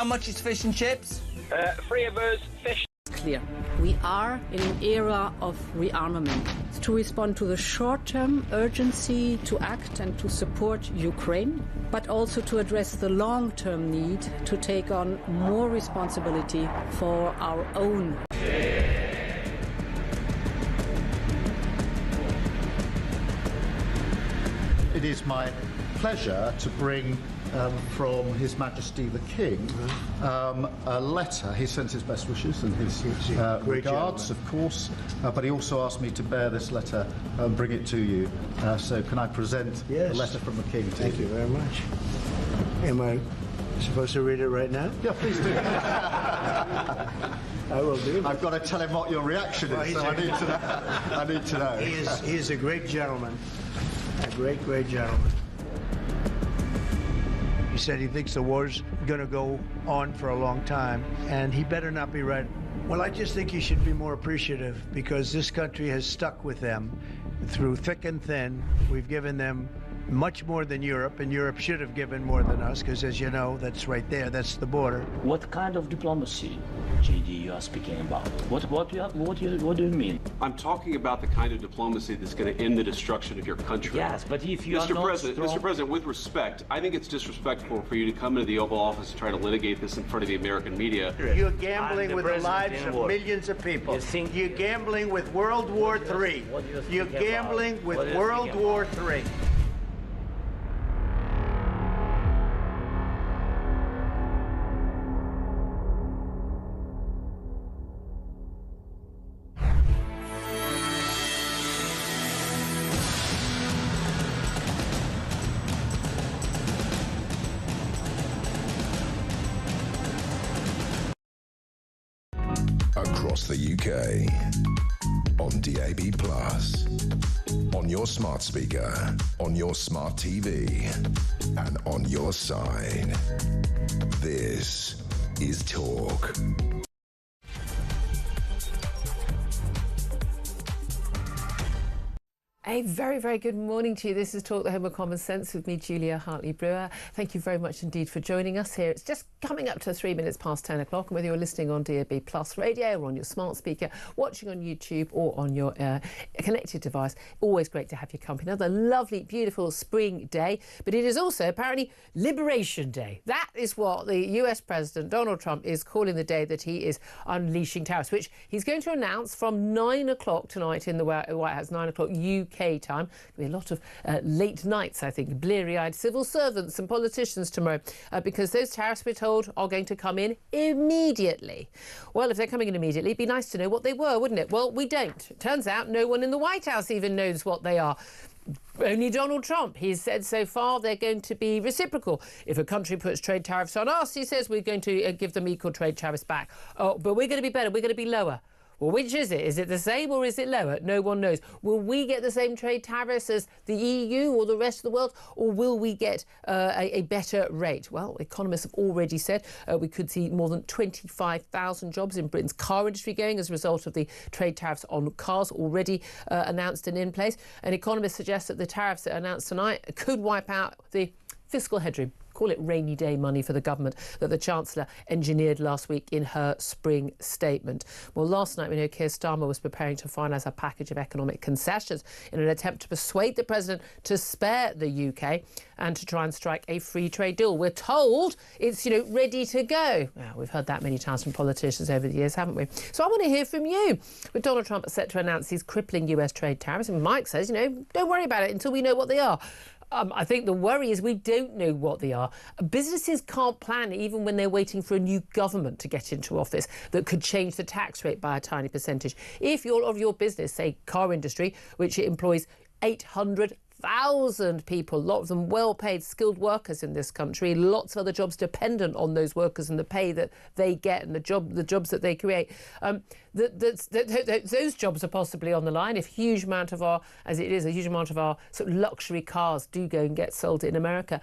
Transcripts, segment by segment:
How much is fish and chips? 3 of us, fish. Clear. We are in an era of rearmament. To respond to the short-term urgency to act and to support Ukraine, but also to address the long-term need to take on more responsibility for our own. It is my pleasure to bring from His Majesty the King a letter. He sends his best wishes and his regards, of course, but he also asked me to bear this letter and bring it to you. So can I present the letter from the King to you? Thank you very much. Am I supposed to read it right now? Yeah, please do. I will do. I've got to tell him what your reaction is, so I need to know. I need to know. He is a great gentleman. A great, great gentleman. He said he thinks the war's going to go on for a long time, and he better not be right. Well, I just think he should be more appreciative, because this country has stuck with them through thick and thin. We've given them much more than Europe, and Europe should have given more than us, because as you know, that's right there, that's the border. What kind of diplomacy, JD, you are speaking about? What do you mean? I'm talking about the kind of diplomacy that's going to end the destruction of your country. Yes, but if you Mr. are not President, strong... Mr. President, with respect, I think it's disrespectful for you to come into the Oval Office and try to litigate this in front of the American media. You're gambling with the lives of millions of people. You're gambling with World War III. You're gambling with World War III. Across the UK, on DAB+, on your smart speaker, on your smart TV, and on your side. This is Talk. A very, very good morning to you. This is Talk, the Home of Common Sense with me, Julia Hartley-Brewer. Thank you very much indeed for joining us here. It's just coming up to 3 minutes past 10 o'clock, and whether you're listening on DAB Plus radio or on your smart speaker, watching on YouTube or on your connected device, always great to have your company. Another lovely, beautiful spring day, but it is also apparently Liberation Day. That is what the US President Donald Trump is calling the day that he is unleashing tariffs, which he's going to announce from 9 o'clock tonight in the White House, 9 o'clock UK time. There'll be a lot of late nights, I think, bleary-eyed civil servants and politicians tomorrow, because those tariffs, we're told, are going to come in immediately. Well, if they're coming in immediately, it'd be nice to know what they were, wouldn't it? Well, we don't. It turns out no one in the White House even knows what they are. Only Donald Trump. He's said so far they're going to be reciprocal. If a country puts trade tariffs on us, he says we're going to give them equal trade tariffs back. Oh, but we're going to be better. We're going to be lower. Well, which is it? Is it the same or is it lower? No one knows. Will we get the same trade tariffs as the EU or the rest of the world, or will we get a better rate? Well, economists have already said we could see more than 25,000 jobs in Britain's car industry going as a result of the trade tariffs on cars already announced and in place. And economists suggest that the tariffs that are announced tonight could wipe out the fiscal headroom. Call it rainy day money for the government that the Chancellor engineered last week in her spring statement. Well, last night we know Keir Starmer was preparing to finalise a package of economic concessions in an attempt to persuade the President to spare the UK and to try and strike a free trade deal. We're told it's, ready to go. Well, we've heard that many times from politicians over the years, haven't we? So I want to hear from you. With Donald Trump set to announce these crippling US trade tariffs, and Mike says, don't worry about it until we know what they are. I think the worry is we don't know what they are. Businesses can't plan even when they're waiting for a new government to get into office that could change the tax rate by a tiny percentage. If your business, say car industry, which employs 800,000 people, a lot of them well-paid, skilled workers in this country, lots of other jobs dependent on those workers and the pay that they get and the jobs that they create. Those jobs are possibly on the line if a huge amount of our sort of luxury cars do go and get sold in America.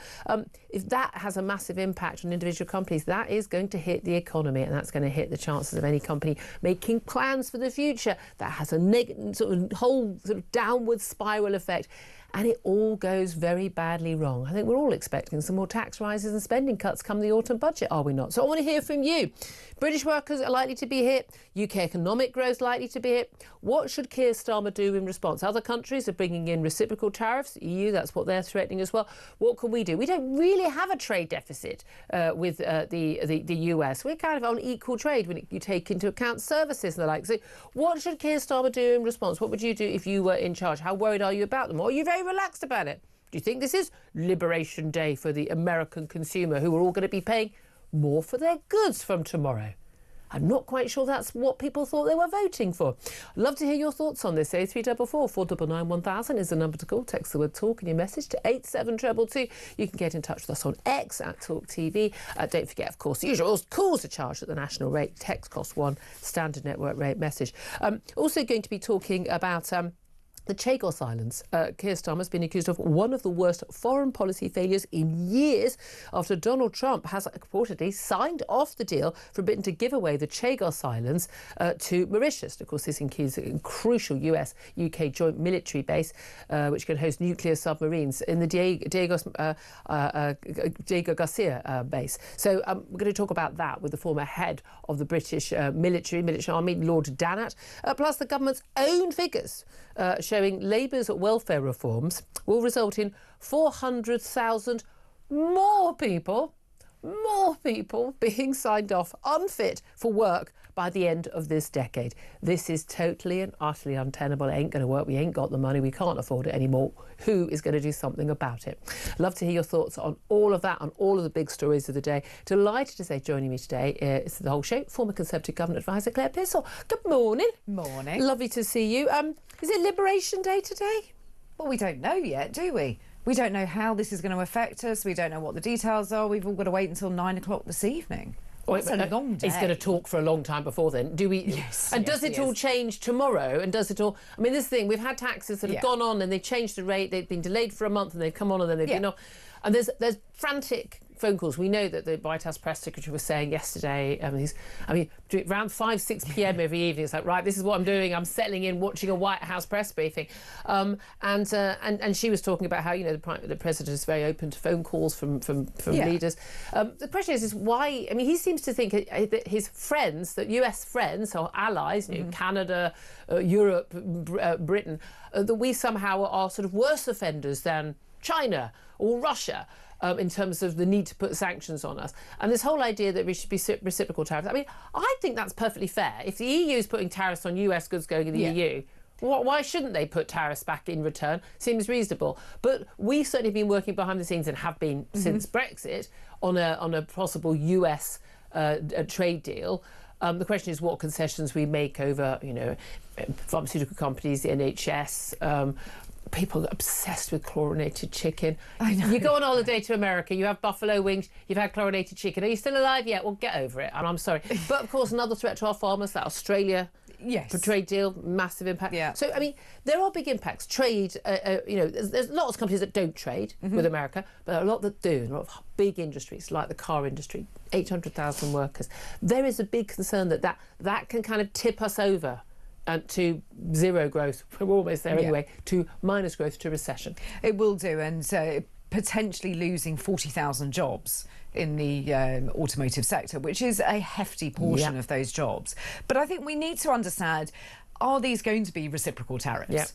If that has a massive impact on individual companies, that is going to hit the economy, and that's going to hit the chances of any company making plans for the future. That has a negative whole sort of downward spiral effect. and it all goes very badly wrong. I think we're all expecting some more tax rises and spending cuts come the autumn budget, are we not? So I want to hear from you. British workers are likely to be hit. UK economic growth likely to be hit. What should Keir Starmer do in response? Other countries are bringing in reciprocal tariffs. EU, that's what they're threatening as well. What can we do? We don't really have a trade deficit with the US. We're kind of on equal trade when you take into account services and the like. So what should Keir Starmer do in response? What would you do if you were in charge? How worried are you about them? Or are you very relaxed about it? Do you think this is Liberation Day for the American consumer, who are all going to be paying more for their goods from tomorrow? I'm not quite sure that's what people thought they were voting for. I'd love to hear your thoughts on this. 0344 499 1000 is the number to call. Text the word talk in your message to 87222. You can get in touch with us on X at talkTV. Don't forget, of course, the usual calls are charged at the national rate. Text costs £1, standard network rate message. Also going to be talking about the Chagos Islands. Keir Starmer has been accused of one of the worst foreign policy failures in years after Donald Trump has reportedly signed off the deal for Britain to give away the Chagos Islands to Mauritius. Of course, this includes a crucial US-UK joint military base which can host nuclear submarines in the Diego Garcia base. So we're going to talk about that with the former head of the British military army, Lord Dannatt, plus the government's own figures showing Labour's welfare reforms will result in 400,000 more people being signed off unfit for work by the end of this decade. This is totally and utterly untenable. It ain't going to work. We ain't got the money. We can't afford it anymore. Who is going to do something about it? Love to hear your thoughts on all of that, on all of the big stories of the day. Delighted to say joining me today is the whole show, former Conservative Government Advisor Claire Pissell. Good morning. Morning. Lovely to see you. Is it Liberation Day today? Well, we don't know yet, do we? We don't know how this is going to affect us. We don't know what the details are. We've all got to wait until 9 o'clock this evening. It's a long day. He's going to talk for a long time before then. Do we? Yes. And does it all change tomorrow? And does it all? I mean, this thing, we've had taxes that have gone on and they've changed the rate. They've been delayed for a month and they've come on and then they've been off. And there's frantic phone calls. We know that the White House press secretary was saying yesterday, around 5, 6 p.m. every evening, it's like, right, this is what I'm doing. I'm settling in, watching a White House press briefing. And she was talking about how, the president is very open to phone calls from leaders. The question is why, he seems to think that his friends, that US friends or allies, Canada, Europe, Britain, that we somehow are sort of worse offenders than China or Russia. In terms of the need to put sanctions on us. And this whole idea that we should be reciprocal tariffs. I think that's perfectly fair. If the EU is putting tariffs on US goods going in the EU, why shouldn't they put tariffs back in return? Seems reasonable. But we've certainly been working behind the scenes and have been since Brexit on a possible US trade deal. The question is what concessions we make over, pharmaceutical companies, the NHS, people are obsessed with chlorinated chicken. I know. You go on holiday to America, you have buffalo wings, you've had chlorinated chicken. Are you still alive yet? Well, get over it. And I'm sorry. But, of course, another threat to our farmers, that Australia trade deal, massive impact. Yeah. So, there are big impacts. Trade, there's lots of companies that don't trade with America, but there are a lot that do. A lot of big industries, like the car industry, 800,000 workers. There is a big concern that can kind of tip us over and to zero growth, we're almost there anyway, to minus growth, to recession. It will do, and potentially losing 40,000 jobs in the automotive sector, which is a hefty portion of those jobs. But I think we need to understand, are these going to be reciprocal tariffs? Yeah.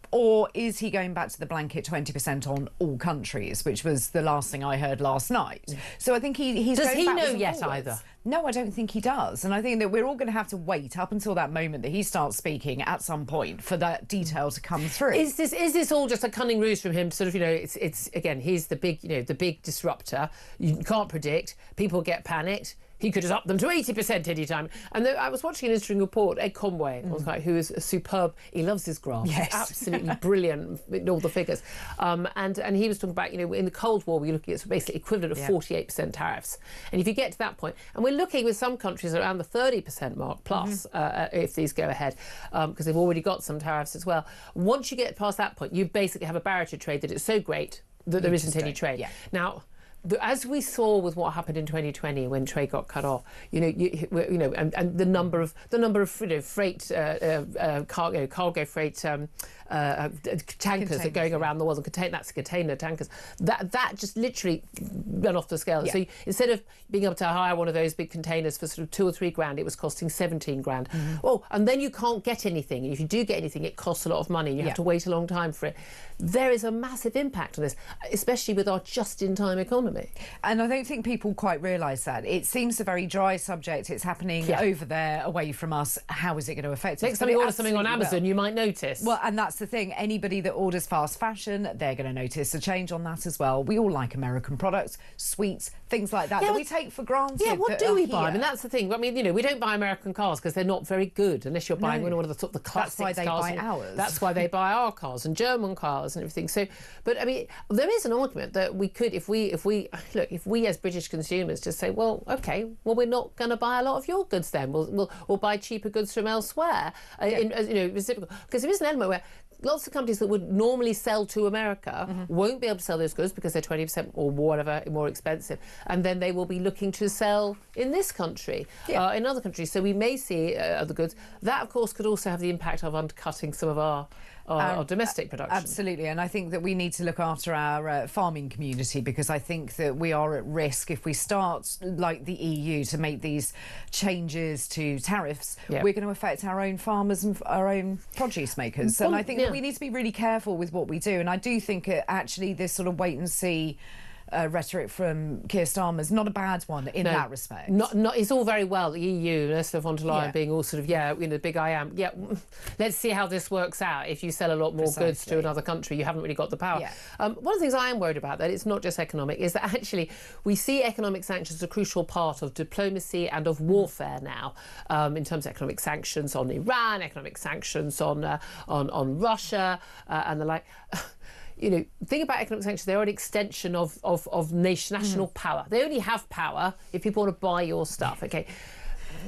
Or is he going back to the blanket 20% on all countries, which was the last thing I heard last night? Yeah. So I think he's Does going he backwards know and yet forwards. either? No, I don't think he does. And I think that we're all going to have to wait up until that moment that he starts speaking at some point for that detail to come through. Is this all just a cunning ruse from him? Sort of, it's again, he's the big disruptor. You can't predict. People get panicked. He could have upped them to 80% any time. And I was watching an interesting report, Ed Conway, who is a superb, he loves his graphs. Yes. Absolutely brilliant in all the figures. And he was talking about, in the Cold War, we're looking at basically equivalent of 48% tariffs. And if you get to that point, and we're looking with some countries around the 30% mark plus, if these go ahead, because they've already got some tariffs as well. Once you get past that point, you basically have a barrier to trade that is so great that there isn't any trade. Yeah. Now, as we saw with what happened in 2020 when trade got cut off, and the number of freight cargo freight tankers that are going around the world, and that's container tankers, that just literally went off the scale. So instead of being able to hire one of those big containers for sort of 2 or 3 grand, it was costing 17 grand. Oh, and then you can't get anything. If you do get anything, it costs a lot of money. You have to wait a long time for it. There is a massive impact on this, especially with our just-in-time economy. And I don't think people quite realise that. It seems a very dry subject. It's happening over there, away from us. How is it going to affect us? Next time you order something on Amazon, you might notice. Well, and that's the thing. Anybody that orders fast fashion, they're going to notice a change on that as well. We all like American products, sweets, things like that, that we take for granted. Yeah, what do we buy? I mean, that's the thing. I mean, we don't buy American cars because they're not very good unless you're buying one of the sort of the classic cars. That's why they buy ours. That's why they buy our cars and German cars and everything. So, but I mean, there is an argument that we could, if we as British consumers just say, well, okay, well, we're not going to buy a lot of your goods then. We'll buy cheaper goods from elsewhere. Reciprocal, because there is an element where lots of companies that would normally sell to America won't be able to sell those goods because they're 20% or whatever more expensive, and then they will be looking to sell in this country, in other countries. So we may see other goods. That, of course, could also have the impact of undercutting some of our domestic production. Absolutely, and I think that we need to look after our farming community, because I think that we are at risk if we start, like the EU, to make these changes to tariffs. We're going to affect our own farmers and our own produce makers. And I think that we need to be really careful with what we do. And I do think actually this sort of wait and see rhetoric from Keir Starmer's not a bad one in that respect. Not. It's all very well, the EU, Ursula von der Leyen being all sort of, big I am. Yeah, let's see how this works out. If you sell a lot more goods to another country, you haven't really got the power. One of the things I am worried about, that it's not just economic, is that actually we see economic sanctions as a crucial part of diplomacy and of warfare now, in terms of economic sanctions on Iran, economic sanctions on Russia and the like. Think about economic sanctions. They're an extension of national power. They only have power if people want to buy your stuff. Okay.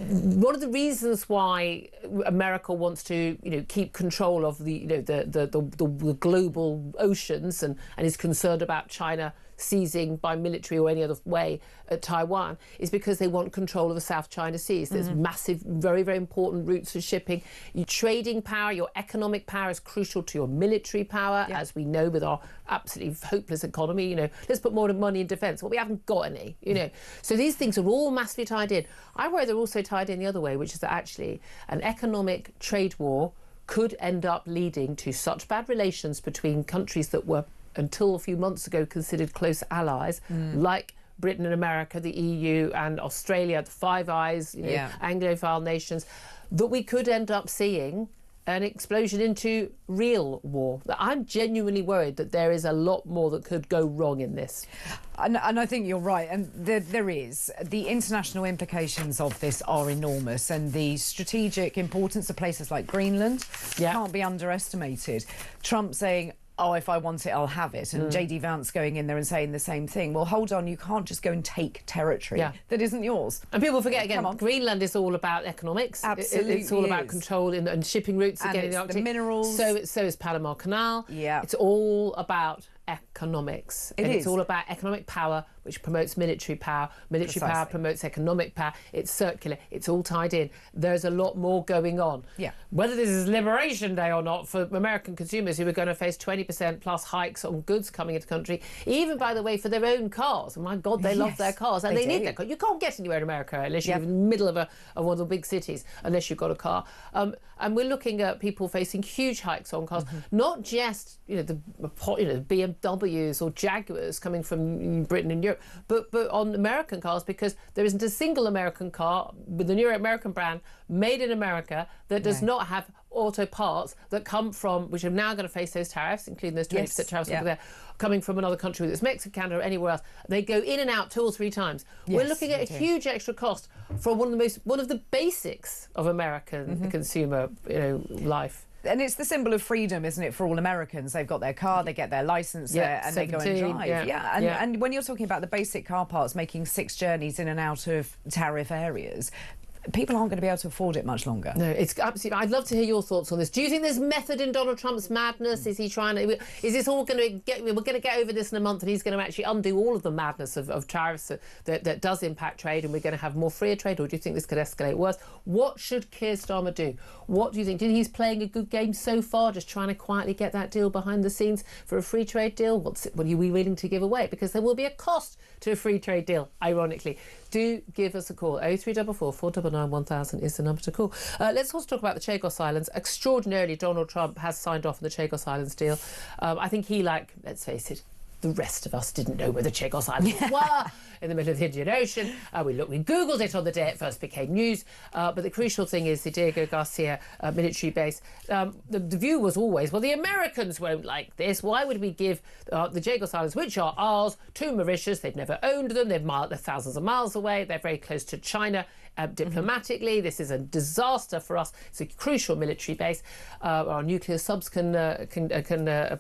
One of the reasons why America wants to, keep control of the global oceans and is concerned about China seizing by military or any other way at Taiwan is because they want control of the South China Seas. There's massive, very, very important routes for shipping. Your trading power, your economic power is crucial to your military power, as we know with our absolutely hopeless economy. Let's put more money in defence. Well, we haven't got any, So these things are all massively tied in. I worry they're also tied in the other way, which is that actually an economic trade war could end up leading to such bad relations between countries that were, until a few months ago, considered close allies, like Britain and America, the EU and Australia, the Five Eyes, Anglophile nations, that we could end up seeing an explosion into real war. I'm genuinely worried that there is a lot more that could go wrong in this. And I think you're right, and there is. The international implications of this are enormous, and the strategic importance of places like Greenland can't be underestimated. Trump saying, oh, if I want it, I'll have it. And J.D. Vance going in there and saying the same thing. Well, hold on, you can't just go and take territory that isn't yours. And people forget again, Greenland is all about economics. Absolutely, it's all about control and shipping routes and getting the Arctic. The minerals. So is Panama Canal. Yeah, it's all about economics. It's all about economic power, which promotes military power. Military power promotes economic power. It's circular. It's all tied in. There's a lot more going on. Yeah. Whether this is Liberation Day or not for American consumers who are going to face 20% plus hikes on goods coming into the country, even, by the way, for their own cars. Oh, my God, they love their cars. And they need their cars. You can't get anywhere in America unless you're in the middle of one of the big cities, unless you've got a car. And we're looking at people facing huge hikes on cars, not just, the BMWs or Jaguars coming from Britain and Europe, but on American cars, because there isn't a single American car with a new American brand made in America that does not have auto parts that come from, which are now going to face those tariffs, including those 20% tariffs over there, coming from another country, whether it's Mexico, Canada, or anywhere else. They go in and out 2 or 3 times. We're looking at a huge extra cost for one of the basics of American consumer, life. And it's the symbol of freedom, isn't it, for all Americans? They've got their car, they get their licence there, and they go and drive. And when you're talking about the basic car parts making 6 journeys in and out of tariff areas, people aren't going to be able to afford it much longer. No, it's absolutely. I'd love to hear your thoughts on this. Do you think there's method in Donald Trump's madness? Is he trying to? Is this all going to get? We're going to get over this in a month, and he's going to actually undo all of the madness of tariffs that does impact trade, and we're going to have more freer trade, or do you think this could escalate worse? What should Keir Starmer do? What do you think? Do you think he's playing a good game so far, just trying to quietly get that deal behind the scenes for a free trade deal? What are we willing to give away? Because there will be a cost to a free trade deal, ironically. Do give us a call. 0344 499 1000 is the number to call. Let's also talk about the Chagos Islands. Extraordinarily, Donald Trump has signed off on the Chagos Islands deal. I think he, like, let's face it, the rest of us didn't know where the Chagos Islands were in the middle of the Indian Ocean. We Googled it on the day it first became news. But the crucial thing is the Diego Garcia military base. The view was always, well, the Americans won't like this. Why would we give the Chagos Islands, which are ours, to Mauritius? They've never owned them. They're thousands of miles away. They're very close to China. Diplomatically, this is a disaster for us. It's a crucial military base. Our nuclear subs can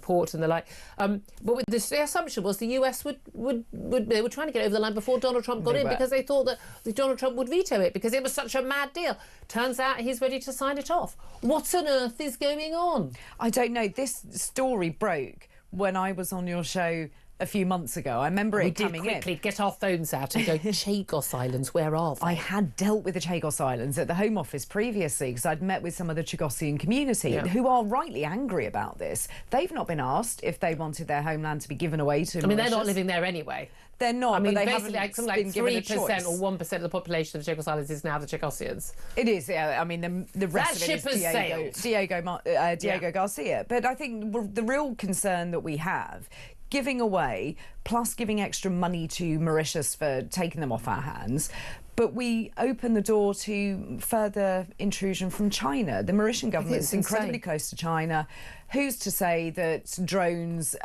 port and the like. But with this, the assumption was the US they were trying to get over the line before Donald Trump got in, because they thought that Donald Trump would veto it because it was such a mad deal. Turns out he's ready to sign it off. What on earth is going on? I don't know. This story broke when I was on your show a few months ago. I remember it coming in. We did quickly get our phones out and go, Chagos Islands, where are they? I had dealt with the Chagos Islands at the Home Office previously because I'd met with some of the Chagosian community who are rightly angry about this. They've not been asked if they wanted their homeland to be given away to Mauritius. They're not living there anyway. They're not, I mean, but they basically, haven't like been given a choice. 3% or 1% of the population of the Chagos Islands is now the Chagosians. It is, yeah. I mean, the rest that of it is Diego Garcia. But I think the real concern that we have, giving away, plus giving extra money to Mauritius for taking them off our hands, but we open the door to further intrusion from China. The Mauritian government is incredibly close to China. Who's to say that drones,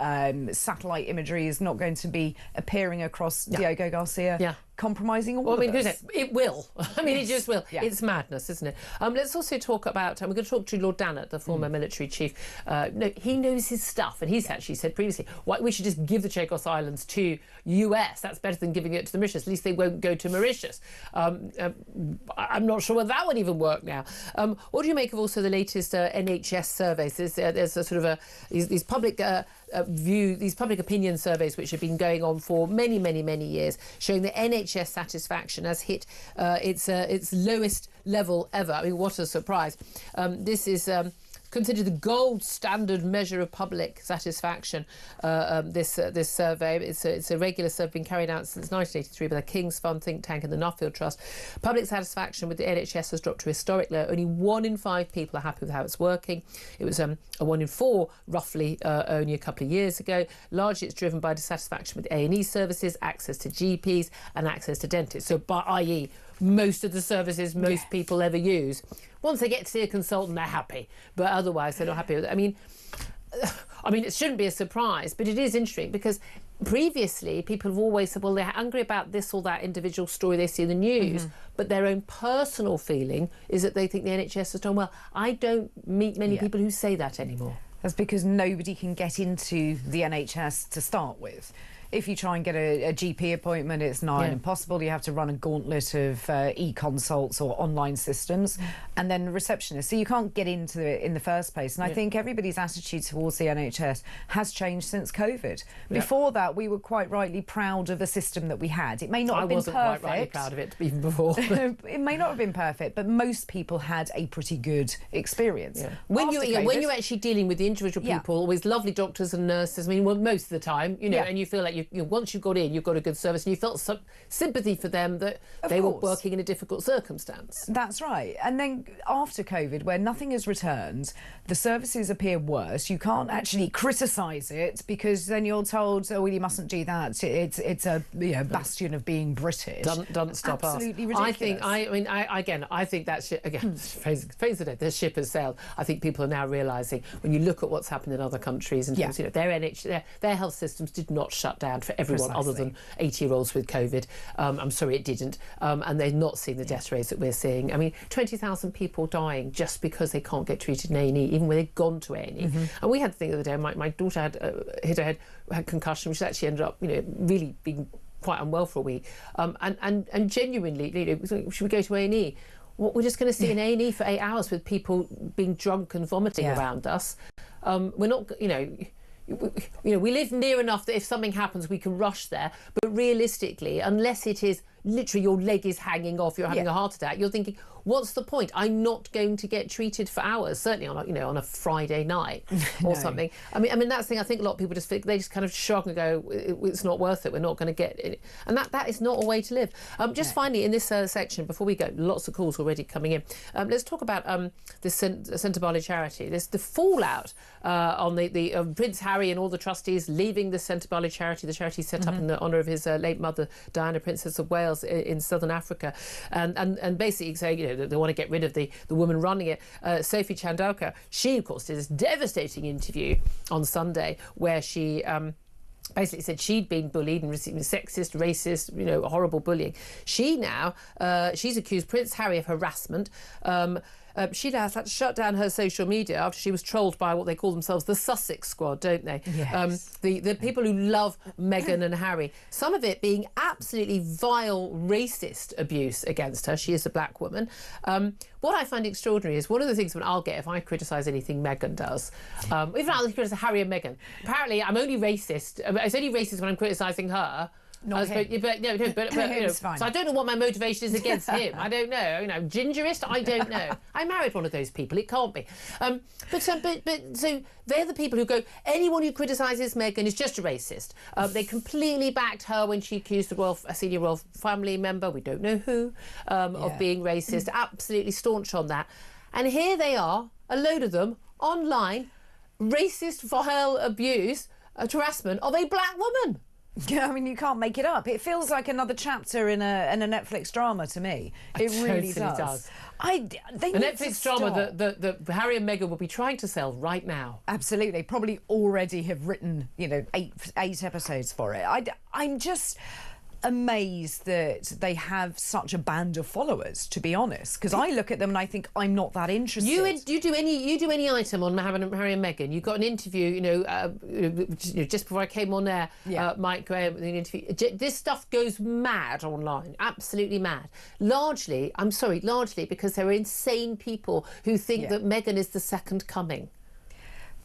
satellite imagery is not going to be appearing across Diego Garcia, compromising all of us? It will. I mean, it just will. Yeah. It's madness, isn't it? Let's also talk about, we're going to talk to Lord Dannett, the former military chief. No, he knows his stuff, and he's actually said previously, we should just give the Chagos Islands to US. That's better than giving it to the Mauritius. At least they won't go to Mauritius. I'm not sure whether that would even work now. What do you make of also the latest NHS surveys? There's a sort of these public these public opinion surveys which have been going on for many, many, many years, showing that NHS satisfaction has hit its lowest level ever. I mean, what a surprise! This is considered the gold standard measure of public satisfaction. This survey, it's a regular survey been carried out since 1983 by the King's Fund think tank and the Nuffield Trust. Public satisfaction with the NHS has dropped to a historic low. Only 1 in 5 people are happy with how it's working. It was a 1 in 4 roughly only a couple of years ago. Largely it's driven by dissatisfaction with A&E services, access to GPs and access to dentists. So i.e. most of the services most people ever use. Once they get to see a consultant, they're happy, but otherwise they're not happy with it. I mean, it shouldn't be a surprise, but it is interesting because previously people have always said, well, they're angry about this or that individual story they see in the news, but their own personal feeling is that they think the NHS has done well. I don't meet many people who say that anymore. That's because nobody can get into the NHS to start with. If you try and get a GP appointment, it's nigh impossible. You have to run a gauntlet of e-consults or online systems and then receptionists. So you can't get into it in the first place. And I think everybody's attitude towards the NHS has changed since COVID. Before that, we were quite rightly proud of the system that we had. It may not have been perfect. I wasn't quite rightly proud of it even before. It may not have been perfect, but most people had a pretty good experience. Yeah. When you're actually dealing with the individual people, always lovely doctors and nurses, I mean, well, most of the time, you know, and you feel like once you got in, you've got a good service, and you felt some sympathy for them that they were working in a difficult circumstance. That's right. And then after COVID, where nothing has returned, the services appear worse. You can't actually criticise it because then you're told, oh, well, you mustn't do that. It's a bastion of being British. Don't stop us. Absolutely ridiculous. I think that ship, again, phrase of it, the ship has sailed. I think people are now realising when you look at what's happened in other countries and things, their health systems did not shut down for everyone other than 80-year-olds with COVID. I'm sorry it didn't. And they're not seeing the death rates that we're seeing. I mean, 20,000 people dying just because they can't get treated in A&E, even when they've gone to A&E. And we had the thing the other day, my daughter had hit her head, had concussion, which actually ended up, really being quite unwell for a week. And genuinely, should we go to A&E? what we're just going to see an A&E for 8 hours with people being drunk and vomiting around us. We're not, we live near enough that if something happens, we can rush there. But realistically, unless it is literally your leg is hanging off, you're having a heart attack, you're thinking, what's the point? I'm not going to get treated for hours, certainly on on a Friday night or something. I mean that's the thing. I think a lot of people they just kind of shrug and go, it's not worth it. We're not going to get it, and that is not a way to live. Finally, in this section, before we go, lots of calls already coming in. Let's talk about the Centre Bali charity. There's the fallout on the Prince Harry and all the trustees leaving the Centre Bali charity, the charity set up in the honour of his late mother, Diana, Princess of Wales, in southern Africa, and basically saying that they want to get rid of the woman running it, Sophie Chandauka. She, of course, did this devastating interview on Sunday where she basically said she'd been bullied and received sexist, racist, horrible bullying. She's accused Prince Harry of harassment. She now had to shut down her social media after she was trolled by what they call themselves the Sussex Squad, don't they? Yes. The people who love Meghan and Harry. Some of it being absolutely vile, racist abuse against her. She is a black woman. What I find extraordinary is one of the things that I'll get if I criticise anything Meghan does, even I'll criticise Harry and Meghan. Apparently, I'm only racist. It's only racist when I'm criticising her. Not him. But so I don't know what my motivation is against him. I don't know. Gingerist. I don't know. I married one of those people. It can't be. But so they're the people who go. Anyone who criticises Meghan is just a racist. They completely backed her when she accused a senior royal family member, we don't know who, of being racist. Absolutely staunch on that. And here they are, a load of them online, racist, vile abuse, harassment of a black woman. Yeah, I mean, you can't make it up. It feels like another chapter in a Netflix drama to me. It really does. A Netflix drama that Harry and Meghan will be trying to sell right now. Absolutely. Probably already have written, 8 episodes for it. I'm just amazed that they have such a band of followers, to be honest, because I look at them and I think I'm not that interested. You do any item on Harry and Meghan. You got an interview, just before I came on there, Mike Graham, an interview. This stuff goes mad online, absolutely mad. Largely because there are insane people who think that Meghan is the second coming.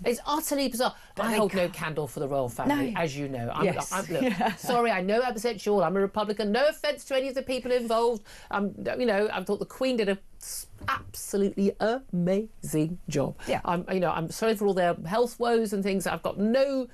It's utterly bizarre. I hold no candle for the royal family, as you know. Sorry, I know I upset you all. I'm a Republican. No offence to any of the people involved. I thought the Queen did a absolutely amazing job. Yeah. I'm sorry for all their health woes and things. I've got no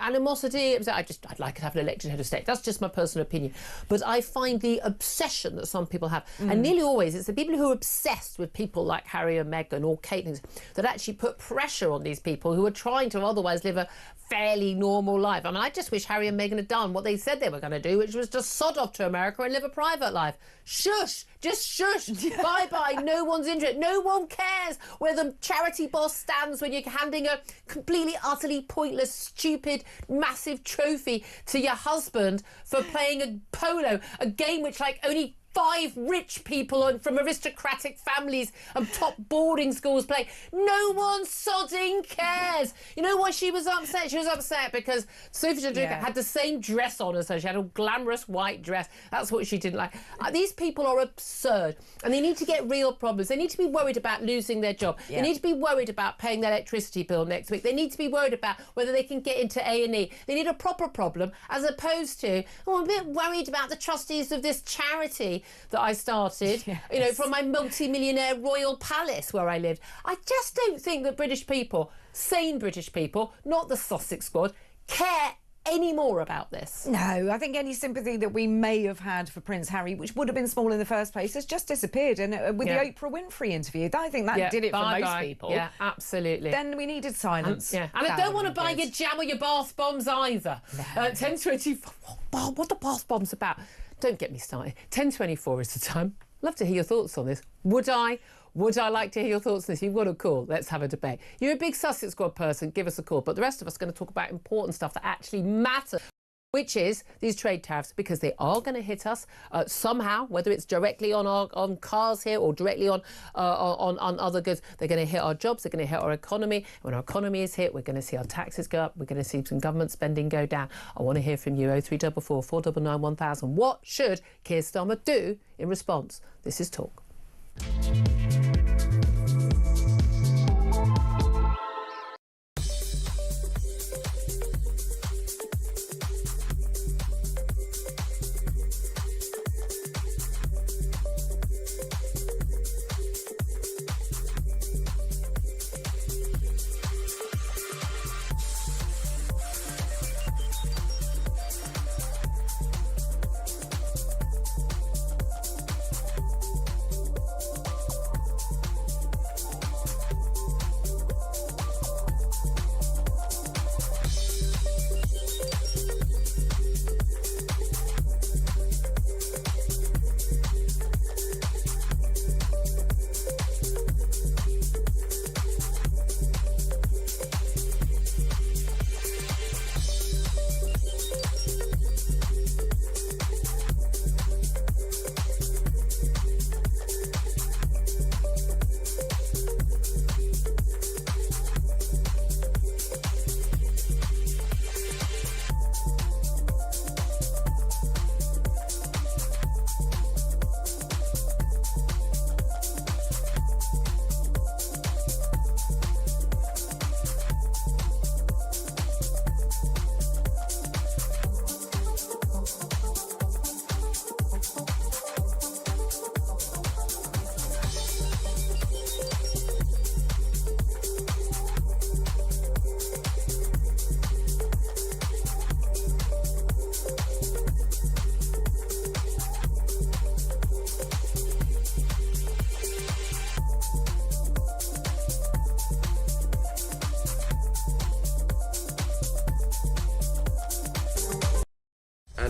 animosity. I'd like to have an elected head of state. That's just my personal opinion. But I find the obsession that some people have, and nearly always it's the people who are obsessed with people like Harry and Meghan or Kate, that actually put pressure on these people who are trying to otherwise live a fairly normal life. I mean, I just wish Harry and Meghan had done what they said they were going to do, which was just sod off to America and live a private life. Shush! Just shush! Bye-bye. No one's interested. No one cares where the charity boss stands when you're handing a completely, utterly pointless, stupid, massive trophy to your husband for playing a polo, a game which, only 5 rich people from aristocratic families and top boarding schools play. No one sodding cares. You know why she was upset? She was upset because Sophie Chandauka had the same dress on as her. She had a glamorous white dress. That's what she didn't like. These people are absurd, and they need to get real problems. They need to be worried about losing their job. They need to be worried about paying their electricity bill next week. They need to be worried about whether they can get into A&E. They need a proper problem, as opposed to, I'm a bit worried about the trustees of this charity that I started, from my multi-millionaire royal palace where I lived. I just don't think that British people, sane British people, not the Sussex Squad, care any more about this. No, I think any sympathy that we may have had for Prince Harry, which would have been small in the first place, has just disappeared. And with the Oprah Winfrey interview, I think that did it for most people. Yeah, absolutely. Then we needed silence. And I don't want to buy your jam or your bath bombs either. No. 10:24. What are the bath bombs about? Don't get me started. 10:24 is the time. Love to hear your thoughts on this. Would I like to hear your thoughts on this? You've got a call. Let's have a debate. You're a big Sussex Squad person. Give us a call. But the rest of us are going to talk about important stuff that actually matters, which is these trade tariffs, because they are going to hit us somehow, whether it's directly on cars here or directly on other goods. They're going to hit our jobs. They're going to hit our economy. When our economy is hit, we're going to see our taxes go up. We're going to see some government spending go down. I want to hear from you. 0344 499 1000. What should Keir Starmer do in response? This is Talk.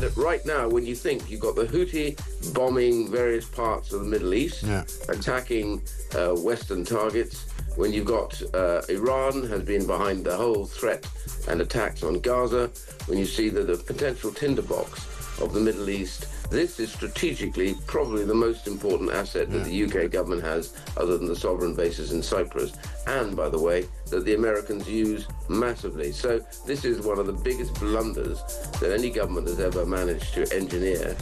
And right now, when you think you've got the Houthi bombing various parts of the Middle East, attacking Western targets, when you've got Iran has been behind the whole threat and attacks on Gaza, when you see that the potential tinderbox of the Middle East, this is strategically probably the most important asset that the UK government has, other than the sovereign bases in Cyprus, and, by the way, that the Americans use massively. So this is one of the biggest blunders that any government has ever managed to engineer.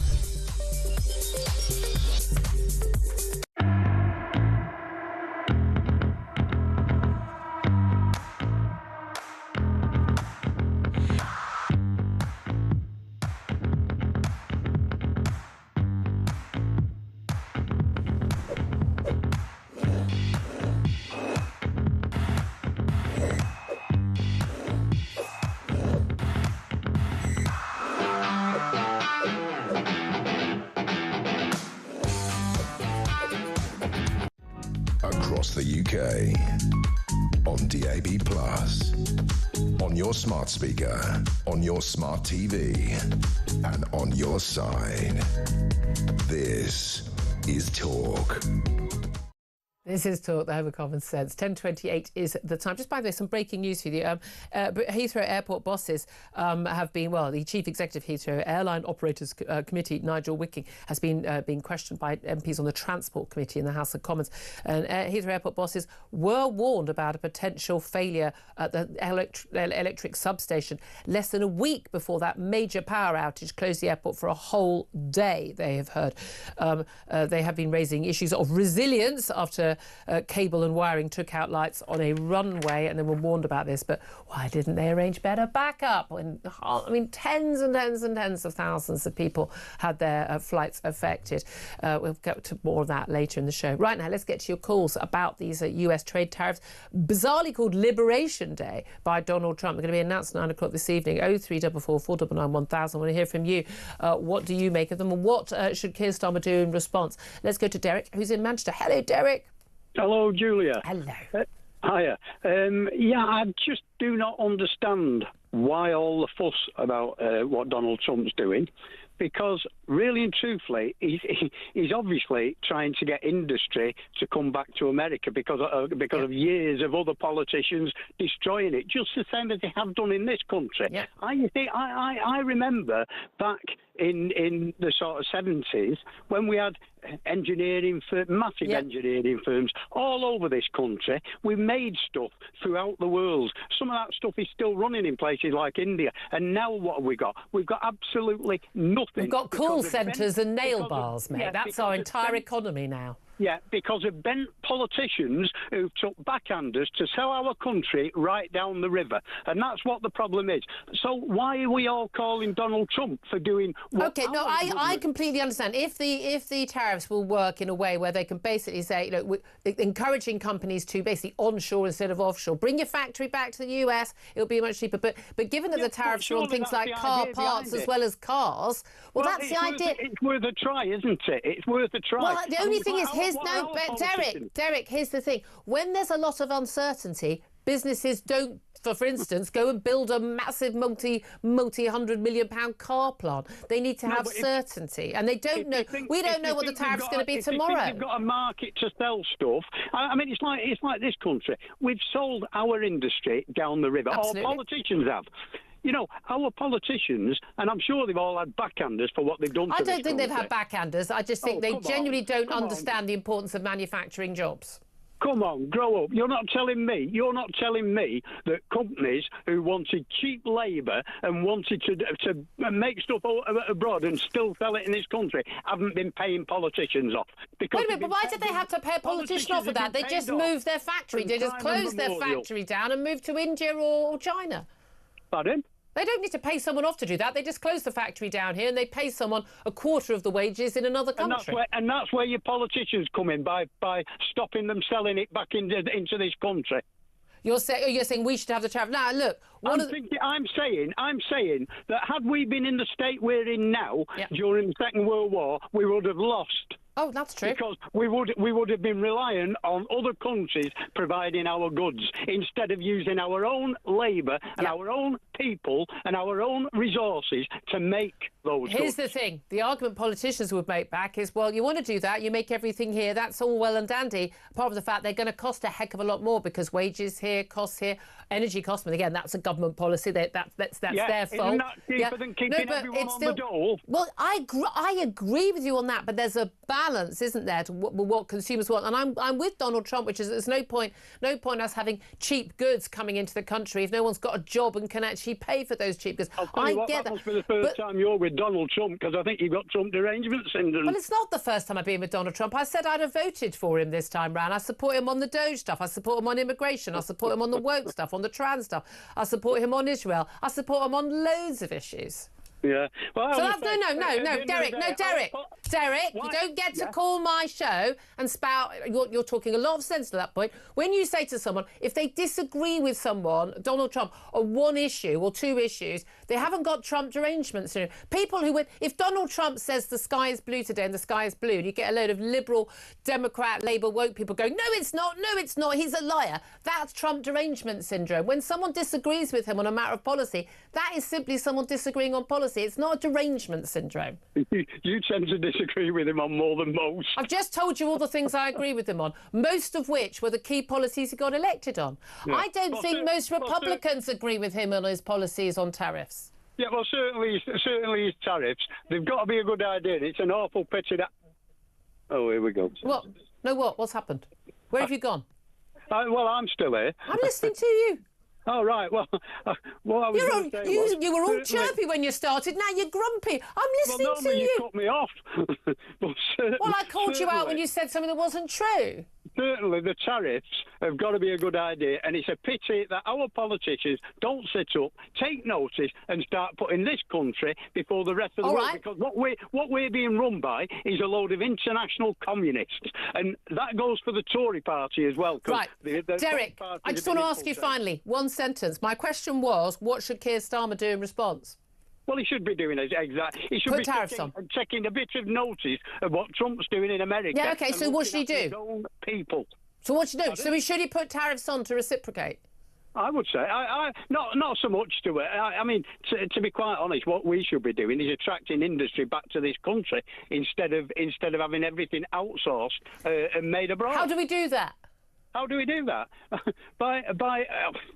Across the UK, on DAB+, on your smart speaker, on your smart TV, and on your side. This is Talk. This is Talk, the home of common sense. 10:28 is the time. Just by the way, some breaking news for you. Heathrow Airport bosses have been, well, the Chief Executive Heathrow Airline Operators Committee, Nigel Wicking, has been being questioned by MPs on the Transport Committee in the House of Commons. And Heathrow Airport bosses were warned about a potential failure at the electric substation less than a week before that major power outage closed the airport for a whole day, they have heard. They have been raising issues of resilience after cable and wiring took out lights on a runway, and they were warned about this. But why didn't they arrange better backup? When, I mean, tens and tens and tens of thousands of people had their flights affected. We'll get to more of that later in the show. Right now, let's get to your calls about these US trade tariffs, bizarrely called Liberation Day by Donald Trump. They're going to be announced at 9 o'clock this evening. 0344 499 1000. I want to hear from you. What do you make of them, and what should Keir Starmer do in response? Let's go to Derek, who's in Manchester. Hello, Derek. Hello, Julia. Hello. Hiya. I just do not understand why all the fuss about what Donald Trump's doing, because really and truthfully, he's obviously trying to get industry to come back to America because of years of other politicians destroying it, just the same as they have done in this country. Yeah. I remember back in the sort of 70s when we had massive engineering firms all over this country. We made stuff throughout the world. Some of that stuff is still running in places like India. And now what have we got? We've got absolutely nothing. We've got call centres and nail bars, mate. That's our entire economy now. Yeah, because of bent politicians who took backhanders to sell our country right down the river. And that's what the problem is. So why are we all calling Donald Trump for doing what? OK, no, I completely understand. If the tariffs will work in a way where they can basically say, you know, encouraging companies to basically onshore instead of offshore, bring your factory back to the US, it'll be much cheaper. But given that the tariffs are on things like car parts as well as cars, well that's the idea. It's worth a try, isn't it? It's worth a try. Well, the only thing is, Derek, here's the thing. When there's a lot of uncertainty, businesses don't, for instance, go and build a massive multi-100 million pound car plant. They need to have certainty, and they don't know. We don't know what the tariff's going to be tomorrow. If you've got a market to sell stuff, I mean, it's like this country. We've sold our industry down the river. Absolutely. All politicians have. You know, our politicians, and I'm sure they've all had backhanders for what they've done to I don't think country. they've had backhanders. I just think they genuinely don't understand the importance of manufacturing jobs. Come on, grow up. You're not telling me that companies who wanted cheap labour and wanted to make stuff abroad and still sell it in this country haven't been paying politicians off. Because wait a minute, but why did they have to pay a politician off for that? They just moved their factory. They just closed their factory down and moved to India or China. Pardon? They don't need to pay someone off to do that. They just close the factory down here and they pay someone a quarter of the wages in another country. And that's where your politicians come in, by stopping them selling it back into this country. You're saying we should have the tariff. Now, look, I'm saying that had we been in the state we're in now during the Second World War, we would have lost. Oh, that's true. Because we would have been reliant on other countries providing our goods instead of using our own labour and our own people and our own resources to make those Here's goods. the thing. The argument politicians would make back is, well, you want to do that, you make everything here, that's all well and dandy, apart from the fact they're going to cost a heck of a lot more because wages here, costs here, energy costs, and again, that's a government policy. That's their fault. Isn't that cheaper than keeping everyone on the dole? Well, I agree with you on that, but there's a balance, isn't there, to what consumers want? And I'm with Donald Trump, which is there's no point us having cheap goods coming into the country if no one's got a job and can actually pay for those cheap goods. I get that. Must be the first time you're with Donald Trump, because I think you've got Trump derangement syndrome. Well, it's not the first time I've been with Donald Trump. I said I'd have voted for him this time round. I support him on the Doge stuff. I support him on immigration. I support him on the woke stuff, on the trans stuff. I support him on Israel. I support him on loads of issues. Yeah. Well, so no, Derek, you don't get to call my show and spout. You're talking a lot of sense to that point. When you say to someone, if they disagree with someone, Donald Trump, on one issue or two issues, they haven't got Trump derangements. People who would, if Donald Trump says the sky is blue today and the sky is blue, you get a load of liberal, Democrat, Labour, woke people going, no, it's not, he's a liar. That's Trump derangement syndrome. When someone disagrees with him on a matter of policy, that is simply someone disagreeing on policy. It's not a derangement syndrome. You tend to disagree with him on more than most. I've just told you all the things I agree with him on, most of which were the key policies he got elected on. Yeah. I don't think most Republicans agree with him on his policies on tariffs. Yeah, well, certainly his tariffs. They've got to be a good idea. It's an awful pity that... Oh, here we go. What? No, what? What's happened? Where have you gone? Well, I'm still here. I'm listening to you. Oh, right. Well, what I was going to say was... You were all chirpy when you started. Now you're grumpy. I'm listening to you. You cut me off. Well, I called you out when you said something that wasn't true. Certainly, the tariffs have got to be a good idea, and it's a pity that our politicians don't sit up, take notice, and start putting this country before the rest of the world. Because what we're being run by is a load of international communists, and that goes for the Tory party as well. Right, Derek, I just want to ask you finally, one sentence. My question was, what should Keir Starmer do in response? Well, he should be doing it exactly. He should Put be tariffs on. taking a bit of notice of what Trump's doing in America. Yeah, OK, so what should he do? His own people. So what should he do? So should he put tariffs on to reciprocate? I would say, not so much to it. I mean, to be quite honest, what we should be doing is attracting industry back to this country instead of having everything outsourced and made abroad. How do we do that? How do we do that?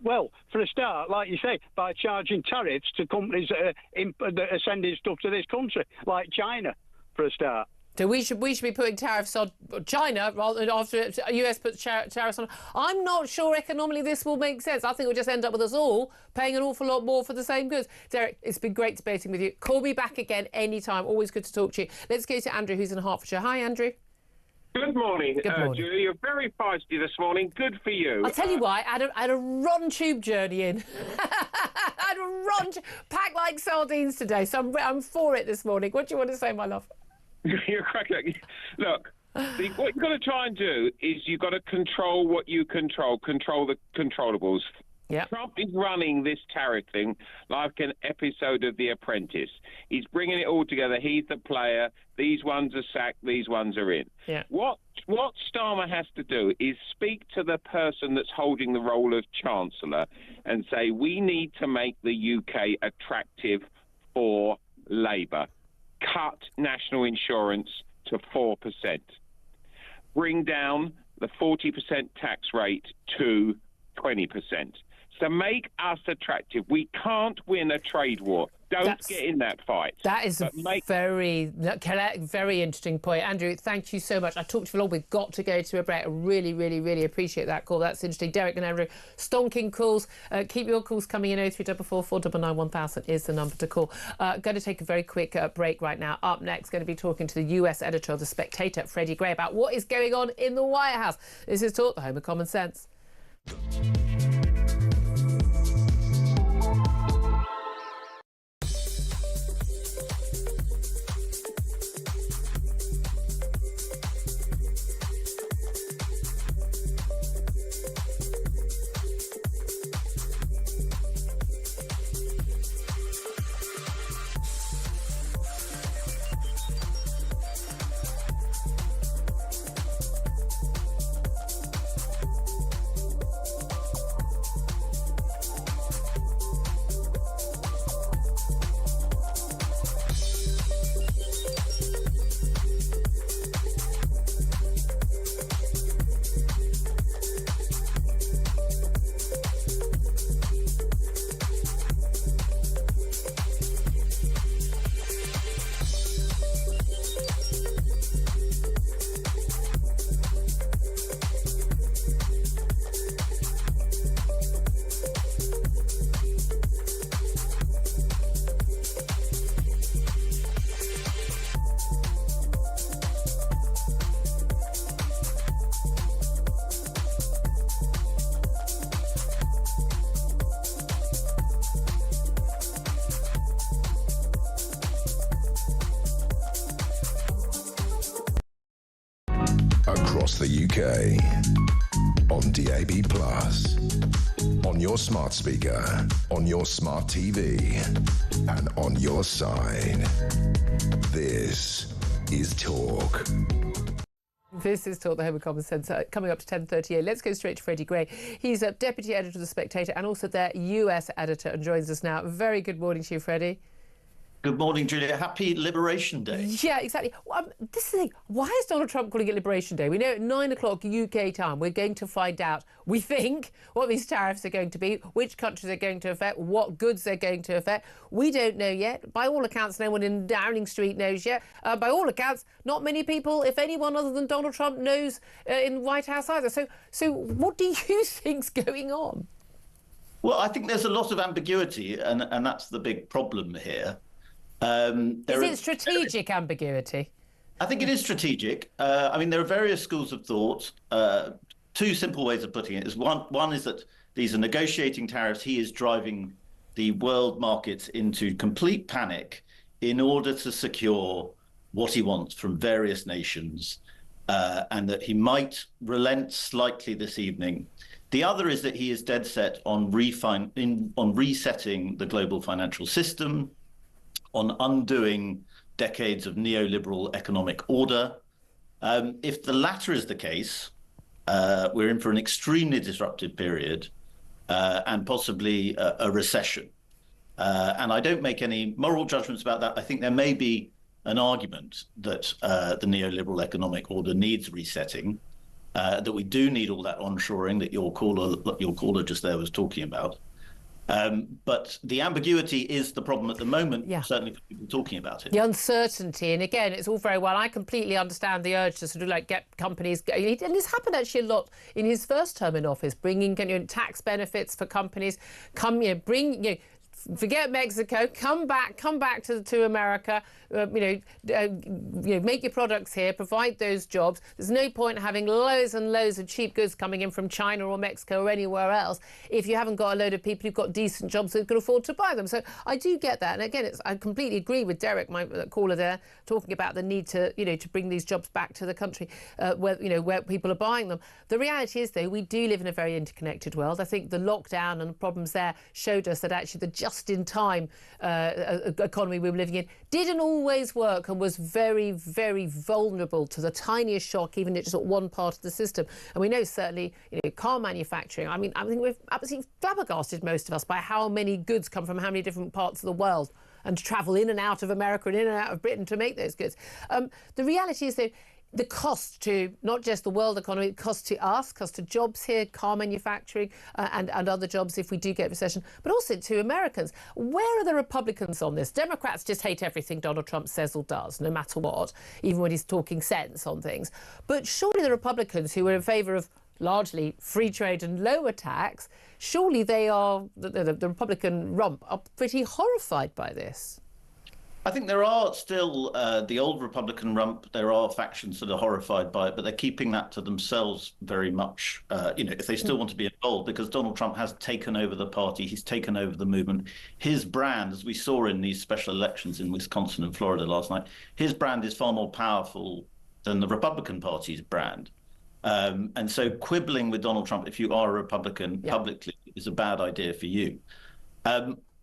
Well, for a start, like you say, by charging tariffs to companies that are sending stuff to this country, like China, for a start. So we should be putting tariffs on China rather after the US puts tariffs on. I'm not sure economically this will make sense. I think it'll just end up with us all paying an awful lot more for the same goods. Derek, it's been great debating with you. Call me back again anytime. Always good to talk to you. Let's go to Andrew, who's in Hertfordshire. Hi, Andrew. Good morning, Good morning. Julia. You're very feisty this morning. Good for you. I'll tell you why. I had a run tube journey in. I had a run packed like sardines today, so I'm for it this morning. What do you want to say, my love? You're cracking. Look, what you've got to try and do is you've got to control what you control the controllables. Yep. Trump is running this tariff thing like an episode of The Apprentice. He's bringing it all together. He's the player. These ones are sacked. These ones are in. Yeah. What Starmer has to do is speak to the person that's holding the role of Chancellor and say, we need to make the UK attractive for Labour. Cut national insurance to 4%. Bring down the 40% tax rate to 20%. So make us attractive. We can't win a trade war. Don't get in that fight. That is a very interesting point. Andrew, thank you so much. I talked to you long. We've got to go to a break. I really, really, really appreciate that call. That's interesting. Derek and Andrew, stonking calls. Keep your calls coming in. 0344 499 1000 is the number to call. Going to take a very quick break right now. Up next, going to be talking to the US editor of The Spectator, Freddie Gray, about what is going on in the White House. This is Talk, the home of common sense. across the UK. On DAB+, on your smart speaker, on your smart TV, and on your side. This is Talk. This is Talk, the Home of Common Sense, coming up to 10:38. Let's go straight to Freddie Gray. He's a deputy editor of The Spectator and also their US editor, and joins us now. Very good morning to you, Freddie. Good morning, Julia. Happy Liberation Day. Yeah, exactly. This is the thing. Why is Donald Trump calling it Liberation Day? We know at 9 o'clock UK time we're going to find out, we think, what these tariffs are going to be, which countries are going to affect, what goods they're going to affect. We don't know yet. By all accounts, no one in Downing Street knows yet. By all accounts, not many people, if anyone other than Donald Trump, knows in White House either. So what do you think's going on? Well, I think there's a lot of ambiguity, and that's the big problem here. Is it strategic ambiguity? I think it is strategic. I mean, there are various schools of thought. Two simple ways of putting it is one is that these are negotiating tariffs. He is driving the world markets into complete panic in order to secure what he wants from various nations, and that he might relent slightly this evening. The other is that he is dead set on resetting the global financial system, on undoing decades of neoliberal economic order. If the latter is the case, we're in for an extremely disruptive period and possibly a recession. And I don't make any moral judgments about that. I think there may be an argument that the neoliberal economic order needs resetting, that we do need all that onshoring that your caller just there was talking about. But the ambiguity is the problem at the moment, certainly for people talking about it. The uncertainty, and again, it's all very well. I completely understand the urge to sort of like get companies, and this happened actually a lot in his first term in office, bringing tax benefits for companies, forget Mexico, come back to America, make your products here, provide those jobs. There's no point having loads and loads of cheap goods coming in from China or Mexico or anywhere else if you haven't got a load of people who've got decent jobs who can afford to buy them. So I do get that. And again, I completely agree with Derek, my caller there, talking about the need to, to bring these jobs back to the country where people are buying them. The reality is, though, we do live in a very interconnected world. I think the lockdown and the problems there showed us that actually the just-in-time economy we were living in didn't always work and was very, very vulnerable to the tiniest shock, even if it's just one part of the system. And we know certainly, car manufacturing. I think we've absolutely flabbergasted most of us by how many goods come from how many different parts of the world and travel in and out of America and in and out of Britain to make those goods. The reality is, though, the cost to not just the world economy, it costs to us, costs to jobs here, car manufacturing and other jobs if we do get recession, but also to Americans. Where are the Republicans on this? Democrats just hate everything Donald Trump says or does, no matter what, even when he's talking sense on things. But surely the Republicans, who are in favour of largely free trade and lower tax, surely they are, the Republican rump, are pretty horrified by this. I think there are still the old Republican rump. There are factions that are horrified by it, but they're keeping that to themselves very much, if they still want to be involved, because Donald Trump has taken over the party. He's taken over the movement. His brand, as we saw in these special elections in Wisconsin and Florida last night, his brand is far more powerful than the Republican Party's brand. And so quibbling with Donald Trump, if you are a Republican publicly, is a bad idea for you.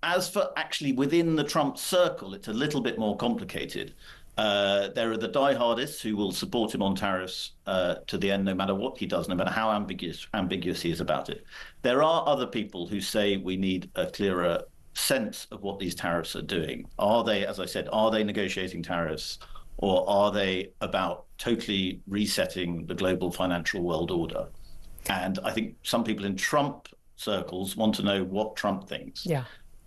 As for actually within the Trump circle, it's a little bit more complicated. There are the diehardists who will support him on tariffs to the end, no matter what he does, no matter how ambiguous he is about it. There are other people who say we need a clearer sense of what these tariffs are doing. Are they, as I said, are they negotiating tariffs, or are they about totally resetting the global financial world order? And I think some people in Trump circles want to know what Trump thinks. Yeah.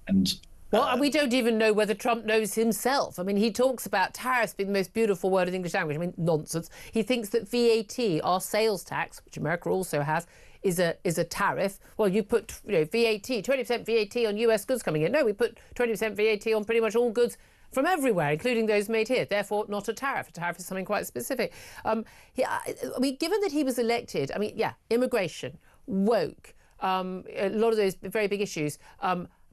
And well, we don't even know whether Trump knows himself. I mean, he talks about tariffs being the most beautiful word in the English language. I mean, nonsense. He thinks that VAT, our sales tax, which America also has, is a tariff. Well, you put VAT, 20% VAT on US goods coming in. No, we put 20% VAT on pretty much all goods from everywhere, including those made here. Therefore, not a tariff. A tariff is something quite specific. I mean, given that he was elected, immigration, woke, a lot of those very big issues.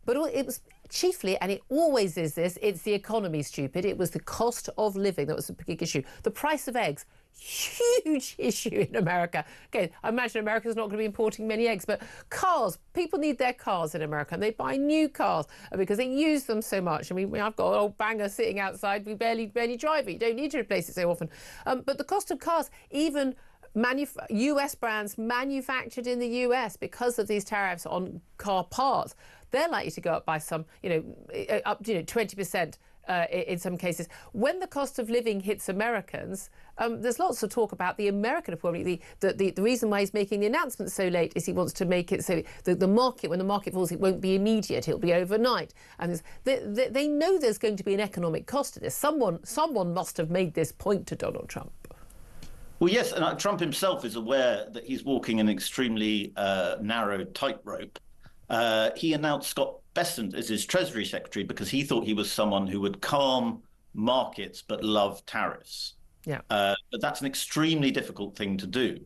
But it was chiefly, and it always is this, it's the economy, stupid. It was the cost of living that was the big issue. The price of eggs, huge issue in America. Okay, I imagine America's not going to be importing many eggs, but cars, people need their cars in America, and they buy new cars because they use them so much. I mean, I've got an old banger sitting outside. We barely drive it. You don't need to replace it so often. But the cost of cars, even US brands manufactured in the US, because of these tariffs on car parts, they're likely to go up by some, up 20%. In some cases. When the cost of living hits Americans, there's lots of talk about the American economy. The reason why he's making the announcement so late is he wants to make it so the market, when the market falls, it won't be immediate, it'll be overnight. And they know there's going to be an economic cost to this. Someone must have made this point to Donald Trump. Well, yes, and Trump himself is aware that he's walking an extremely narrow tightrope. He announced Scott Bessent as his Treasury Secretary because he thought he was someone who would calm markets but love tariffs. Yeah. But that's an extremely difficult thing to do.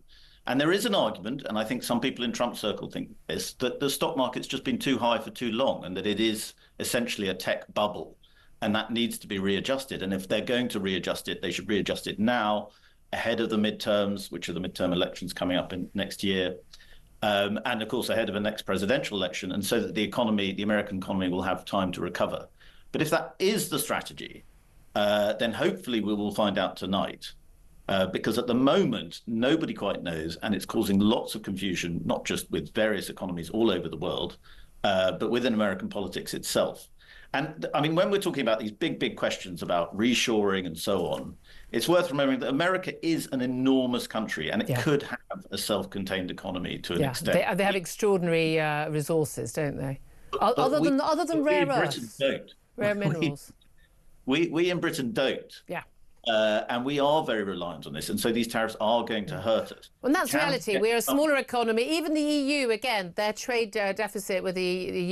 And there is an argument, and I think some people in Trump's circle think this, that the stock market's just been too high for too long and that it is essentially a tech bubble and that needs to be readjusted. And if they're going to readjust it, they should readjust it now ahead of the midterms, which are the midterm elections coming up in next year. And of course, ahead of the next presidential election, and so that the American economy will have time to recover. But if that is the strategy, then hopefully we will find out tonight, because at the moment, nobody quite knows, and it's causing lots of confusion, not just with various economies all over the world, but within American politics itself. And I mean, when we're talking about these big questions about reshoring and so on, it's worth remembering that America is an enormous country and it could have a self-contained economy to an extent. They have extraordinary resources, don't they? Other than rare earths, rare minerals. We in Britain don't. Yeah. And we are very reliant on this. And so these tariffs are going to hurt us. Well, and that's reality. We're a smaller economy. Even the EU, again, their trade deficit with the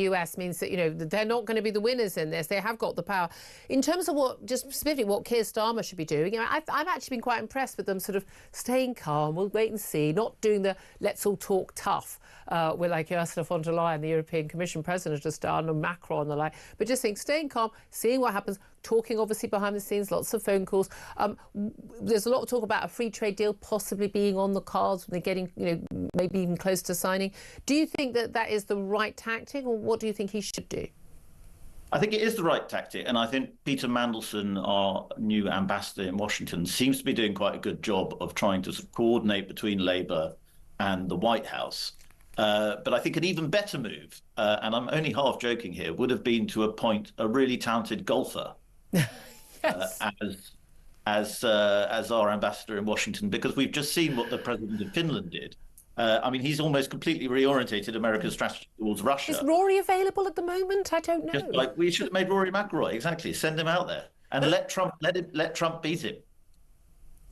US means that, they're not going to be the winners in this. They have got the power. In terms of just specifically what Keir Starmer should be doing, I've actually been quite impressed with them sort of staying calm. We'll wait and see, not doing the let's all talk tough with like Ursula von der Leyen, the European Commission President, has done, and Macron and the like, but just staying calm, seeing what happens, talking obviously behind the scenes, lots of phone calls. There's a lot of talk about a free trade deal possibly being on the cards when they're getting, maybe even close to signing. Do you think that is the right tactic, or what do you think he should do? I think it is the right tactic, and I think Peter Mandelson, our new ambassador in Washington, seems to be doing quite a good job of trying to sort of coordinate between Labour and the White House. But I think an even better move, and I'm only half joking here, would have been to appoint a really talented golfer as our ambassador in Washington, because we've just seen what the president of Finland did. I mean, he's almost completely reorientated America's strategy towards Russia. Is Rory available at the moment? I don't know. Just like we should have made Rory McIlroy, exactly. Send him out there and let Trump beat him.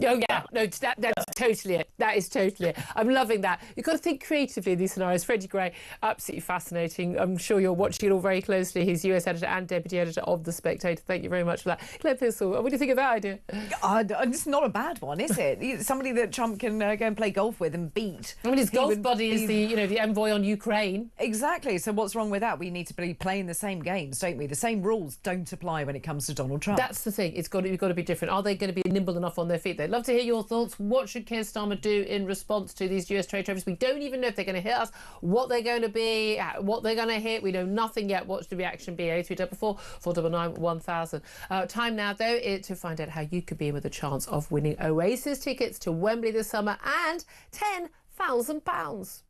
Oh, yeah. No, that's totally it. That is totally it. I'm loving that. You've got to think creatively in these scenarios. Freddie Gray, absolutely fascinating. I'm sure you're watching it all very closely. He's US editor and deputy editor of The Spectator. Thank you very much for that. Claire Pissell, what do you think of that idea? It's not a bad one, is it? Somebody that Trump can go and play golf with and beat. I mean, his golf buddy is the envoy on Ukraine. Exactly. So what's wrong with that? We need to be playing the same games, don't we? The same rules don't apply when it comes to Donald Trump. That's the thing. You've got to be different. Are they going to be nimble enough on their feet? They'd love to hear your thoughts. What should Keir Starmer do in response to these US trade tariffs? We don't even know if they're going to hit us, what they're going to be, what they're going to hit. We know nothing yet. What's the reaction be? 0344 499 1000. Time now, though, to find out how you could be in with a chance of winning Oasis tickets to Wembley this summer and £10,000.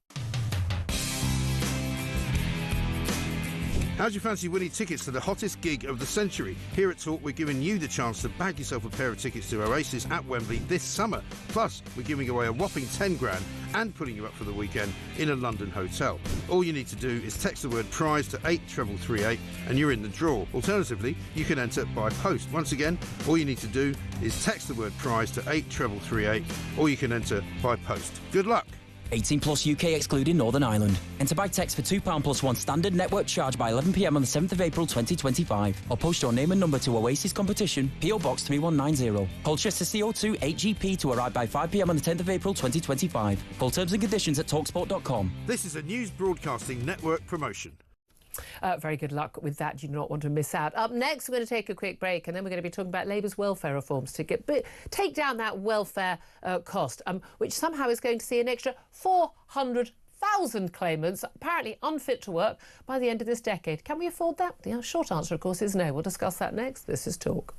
How'd you fancy winning tickets to the hottest gig of the century? Here at Talk, we're giving you the chance to bag yourself a pair of tickets to Oasis at Wembley this summer. Plus, we're giving away a whopping 10 grand and putting you up for the weekend in a London hotel. All you need to do is text the word prize to 83338 and you're in the draw. Alternatively, you can enter by post. Once again, all you need to do is text the word prize to 83338 or you can enter by post. Good luck. 18 plus UK excluding Northern Ireland. Enter by text for £2 plus one standard network charge by 11 p.m. on the 7th of April 2025. Or post your name and number to Oasis Competition, PO Box 3190. Colchester CO2 8GP to arrive by 5 p.m. on the 10th of April 2025. Full terms and conditions at talksport.com. This is a news broadcasting network promotion. Very good luck with that. You do not want to miss out. Up next, we're going to take a quick break, and then we're going to be talking about Labour's welfare reforms to take down that welfare cost, which somehow is going to see an extra 400,000 claimants apparently unfit to work by the end of this decade. Can we afford that? The short answer, of course, is no. We'll discuss that next. This is Talk.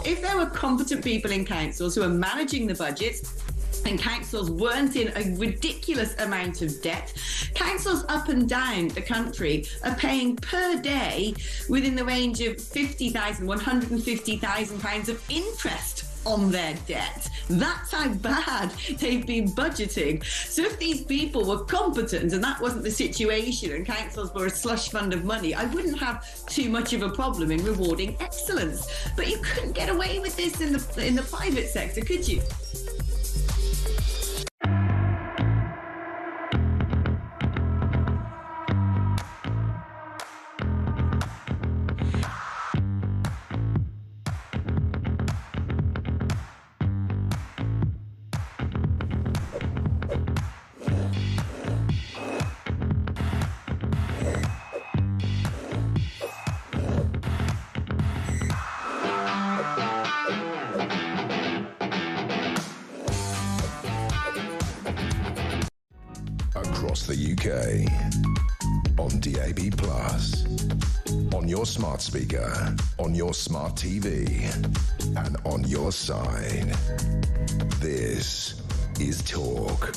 If there were competent people in councils who are managing the budgets and councils weren't in a ridiculous amount of debt, councils up and down the country are paying per day within the range of £50,000, £150,000 of interest on their debt. That's how bad they've been budgeting. So if these people were competent and that wasn't the situation and councils were a slush fund of money, I wouldn't have too much of a problem in rewarding excellence. But you couldn't get away with this in the private sector, could you? Across the UK, on DAB+, on your smart speaker, on your smart TV, and on your side. This is Talk.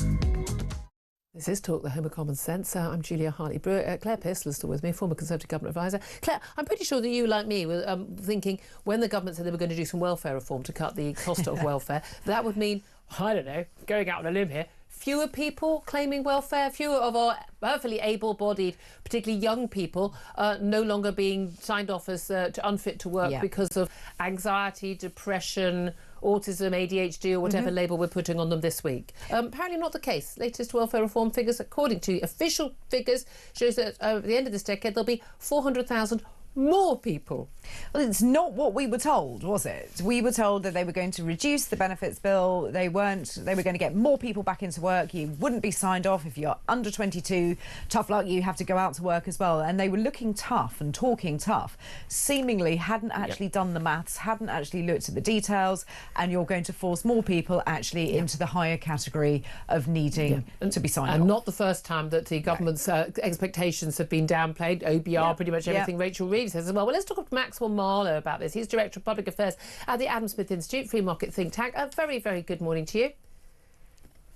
This is Talk, the home of common sense. I'm Julia Hartley-Brewer. Claire Pistol is still with me, former Conservative Government Advisor. Claire, I'm pretty sure that you, like me, were thinking when the government said they were going to do some welfare reform to cut the cost of welfare, that would mean, I don't know, going out on a limb here, fewer people claiming welfare, fewer of our perfectly able-bodied, particularly young people, no longer being signed off as unfit to work because of anxiety, depression, autism, ADHD, or whatever label we're putting on them this week. Apparently not the case. Latest welfare reform figures, according to official figures, shows that at the end of this decade there'll be 400,000 more people. Well, it's not what we were told, was it? We were told that they were going to reduce the benefits bill. They weren't. They were going to get more people back into work. You wouldn't be signed off if you're under 22. Tough luck, you have to go out to work as well. And they were looking tough and talking tough. Seemingly hadn't actually done the maths, hadn't actually looked at the details, and you're going to force more people actually into the higher category of needing to be signed off. And not the first time that the government's expectations have been downplayed. OBR, pretty much everything Rachel Reeves says as well. Well, let's talk to Maxwell Marlowe about this. He's Director of Public Affairs at the Adam Smith Institute, Free Market think tank. A very, very good morning to you.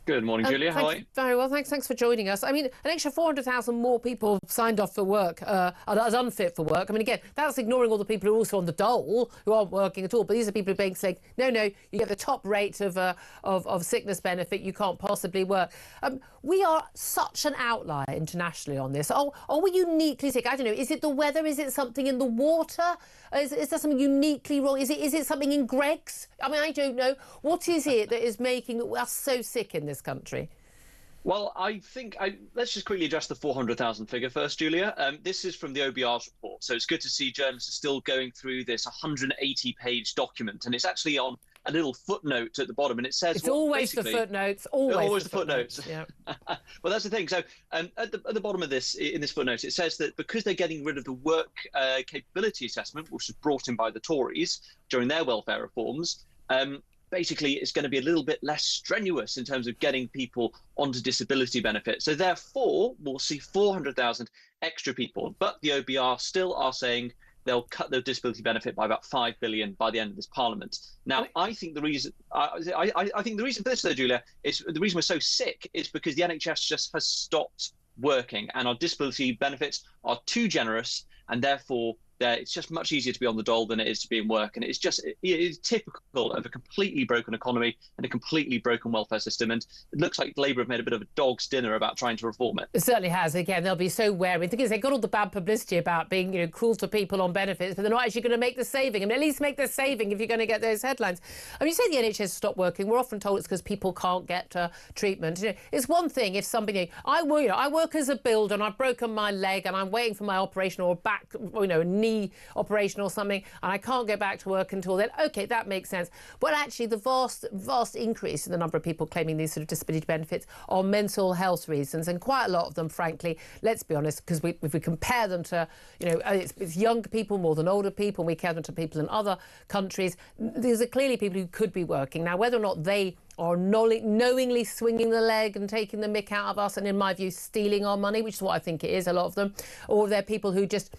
Good morning, Julia. How are you? Very well, thanks. Thanks for joining us. I mean, an extra 400,000 more people signed off for work as unfit for work. I mean, again, that's ignoring all the people who are also on the dole who aren't working at all. But these are people who are being saying, no, you get the top rate of sickness benefit. You can't possibly work. We are such an outlier internationally on this. Are we uniquely sick? I don't know. Is it the weather? Is it something in the water? Is there something uniquely wrong? Is it something in Greg's? I mean, I don't know. What is it that is making us so sick in this country? Well, I think let's just quickly address the 400,000 figure first, Julia. This is from the OBR's report, so it's good to see journalists are still going through this 180-page document, and it's actually on a little footnote at the bottom, and it says it's always the footnotes. Always the footnotes. Yeah. Well, that's the thing. So at the bottom of this, in this footnote, it says that because they're getting rid of the work capability assessment, which was brought in by the Tories during their welfare reforms, basically it's going to be a little bit less strenuous in terms of getting people onto disability benefit. So therefore, we'll see 400,000 extra people. But the OBR still are saying they'll cut their disability benefit by about 5 billion by the end of this parliament. Now, I think the reason I think the reason for this, though, Julia, is the reason we're so sick is because the NHS just has stopped working, and our disability benefits are too generous, and therefore it's just much easier to be on the dole than it is to be in work. And it's typical of a completely broken economy and a completely broken welfare system. And it looks like Labour have made a bit of a dog's dinner about trying to reform it. It certainly has. Again, they'll be so wary. The thing is, they got all the bad publicity about being, cruel to people on benefits, but they're not actually going to make the saving. I mean, at least make the saving if you're going to get those headlines. I mean, you say the NHS stopped working. We're often told it's because people can't get treatment. It's one thing if somebody, I work as a builder and I've broken my leg and I'm waiting for my operation or back, a knee operation or something, and I can't go back to work until then. OK, that makes sense. But actually, the vast increase in the number of people claiming these sort of disability benefits are mental health reasons, and quite a lot of them, frankly, let's be honest, because if we compare them to, it's younger people more than older people, and we compare them to people in other countries, these are clearly people who could be working. Now, whether or not they are knowingly swinging the leg and taking the mick out of us, and in my view, stealing our money, which is what I think it is, a lot of them, or they're people who just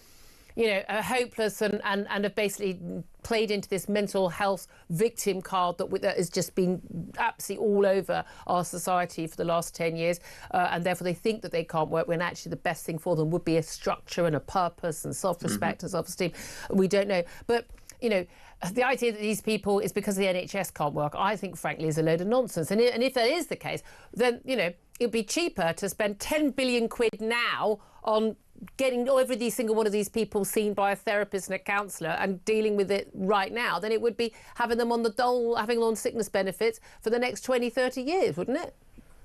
are hopeless and have basically played into this mental health victim card that has just been absolutely all over our society for the last 10 years. And therefore they think that they can't work when actually the best thing for them would be a structure and a purpose and self-respect and self-esteem. We don't know. But, the idea that these people is because the NHS can't work, I think, frankly, is a load of nonsense. And if that is the case, then, it'd be cheaper to spend 10 billion quid now on getting every single one of these people seen by a therapist and a counsellor and dealing with it right now than it would be having them on the dole, having them on sickness benefits for the next 20, 30 years, wouldn't it?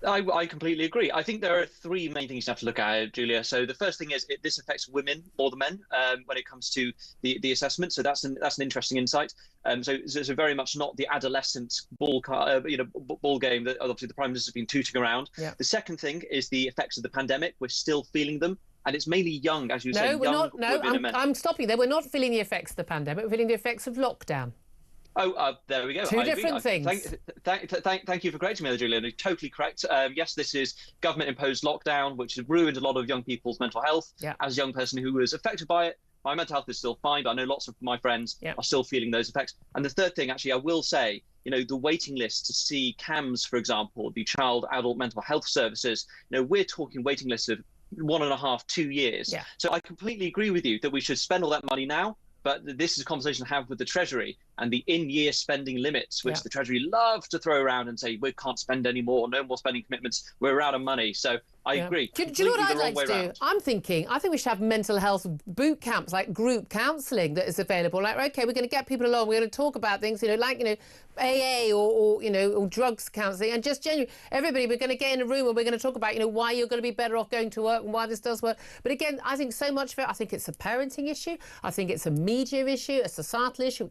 I completely agree. I think there are three main things you have to look at, Julia. So the first thing is this affects women more than men when it comes to the assessment. So that's an interesting insight. So very much not the adolescent ball game that obviously the Prime Minister has been tooting around. Yeah. The second thing is the effects of the pandemic. We're still feeling them. And it's mainly young, as you say. No, we're not. No, I'm stopping there. We're not feeling the effects of the pandemic. We're feeling the effects of lockdown. Oh, there we go. Two different things. Thank you for correcting me there, Julian. You're totally correct. Yes, this is government-imposed lockdown, which has ruined a lot of young people's mental health. Yeah. As a young person who was affected by it, my mental health is still fine, but I know lots of my friends are still feeling those effects. And the third thing, actually, I will say, the waiting list to see CAMS, for example, the Child Adult Mental Health Services, we're talking waiting lists of 1.5, 2 years. Yeah. So I completely agree with you that we should spend all that money now. But this is a conversation to have with the Treasury and the in-year spending limits, which the Treasury love to throw around and say, we can't spend any more, no more spending commitments, we're out of money. So I agree. Do you know what I'd like to do? I think we should have mental health boot camps, like group counselling that is available. Like, OK, we're going to get people along, we're going to talk about things, AA or drugs counselling, and just genuinely, everybody, we're going to get in a room and we're going to talk about, why you're going to be better off going to work and why this does work. But again, I think so much of it, I think it's a parenting issue. I think it's a media issue, a societal issue.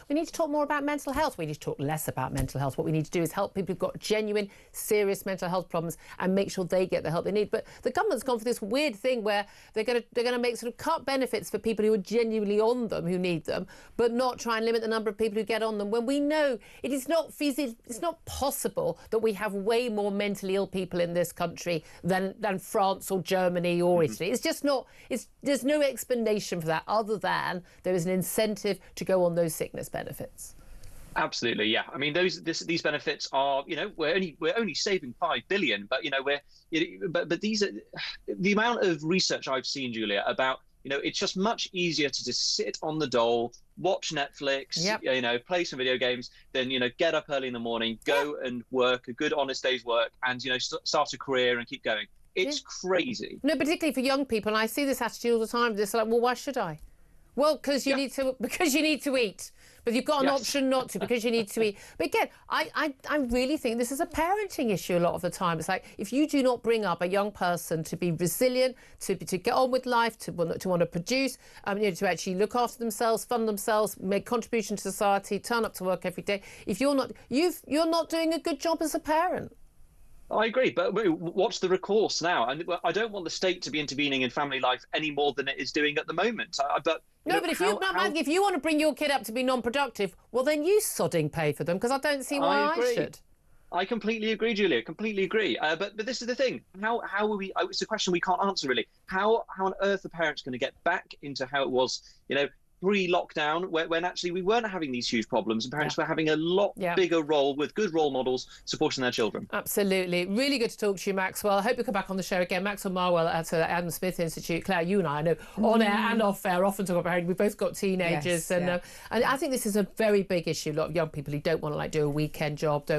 We need to talk more about mental health. We need to talk less about mental health. What we need to do is help people who've got genuine, serious mental health problems and make sure they get the help they need. But the government's gone for this weird thing where they're going to make sort of cut benefits for people who are genuinely on them, who need them, but not try and limit the number of people who get on them, when we know it is not feasible, it's not possible that we have way more mentally ill people in this country than France or Germany or Italy. It's just not, there's no explanation for that other than there is an incentive to go on those sickness benefits. Absolutely, yeah. I mean, these benefits are, we're only saving $5 billion, but but these are the amount of research I've seen, Julia, about it's just much easier to just sit on the dole, watch Netflix, play some video games, than get up early in the morning, go and work a good, honest day's work, and start a career and keep going. It's crazy. No, particularly for young people, and I see this attitude all the time. It's like, well, why should I? Well, because you need to eat. But you've got an option not to because you need to eat. But again, I really think this is a parenting issue a lot of the time. It's like if you do not bring up a young person to be resilient, to get on with life, to want to produce, to actually look after themselves, fund themselves, make contribution to society, turn up to work every day. If you're not, you're not doing a good job as a parent. I agree, but what's the recourse now? And I don't want the state to be intervening in family life any more than it is doing at the moment. But if you want to bring your kid up to be non-productive, well, then you sodding pay for them, because I don't see why I should. I completely agree, Julia. Completely agree. But this is the thing. How are we? It's a question we can't answer really. How on earth are parents going to get back into how it was? Pre-lockdown, when actually we weren't having these huge problems, and parents were having a lot bigger role with good role models supporting their children. Absolutely. Really good to talk to you, Maxwell. I hope you come back on the show again. Maxwell Marwell at the Adam Smith Institute. Claire, you and I know, on air and off air, often talk about parenting. We've both got teenagers, and I think this is a very big issue. A lot of young people who don't want to do a weekend job,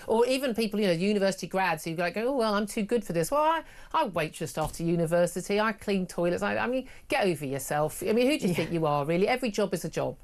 or even people, university grads who go, oh, well, I'm too good for this. Well, I waitressed after university. I clean toilets. I mean, get over yourself. I mean, who do you think you are, really? Every job is a job.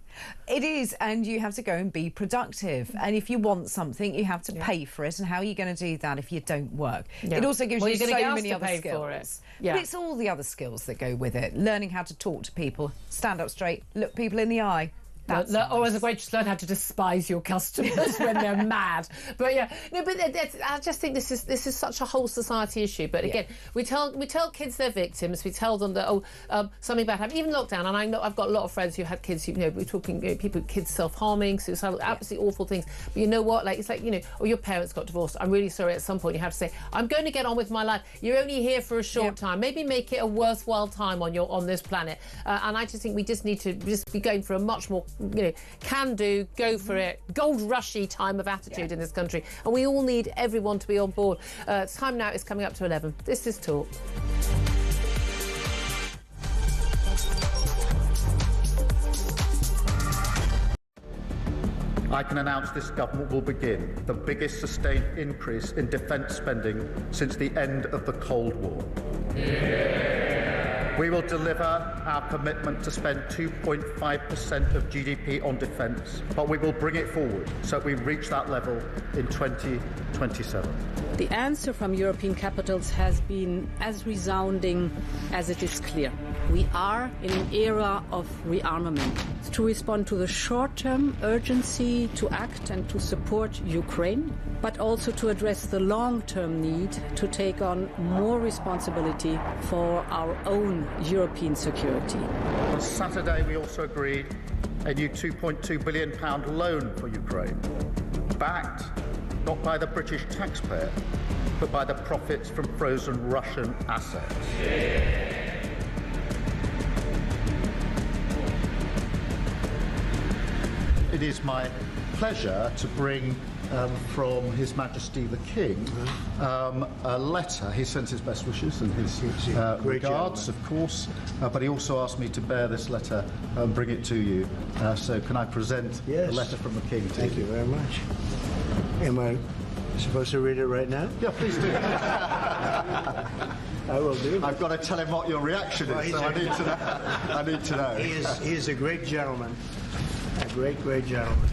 It is, and you have to go and be productive. And if you want something, you have to pay for it. And how are you going to do that if you don't work? It also gives you so many other skills. But it's all the other skills that go with it. Learning how to talk to people, stand up straight, look people in the eye. Or as a waitress, learn how to despise your customers when they're mad. But I just think this is such a whole society issue. But again, we tell kids they're victims. We tell them that something bad happened. Even lockdown, and I know I've got a lot of friends who had kids. We're talking kids self-harming, suicidal, absolutely awful things. But you know what? It's like or your parents got divorced. I'm really sorry. At some point, you have to say, I'm going to get on with my life. You're only here for a short time. Maybe make it a worthwhile time on this planet. And I just think we just need to be going for a much more can do, go for it, gold rushy time of attitude in this country, and we all need everyone to be on board. Time now is coming up to 11. This is Talk. I can announce this government will begin the biggest sustained increase in defence spending since the end of the Cold War. We will deliver our commitment to spend 2.5% of GDP on defence, but we will bring it forward so we reach that level in 2027. The answer from European capitals has been as resounding as it is clear. We are in an era of rearmament. To respond to the short-term urgency to act and to support Ukraine, but also to address the long-term need to take on more responsibility for our own European security. On Saturday, we also agreed a new £2.2 billion loan for Ukraine, backed not by the British taxpayer, but by the profits from frozen Russian assets. It is my pleasure to bring from His Majesty the King a letter. He sends his best wishes and his regards, of course, but he also asked me to bear this letter and bring it to you. So can I present the letter from the King to Thank you very much. Am I supposed to read it right now? Yeah, please do. I will do. I've got to tell him what your reaction is, so I need to know. He is a great gentleman. A great, great gentleman.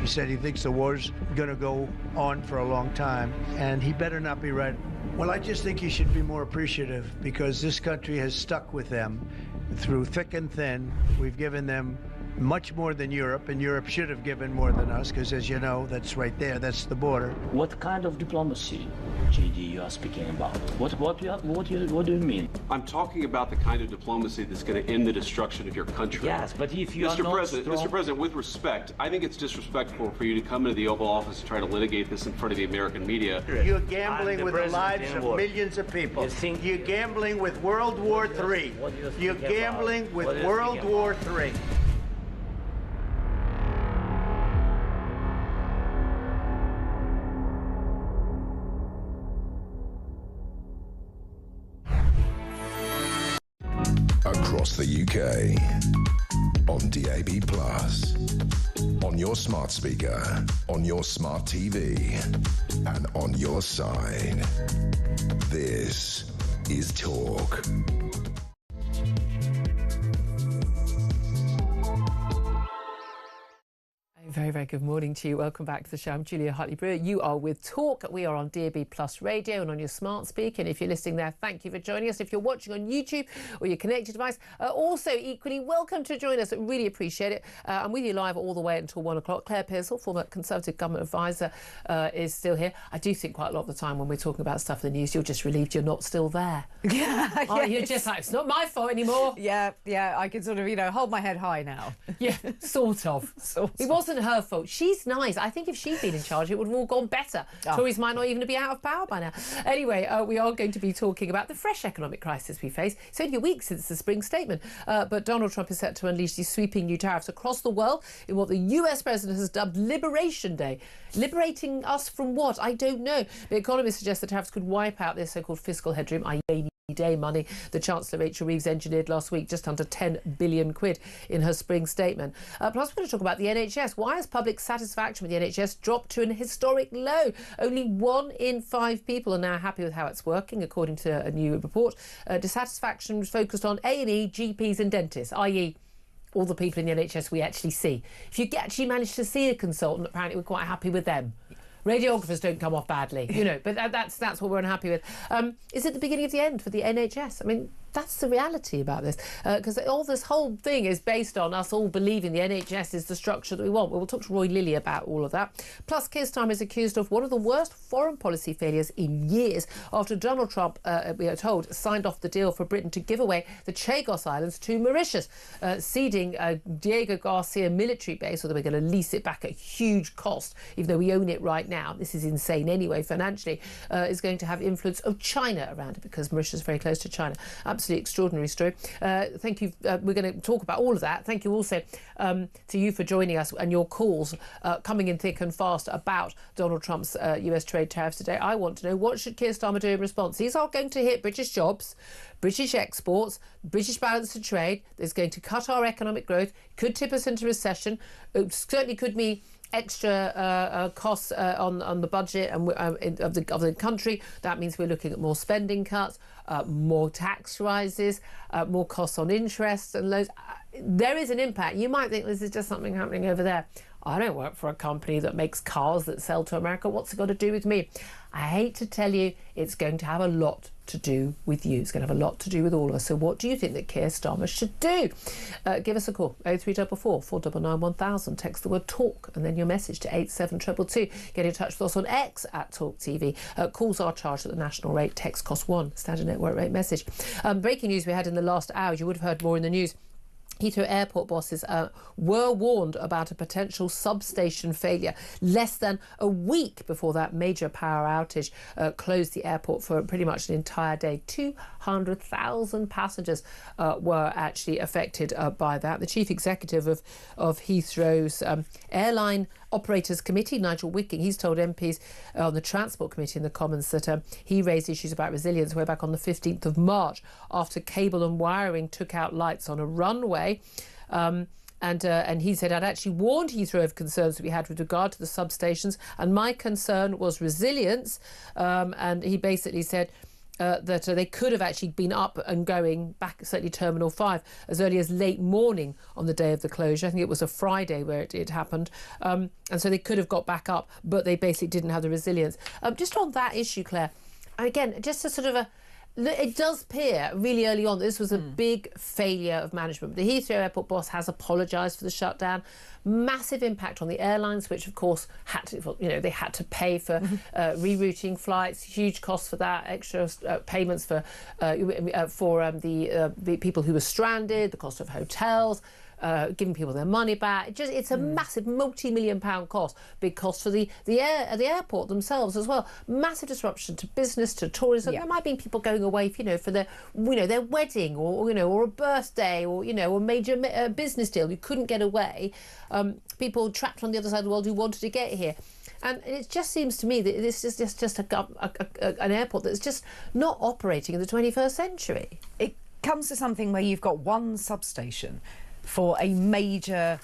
He said he thinks the war's going to go on for a long time, and he better not be right. Well, I just think he should be more appreciative, because this country has stuck with them through thick and thin. We've given them much more than Europe, and Europe should have given more than us, because as you know, that's right there, that's the border. What kind of diplomacy, JD, you are speaking about? What do you mean? I'm talking about the kind of diplomacy that's going to end the destruction of your country. Yes, but if you Mr. President, with respect, I think it's disrespectful for you to come into the Oval Office and try to litigate this in front of the American media. You're gambling with the lives of millions of people. You're gambling with World War III. You're gambling with World War III. across the UK. On DAB+, on your smart speaker, on your smart TV, and on your side. This is Talk. Very, very good morning to you. Welcome back to the show. I'm Julia Hartley-Brewer. You are with Talk. We are on DAB Plus Radio and on your smart speaker. And if you're listening there, thank you for joining us. If you're watching on YouTube or your connected device, also equally welcome to join us. I really appreciate it. I'm with you live all the way until 1 o'clock. Claire Pearsall, former Conservative Government Advisor, is still here. I do think quite a lot of the time when we're talking about stuff in the news, you're just relieved you're not still there. Yeah, You're just like, it's not my fault anymore. Yeah, I can sort of, hold my head high now. Yeah, sort of. It wasn't her fault. She's nice. I think if she'd been in charge, it would have all gone better. Tories might not even be out of power by now. Anyway, we are going to be talking about the fresh economic crisis we face. It's only a week since the spring statement, but Donald Trump is set to unleash these sweeping new tariffs across the world in what the US president has dubbed Liberation Day. Liberating us from what? I don't know. The economists suggest the tariffs could wipe out their so-called fiscal headroom, i.e. day money. The Chancellor Rachel Reeves engineered last week just under 10 billion quid in her spring statement. Plus we're going to talk about the NHS. Why has public satisfaction with the NHS dropped to an historic low? Only 1 in 5 people are now happy with how it's working, according to a new report. Dissatisfaction was focused on A&E, GPs and dentists, i.e. all the people in the NHS we actually see. If you actually manage to see a consultant, apparently we're quite happy with them. Radiographers don't come off badly, but that's what we're unhappy with. Is it the beginning of the end for the NHS? I mean, that's the reality about this, because all this whole thing is based on us all believing the NHS is the structure that we want. We'll talk to Roy Lilly about all of that. Plus, Keir Starmer is accused of one of the worst foreign policy failures in years after Donald Trump, we are told, signed off the deal for Britain to give away the Chagos Islands to Mauritius, ceding Diego Garcia military base, although we're going to lease it back at huge cost, even though we own it right now. This is insane anyway financially. Is going to have influence of China around it because Mauritius is very close to China. Absolutely extraordinary story. Thank you. We're going to talk about all of that. Thank you also to you for joining us and your calls coming in thick and fast about Donald Trump's US trade tariffs today. I want to know, what should Keir Starmer do in response? These are going to hit British jobs, British exports, British balance of trade. There's going to cut our economic growth, could tip us into recession. It certainly could mean extra costs on the budget and of the country. That means we're looking at more spending cuts, more tax rises, more costs on interest and loads. There is an impact. You might think this is just something happening over there. I don't work for a company that makes cars that sell to America. What's it got to do with me? I hate to tell you, it's going to have a lot to do with you. It's going to have a lot to do with all of us. So what do you think that Keir Starmer should do? Give us a call, 03444 499 1000. Text the word TALK and then your message to 87222. Get in touch with us on X at talkTV. Calls are charged at the national rate. Text costs £1. Standard network rate message. Breaking news we had in the last hour. You would have heard more in the news. Heathrow Airport bosses were warned about a potential substation failure less than a week before that major power outage closed the airport for pretty much an entire day. 200,000 passengers were actually affected by that. The chief executive of Heathrow's Airline Operators Committee, Nigel Wicking, he's told MPs on the Transport Committee in the Commons that he raised issues about resilience way back on the 15th of March after cable and wiring took out lights on a runway. And he said, I'd actually warned Heathrow of concerns that we had with regard to the substations, and my concern was resilience. And he basically said that they could have actually been up and going back, certainly Terminal 5, as early as late morning on the day of the closure. I think it was a Friday where it happened. And so they could have got back up, but they basically didn't have the resilience. Just on that issue, Claire, and again, just a sort of it does appear really early on that this was a big failure of management. The Heathrow Airport boss has apologised for the shutdown. Massive impact on the airlines, which of course had to, they had to pay for rerouting flights, huge costs for that, extra payments for the people who were stranded, the cost of hotels. Giving people their money back. It's a massive multi-million-pound cost. Big cost for the airport themselves as well. Massive disruption to business, to tourism. There might be people going away, for their wedding or a birthday or a major business deal who couldn't get away. People trapped on the other side of the world who wanted to get here. And it just seems to me that this is just an airport that's just not operating in the 21st century. comes to something where you've got one substation for a major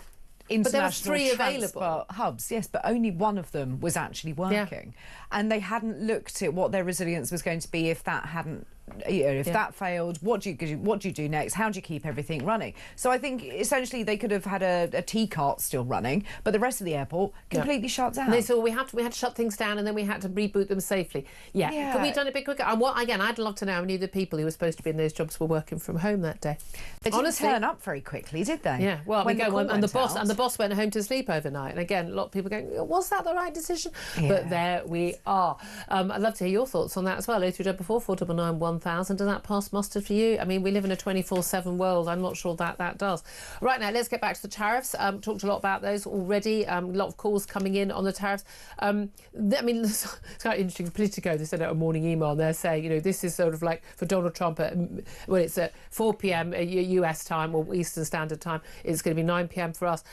international transport hubs, yes, but only one of them was actually working, and they hadn't looked at what their resilience was going to be if that hadn't, if that failed. What do you do next? How do you keep everything running? So I think essentially they could have had a T-cart still running, but the rest of the airport completely shut down. And they said, well, we had to shut things down, and then we had to reboot them safely. Yeah. Could we have done it a bit quicker? And again, I'd love to know how many of the people who were supposed to be in those jobs were working from home that day. They didn't turn up very quickly, did they? Yeah. Well, the boss went home to sleep overnight, and again, a lot of people going, was that the right decision? Yeah. But there we are. I'd love to hear your thoughts on that as well. 0344 499 1000. Does that pass muster for you? I mean, we live in a 24/7 world. I'm not sure that does. Right now, let's get back to the tariffs. Talked a lot about those already. A lot of calls coming in on the tariffs. I mean, it's quite interesting. Politico, they sent out a morning email, and they're saying, this is sort of like for Donald Trump, it's at 4 p.m. US time or Eastern Standard Time. It's going to be 9 p.m. for us.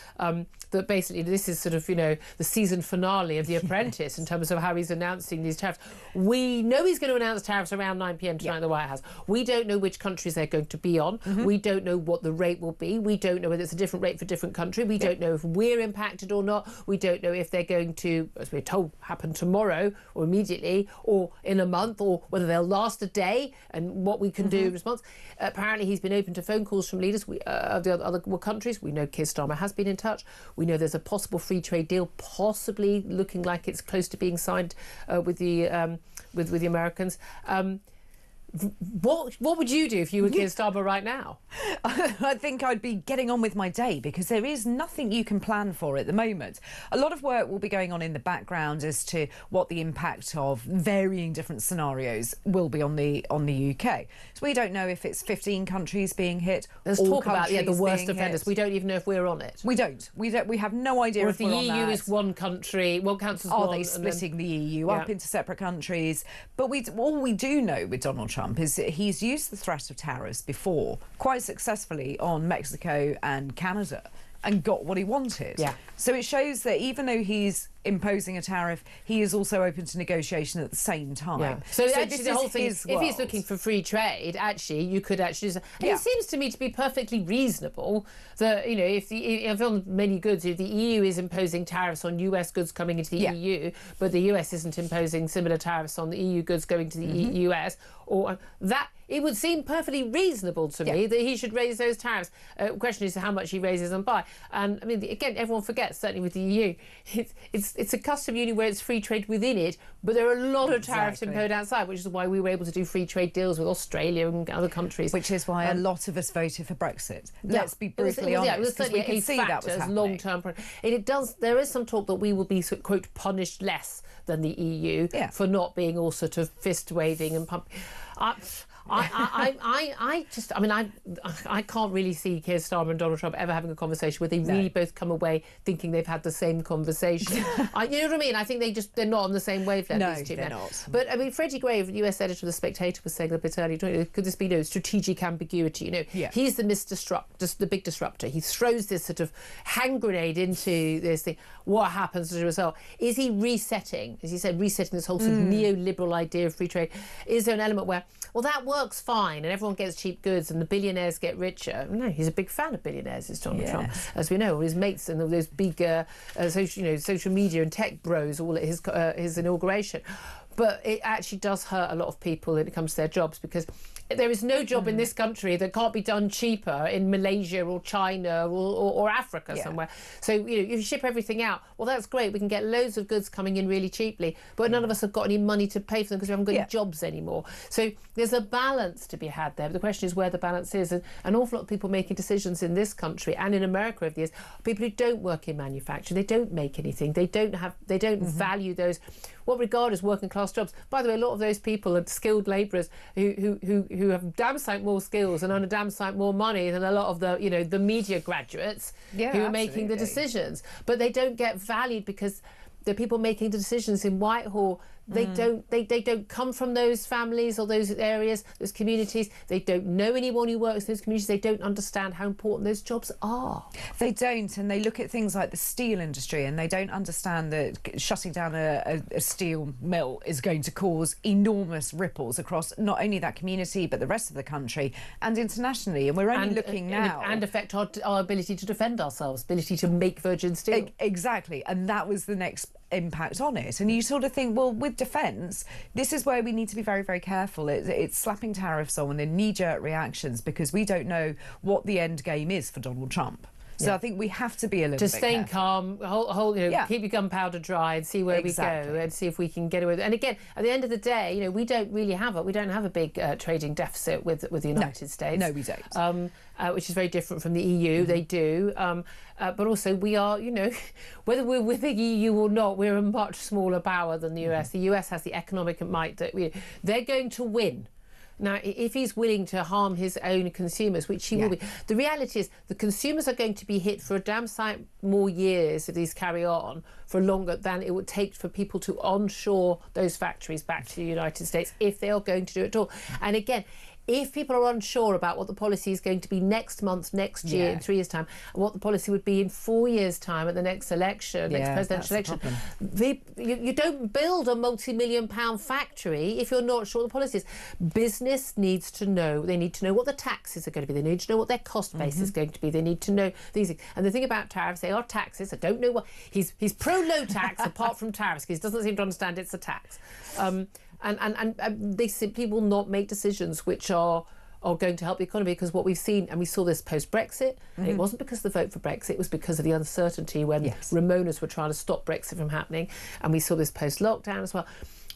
That basically this is sort of, the season finale of The Apprentice in terms of how he's announcing these tariffs. We know he's going to announce tariffs around 9 p.m. tonight in the White House. We don't know which countries they're going to be on. We don't know what the rate will be. We don't know whether it's a different rate for different country. We don't know if we're impacted or not. We don't know if they're going to, as we're told, happen tomorrow or immediately or in a month, or whether they'll last a day and what we can do in response. Apparently, he's been open to phone calls from leaders of the other countries. We know Keir Starmer has been in touch. We know there's a possible free trade deal, possibly looking like it's close to being signed with the Americans. What would you do if you were Keir Starmer right now? I think I'd be getting on with my day, because there is nothing you can plan for at the moment. A lot of work will be going on in the background as to what the impact of varying different scenarios will be on the UK. So we don't know if it's 15 countries being hit. There's talk about the worst offenders. We don't even know if we're on it. We don't. We have no idea or if the we're on EU that. is one country. What counts as Are one? they splitting the EU up into separate countries? But all we do know with Donald Trump is that he's used the threat of tariffs before quite successfully on Mexico and Canada and got what he wanted. Yeah. So it shows that even though he's imposing a tariff, he is also open to negotiation at the same time. Yeah. So actually, the whole thing is, if he's looking for free trade, you could actually. It seems to me to be perfectly reasonable that if on many goods, if the EU is imposing tariffs on US goods coming into the EU, but the US isn't imposing similar tariffs on the EU goods going to the US, or that. It would seem perfectly reasonable to me that he should raise those tariffs. The question is how much he raises them by. And I mean, again, everyone forgets, certainly with the EU, it's a custom union where it's free trade within it, but there are a lot of tariffs imposed outside, which is why we were able to do free trade deals with Australia and other countries. Which is why a lot of us voted for Brexit. Let's be brutally honest, because we can see that was happening. Long-term. And there is some talk that we will be, quote, punished less than the EU for not being all sort of fist-waving and pumping. I can't really see Keir Starmer and Donald Trump ever having a conversation where they really both come away thinking they've had the same conversation. You know what I mean? I think they're not on the same wavelength. No, these two they're men. not. But I mean, Freddie Gray, US editor of The Spectator, was saying a bit earlier, could this be strategic ambiguity? He's the big disruptor. He throws this sort of hand grenade into this thing. What happens as a result? Is he resetting, as he said, this whole sort of neoliberal idea of free trade? Is there an element where, well, that works fine and everyone gets cheap goods and the billionaires get richer? No, he's a big fan of billionaires, is Donald Trump, as we know. All his mates and all those big social media and tech bros all at his inauguration. But it actually does hurt a lot of people when it comes to their jobs, because there is no job in this country that can't be done cheaper in Malaysia or China or Africa somewhere. So, if you ship everything out, well, that's great. We can get loads of goods coming in really cheaply, but none of us have got any money to pay for them because we haven't got any jobs anymore. So there's a balance to be had there. But the question is where the balance is. And an awful lot of people making decisions in this country and in America over the years are people who don't work in manufacturing. They don't make anything. They don't value those what regard as working class jobs. By the way, a lot of those people are skilled labourers who have damn sight more skills and earn a damn sight more money than a lot of the media graduates who are making the decisions. But they don't get valued because the people making the decisions in Whitehall, They don't come from those families or those areas, those communities. They don't know anyone who works in those communities. They don't understand how important those jobs are. They don't, and they look at things like the steel industry and they don't understand that shutting down a steel mill is going to cause enormous ripples across not only that community but the rest of the country and internationally. And we're only looking now... And affect our ability to defend ourselves, ability to make virgin steel. Exactly, and that was the next impact on it. And you sort of think, well, with defence, this is where we need to be very, very careful. It's slapping tariffs on and knee-jerk reactions because we don't know what the end game is for Donald Trump. So I think we have to be a little bit staying careful. calm, keep your gunpowder dry and see where we go and see if we can get away with it. And again, at the end of the day, we don't have a big trading deficit with the United States. No, we don't. Which is very different from the EU. They do. But also we are, whether we're with the EU or not, we're a much smaller power than the US. The US has the economic might that they're going to win. Now, if he's willing to harm his own consumers, which he will be, the reality is the consumers are going to be hit for a damn sight more years if these carry on for longer than it would take for people to onshore those factories back to the United States if they are going to do it at all. And again, if people are unsure about what the policy is going to be next month, next year, in 3 years' time, and what the policy would be in 4 years' time at the next election, next presidential election, you don't build a multi-million-pound factory if you're not sure what the policy is. Business needs to know. They need to know what the taxes are going to be. They need to know what their cost base is going to be. They need to know these things. And the thing about tariffs, they are taxes. I don't know what... He's pro-low tax apart from tariffs because he doesn't seem to understand it's a tax. And they simply will not make decisions which are going to help the economy, because what we've seen, and we saw this post-Brexit, and it wasn't because of the vote for Brexit, it was because of the uncertainty when Ramonas were trying to stop Brexit from happening, and we saw this post-lockdown as well,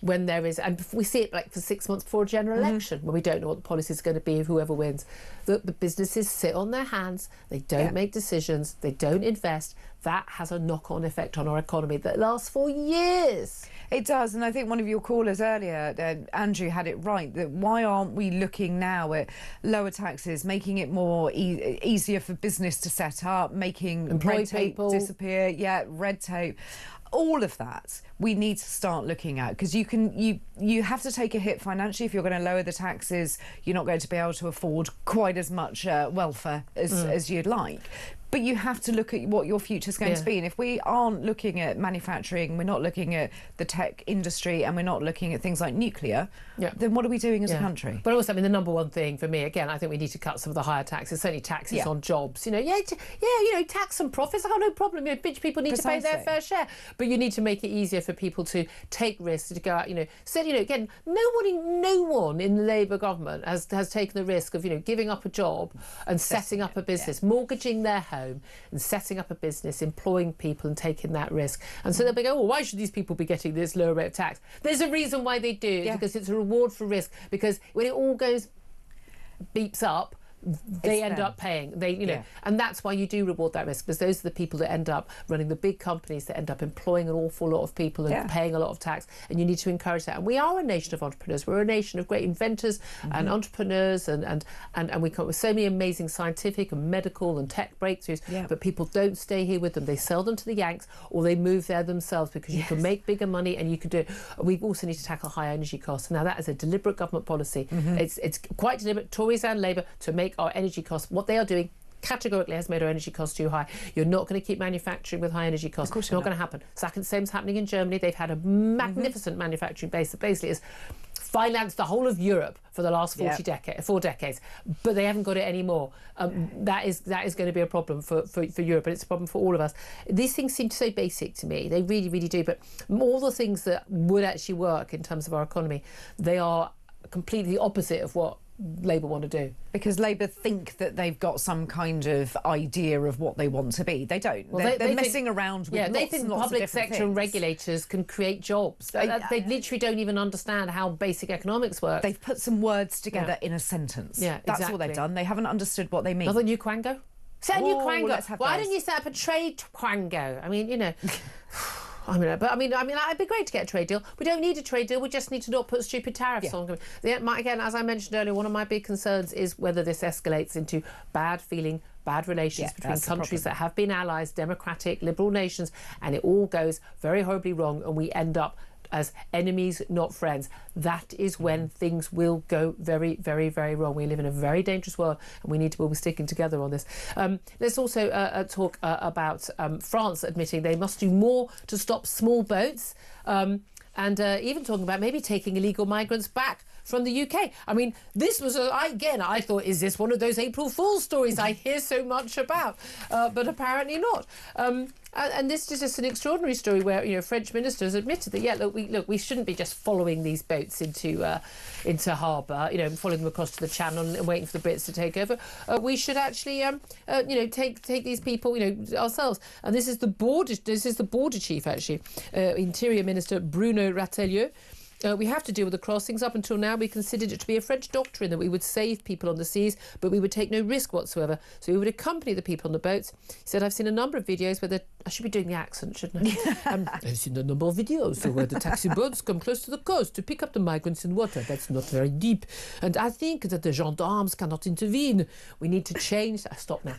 when there is, and we see it like for 6 months before a general election, when we don't know what the policy is going to be of whoever wins. The businesses sit on their hands, they don't make decisions, they don't invest. That has a knock-on effect on our economy that lasts for years. It does, and I think one of your callers earlier, Andrew, had it right, that why aren't we looking now at lower taxes, making it more easier for business to set up, making red tape disappear, red tape. All of that we need to start looking at, because you have to take a hit financially if you're going to lower the taxes. You're not going to be able to afford quite as much welfare as you'd like. But you have to look at what your future's going to be. And if we aren't looking at manufacturing, we're not looking at the tech industry, and we're not looking at things like nuclear, then what are we doing as a country? But also, I mean, the number one thing for me, again, I think we need to cut some of the higher taxes, certainly taxes on jobs. Tax on profits, I've got no problem. Rich people need to pay their fair share. But you need to make it easier for people to take risks, to go out, again, no one in the Labour government has taken the risk of, giving up a job and setting up a business, mortgaging their home and setting up a business, employing people and taking that risk. And so they'll be going, why should these people be getting this lower rate of tax? There's a reason why they do, because it's a reward for risk, because when it all beeps up, they end up paying. And that's why you do reward that risk, because those are the people that end up running the big companies, that end up employing an awful lot of people and paying a lot of tax. And you need to encourage that. And we are a nation of entrepreneurs. We're a nation of great inventors and entrepreneurs, and we come up with so many amazing scientific and medical and tech breakthroughs. But people don't stay here with them. They sell them to the Yanks, or they move there themselves, because you can make bigger money and you can do it. We also need to tackle high energy costs. Now, that is a deliberate government policy. It's quite deliberate, Tories and Labour, to make our energy costs, what they are doing categorically has made our energy costs too high. You're not going to keep manufacturing with high energy costs. It's not going to happen. Same's happening in Germany. They've had a magnificent manufacturing base that basically has financed the whole of Europe for the last 4 decades, but they haven't got it anymore. That is going to be a problem for Europe, and it's a problem for all of us. These things seem so basic to me. They really, really do. But all the things that would actually work in terms of our economy, they are completely opposite of what Labour want to do. Because Labour think that they've got some kind of idea of what they want to be. They don't. They're messing around with they think public sector and regulators can create jobs. They literally don't even understand how basic economics works. They've put some words together in a sentence. That's all they've done. They haven't understood what they mean. Another new quango? Set a new quango. Why don't you set up a trade quango? I mean, it'd be great to get a trade deal. We don't need a trade deal. We just need to not put stupid tariffs on. Again, as I mentioned earlier, one of my big concerns is whether this escalates into bad relations between countries that have been allies, democratic, liberal nations, and it all goes very horribly wrong, and we end up as enemies, not friends. That is when things will go very, very, very wrong. We live in a very dangerous world, and we need to all be sticking together on this. Let's also talk about France admitting they must do more to stop small boats, and even talking about maybe taking illegal migrants back from the UK. I mean, this was, I thought, is this one of those April Fool's stories I hear so much about? But apparently not. And this is just an extraordinary story where, you know, French ministers admitted that, we shouldn't be just following these boats into harbour, you know, following them across to the Channel and waiting for the Brits to take over. We should actually, take these people, ourselves. And this is the border chief, actually, Interior Minister Bruno Ratailleux. We have to deal with the crossings. Up until now, we considered it to be a French doctrine that we would save people on the seas, but we would take no risk whatsoever. So we would accompany the people on the boats. He said, I've seen a number of videos where I should be doing the accent, shouldn't I? I've seen a number of videos where the taxi boats come close to the coast to pick up the migrants in water. That's not very deep. And I think that the gendarmes cannot intervene. We need to change... Stop now.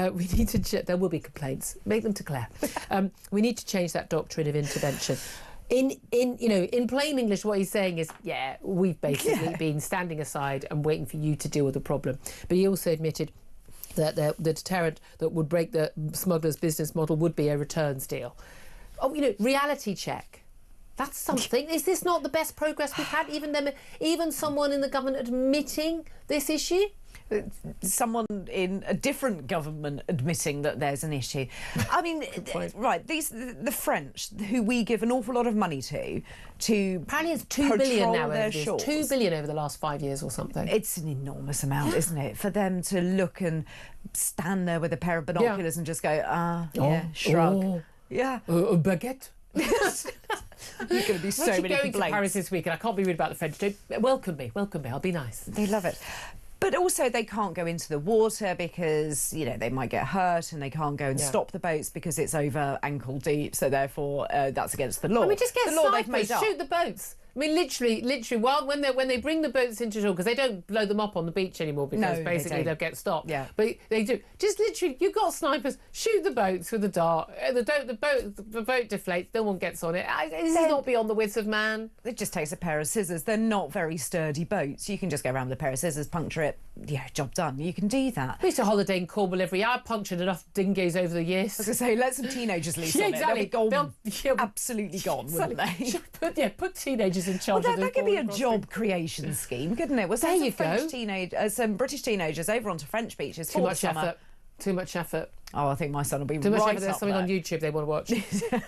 We need to... There will be complaints. Make them declare. We need to change that doctrine of intervention. In plain English, what he's saying is, we've basically been standing aside and waiting for you to deal with the problem. But he also admitted that the deterrent that would break the smugglers' business model would be a returns deal. Reality check. That's something. Is this not the best progress we've had? Even someone in the government admitting this issue? Someone in a different government admitting that there's an issue. I mean, right, the French, who we give an awful lot of money to apparently it's 2 billion now their shores. 2 billion over the last 5 years or something. It's an enormous amount, isn't it? For them to look and stand there with a pair of binoculars and just go, shrug. Yeah. A baguette. There's going to be so many complaints. I'm going to Paris this week and I can't be rude about the French. Welcome me, I'll be nice. They love it. But also they can't go into the water because, they might get hurt, and they can't go and stop the boats because it's over ankle deep, so therefore that's against the law. I mean, just get the law they've made snipers, shoot the boats. I mean, literally, when they bring the boats into shore, because they don't blow them up on the beach anymore because basically they'll get stopped. Yeah. But they do. Just literally, you've got snipers, shoot the boats with a dart. The boat deflates, no one gets on it. This is not beyond the wits of man. It just takes a pair of scissors. They're not very sturdy boats. You can just go around with a pair of scissors, puncture it. Yeah, job done. You can do that. We used to holiday in Cornwall every year. I punctured enough dinghies over the years. I was going to say, let some teenagers loose on exactly. it. They'll be gone, absolutely gone, wouldn't they? Put teenagers in charge of this. That could be a job creation scheme, couldn't it? Well, there you go. Some British teenagers over onto French beaches. Too much effort. Oh, I think my son will be too much right effort. There's something on YouTube they want to watch.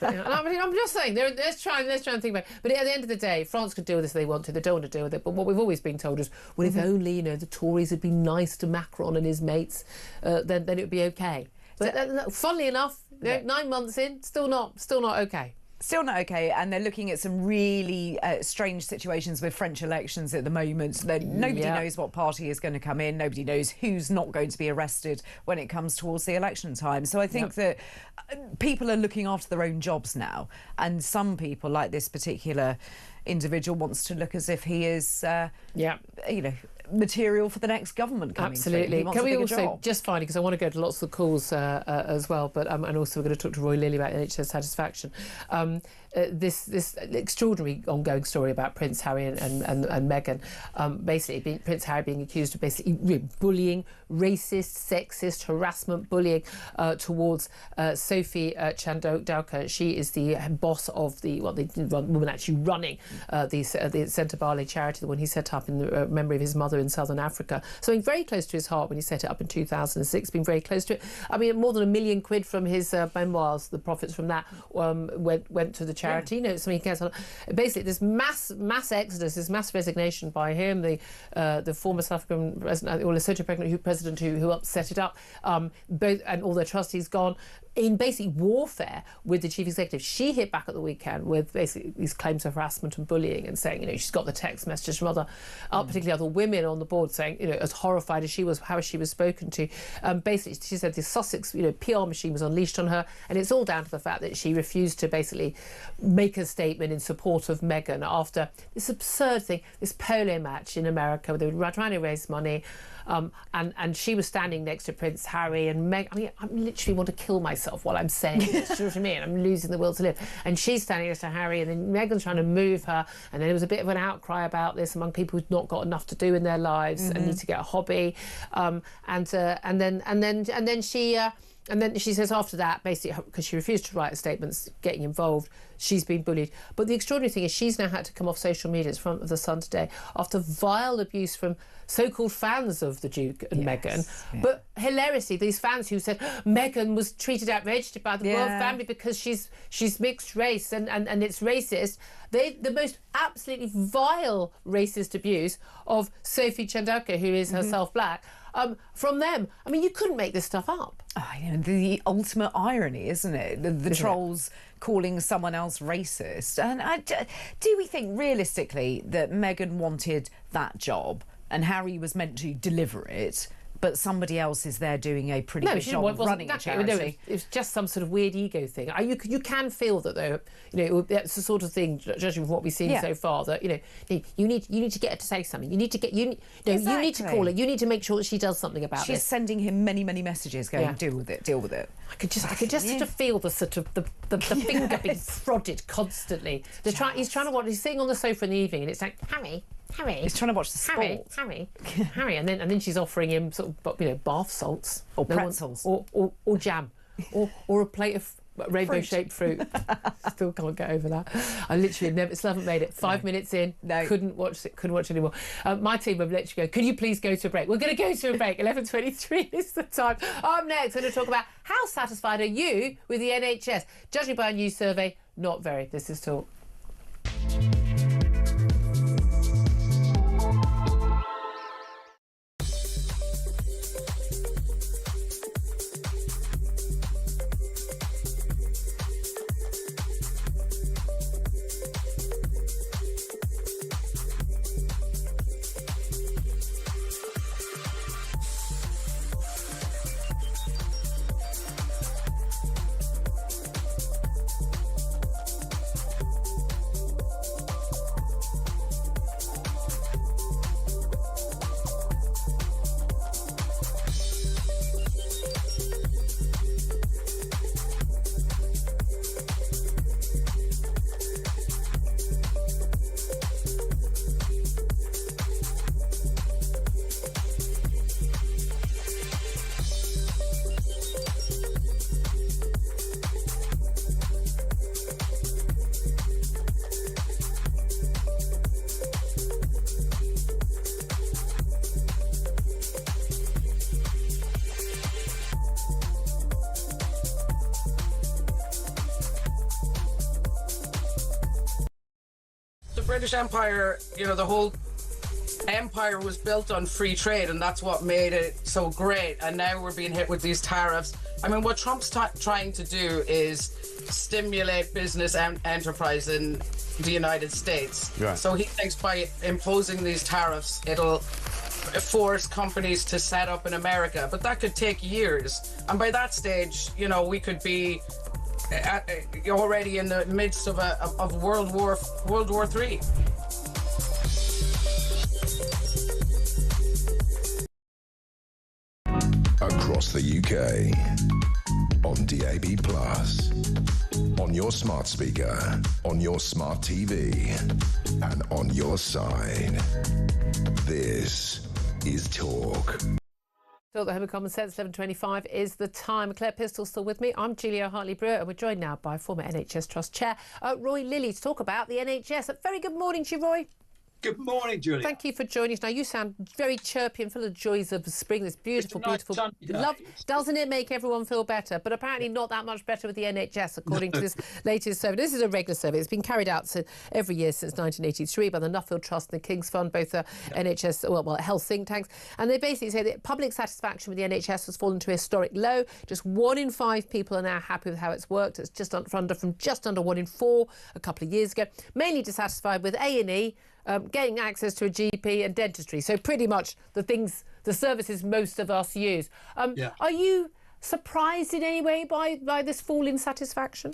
I'm just saying, let's try and think about it. But at the end of the day, France could deal with this if they want to. They don't want to deal with it. But what we've always been told is, well, if only the Tories had been nice to Macron and his mates, then it would be okay. But funnily enough, 9 months in, still not okay. Still not okay, and they're looking at some really strange situations with French elections at the moment. Nobody knows what party is going to come in. Nobody knows who's not going to be arrested when it comes towards the election time. So I think that people are looking after their own jobs now, and some people, like this particular individual, wants to look as if he is, material for the next government coming. Absolutely. Can we also, just finally, because I want to go to lots of the calls as well, but and also we're going to talk to Roy Lilly about NHS satisfaction. This extraordinary ongoing story about Prince Harry and Meghan, basically Prince Harry being accused of basically bullying, racist, sexist, harassment, bullying towards Sophie Chandauka. She is the boss of the woman actually running the Centre Barley charity, the one he set up in the memory of his mother in southern Africa. Something very close to his heart when he set it up in 2006, been very close to it. I mean, more than £1 million from his memoirs, the profits from that went to the charity. Something he cares about. Basically, this mass exodus, this mass resignation by him, the former South African president, or Lesotho president who set it up, both, and all their trustees gone, in basic warfare with the chief executive. She hit back at the weekend with basically these claims of harassment and bullying, and saying, she's got the text messages from particularly other women on the board, saying, as horrified as she was, how she was spoken to. Basically, she said the Sussex, PR machine was unleashed on her, and it's all down to the fact that she refused to basically make a statement in support of Meghan after this absurd thing, this polo match in America where they were trying to raise money. And she was standing next to Prince Harry and Meghan. I mean, I literally want to kill myself myself while I'm saying this. Do you know what I mean? I'm losing the will to live. And she's standing next to Harry, and then Meghan's trying to move her, and then there was a bit of an outcry about this among people who've not got enough to do in their lives and need to get a hobby. And then she says after that, basically, because she refused to write statements getting involved, she's been bullied. But the extraordinary thing is she's now had to come off social media, it's front of the Sun today, after vile abuse from so-called fans of the Duke and Meghan. Yeah. But hilariously, these fans who said Meghan was treated outrageously by the royal family because she's mixed race and it's racist. The most absolutely vile racist abuse of Sophie Chandauka, who is herself black, from them. I mean, you couldn't make this stuff up. Oh, you know, the ultimate irony, isn't it? The trolls calling someone else racist. And do we think realistically that Meghan wanted that job and Harry was meant to deliver it, but somebody else is there doing a pretty good job of running a charity? No, it's just some sort of weird ego thing. You can feel that, though, you know, that's the sort of thing, judging from what we've seen so far, that, you know, you need to get her to say something. You need to need to call her. You need to make sure that she does something about this. She's sending him many messages going, deal with it. I could just sort of feel the sort of the finger being prodded constantly. He's trying to watch. He's sitting on the sofa in the evening, and it's like, Harry. He's trying to watch the sport. Harry, and then she's offering him sort of, you know, bath salts or pretzels or jam or a plate of rainbow-shaped fruit. Still can't get over that. I literally still haven't made it. 5 minutes in, couldn't watch anymore. My team have literally go, could you please go to a break? We're going to go to a break. 11:23 is the time. Up next, we're going to talk about how satisfied are you with the NHS? Judging by a new survey, not very. This is Talk. British Empire, you know, the whole empire was built on free trade, and that's what made it so great. And now we're being hit with these tariffs. I mean, what Trump's trying to do is stimulate business and enterprise in the United States. Right. So he thinks by imposing these tariffs, it'll force companies to set up in America. But that could take years. And by that stage, you know, we could be already in the midst of World War III. Across the UK, on DAB+, on your smart speaker, on your smart TV, and on your side. This is Talk. Talk the Home of Common Sense, 11:25 is the time. Claire Pistol's still with me. I'm Julia Hartley-Brewer, and we're joined now by former NHS Trust Chair Roy Lilly to talk about the NHS. A very good morning to you, Roy. Good morning, Julia. Thank you for joining us. Now, you sound very chirpy and full of joys of spring. This beautiful, beautiful love. Doesn't it make everyone feel better? But apparently not that much better with the NHS, according to this latest survey. This is a regular survey. It's been carried out every year since 1983 by the Nuffield Trust and the King's Fund, both NHS, well, health think tanks. And they basically say that public satisfaction with the NHS has fallen to a historic low. Just 1 in 5 people are now happy with how it's worked. It's just from just under 1 in 4 a couple of years ago. Mainly dissatisfied with A&E, getting access to a GP and dentistry. So pretty much the services most of us use. Are you surprised in any way by this fall in satisfaction?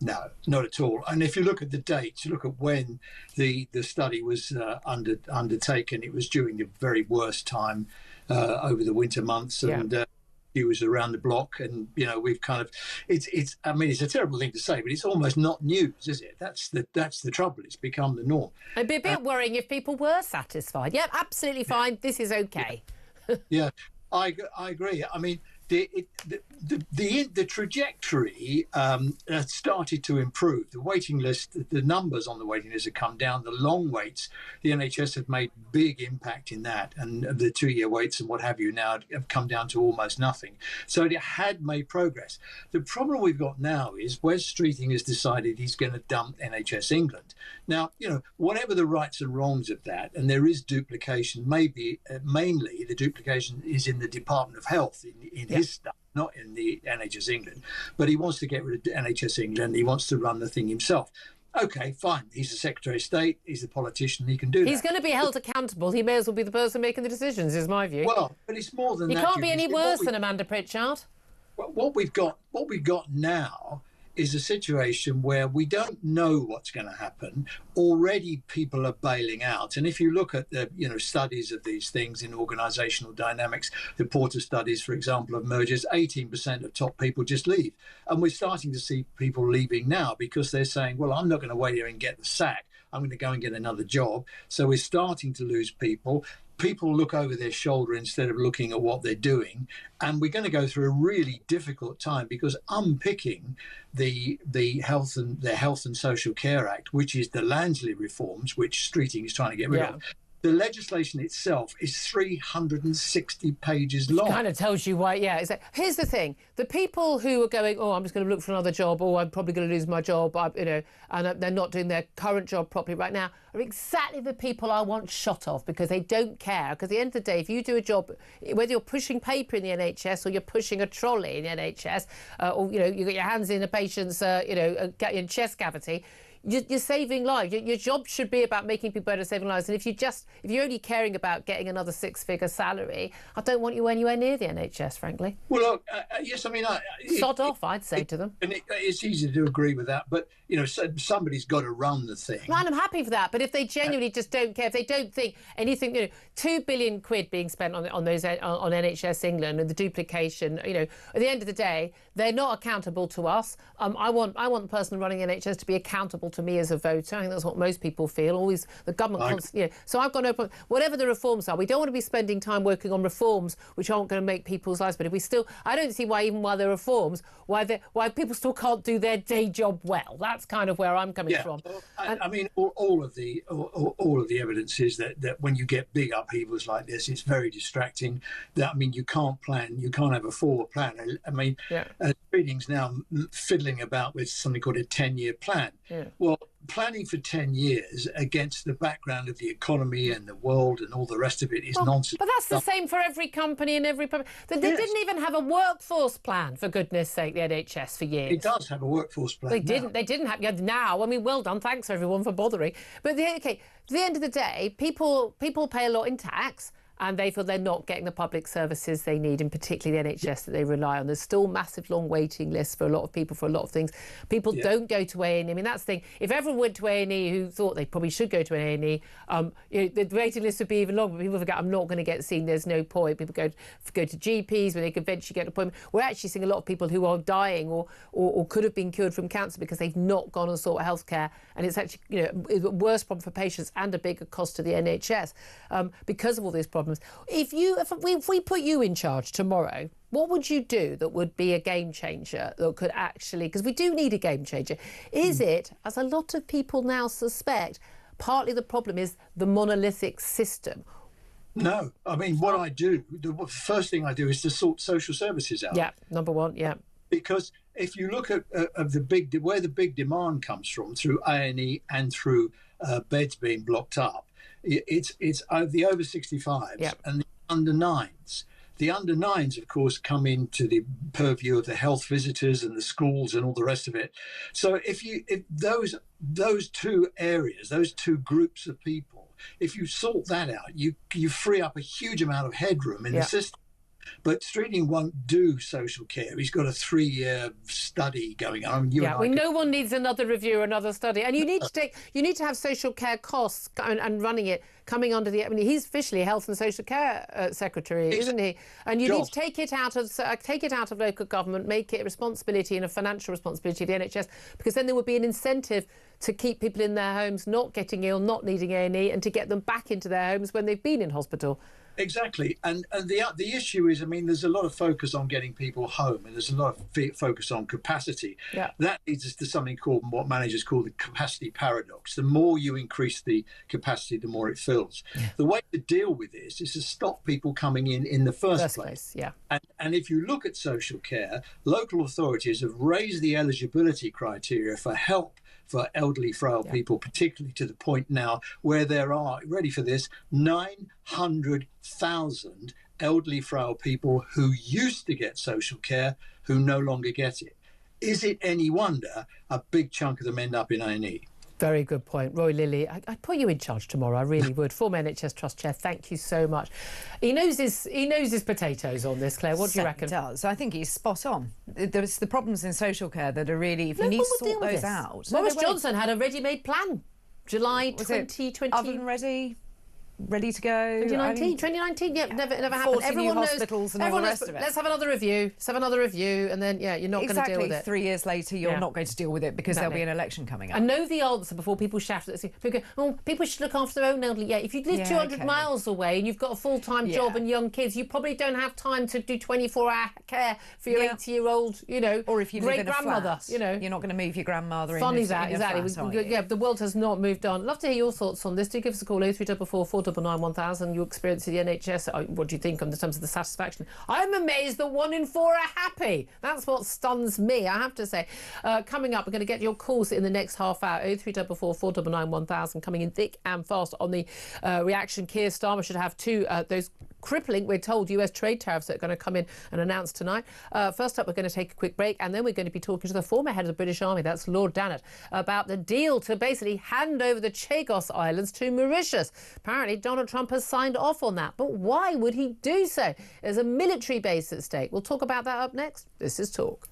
No, not at all. And if you look at the dates, you look at when the study was undertaken, it was during the very worst time over the winter months. And queues around the block, and we've kind of it's I mean, it's a terrible thing to say, but it's almost not news, is it? That's the trouble. It's become the norm. It'd be a bit worrying if people were satisfied. Yep, absolutely fine. This is okay. Yeah, I agree. I mean, the trajectory started to improve. The waiting list, the numbers on the waiting list have come down. The long waits, the NHS have made big impact in that, and the 2-year waits and what have you now have come down to almost nothing. So it had made progress. The problem we've got now is Wes Streeting has decided he's going to dump NHS England. Now, whatever the rights and wrongs of that, and there is duplication, maybe mainly the duplication is in the Department of Health in his stuff, not in the NHS England. But he wants to get rid of NHS England. He wants to run the thing himself. Okay, fine. He's the Secretary of State. He's the politician. He can do that. He's going to be held accountable. He may as well be the person making the decisions, is my view. Well, but it's more than that. He can't be any worse than Amanda Pritchard. What we've got now is a situation where we don't know what's going to happen. Already people are bailing out. And if you look at the studies of these things in organisational dynamics, the Porter studies, for example, of mergers, 18% of top people just leave. And we're starting to see people leaving now because they're saying, well, I'm not going to wait here and get the sack. I'm going to go and get another job. So we're starting to lose people. People look over their shoulder instead of looking at what they're doing. And we're going to go through a really difficult time because unpicking the Health and Social Care Act, which is the Lansley reforms, which Streeting is trying to get rid of. The legislation itself is 360 pages long. It kind of tells you why, yeah. Here's the thing. The people who are going, I'm just going to look for another job, or I'm probably going to lose my job, and they're not doing their current job properly right now, are exactly the people I want shot of because they don't care. Because at the end of the day, if you do a job, whether you're pushing paper in the NHS or you're pushing a trolley in the NHS, or, you got your hands in a patient's, in chest cavity, you're saving lives. Your job should be about making people better, saving lives. And if you're only caring about getting another 6-figure salary, I don't want you anywhere near the NHS, frankly. Well, look, yes, I mean, sod off, I'd say to them. And it's easy to agree with that, but somebody's got to run the thing. And I'm happy for that. But if they genuinely just don't care, if they don't think anything, £2 billion being spent on NHS England and the duplication, at the end of the day, they're not accountable to us. I want the person running the NHS to be accountable to me as a voter. I think that's what most people feel. Always the government. So I've got no problem. Whatever the reforms are, we don't want to be spending time working on reforms which aren't going to make people's lives better. I don't see why, even while there are reforms, why people still can't do their day job well. That's kind of where I'm coming from. I mean, all of the evidence is that when you get big upheavals like this, it's very distracting. You can't plan. You can't have a forward plan. Reading's now fiddling about with something called a 10-year plan. Yeah. Well, planning for 10 years against the background of the economy and the world and all the rest of it is nonsense. But that's the same for every company and every... They didn't even have a workforce plan, for goodness sake, the NHS, for years. It does have a workforce plan. They didn't have... now, I mean, well done, thanks everyone for bothering. But at the end of the day, people pay a lot in tax, and they feel they're not getting the public services they need, and particularly the NHS that they rely on. There's still massive long waiting lists for a lot of people for a lot of things. People don't go to A&E. I mean, that's the thing. If everyone went to A&E who thought they probably should go to an A&E, the waiting list would be even longer. But people forget, I'm not going to get seen. There's no point. People go to GPs where they could eventually get an appointment. We're actually seeing a lot of people who are dying or could have been cured from cancer because they've not gone and sought healthcare. And it's actually a worse problem for patients and a bigger cost to the NHS because of all these problems. If we put you in charge tomorrow, what would you do that would be a game changer that could actually, because we do need a game changer. Is it, as a lot of people now suspect, partly the problem is the monolithic system? No, I mean, what I do, the first thing I do is to sort social services out. Yeah, number one, yeah. Because if you look at where the big demand comes from through A&E and through beds being blocked up, it's the over 65s and the under 9s. The under 9s, of course, come into the purview of the health visitors and the schools and all the rest of it. So if those two areas, those two groups of people, if you sort that out, you free up a huge amount of headroom in the system. But Streeting won't do social care. He's got a 3-year study going on. No one needs another review or another study. And you need to have social care costs and running it coming under the. I mean, he's officially Health and Social Care Secretary, isn't he? And you need to take it out of local government, make it a responsibility and a financial responsibility of the NHS, because then there would be an incentive to keep people in their homes, not getting ill, not needing A&E, and to get them back into their homes when they've been in hospital. Exactly. And the issue is, I mean, there's a lot of focus on getting people home, and there's a lot of focus on capacity. Yeah. That leads us to something called what managers call the capacity paradox. The more you increase the capacity, the more it fills. Yeah. The way to deal with this is to stop people coming in the first place. Yeah. And if you look at social care, local authorities have raised the eligibility criteria for help for elderly, frail people, particularly to the point now where there are, ready for this, 900,000 elderly, frail people who used to get social care who no longer get it. Is it any wonder a big chunk of them end up in A&E? Very good point. Roy Lilly, I'd put you in charge tomorrow, I really would. Former NHS Trust Chair, thank you so much. He knows his potatoes on this, Claire. What do you reckon? He does. I think he's spot on. There's the problems in social care that are really, if you need to sort those out. Boris Johnson had a ready-made plan. July 2020. Oven ready to go. 2019, never happened. Everyone knows. Hospitals and all the rest of it. Let's have another review. and then you're not going to deal with it. 3 years later, you're not going to deal with it because there'll be an election coming up. I know the answer before people shout at us. People go, oh, people should look after their own elderly. Yeah, if you live 200 miles away and you've got a full-time job and young kids, you probably don't have time to do 24-hour care for your 80-year-old, or if you live in a flat, you're not going to move your grandmother in. Funny that, exactly. The world has not moved on. Love to hear your thoughts on this. Do give us a call, 0344 499 1000. Your experience of the NHS. What do you think in terms of the satisfaction? I'm amazed that 1 in 4 are happy. That's what stuns me, I have to say. Coming up, we're going to get your calls in the next half hour. 0344 499 1000 coming in thick and fast on the reaction. Keir Starmer should have those crippling, we're told, US trade tariffs that are going to come in and announced tonight. First up, we're going to take a quick break, and then we're going to be talking to the former head of the British Army, that's Lord Dannatt, about the deal to basically hand over the Chagos Islands to Mauritius. Apparently, Donald Trump has signed off on that, but why would he do so? There's a military base at stake. We'll talk about that up next. This is Talk.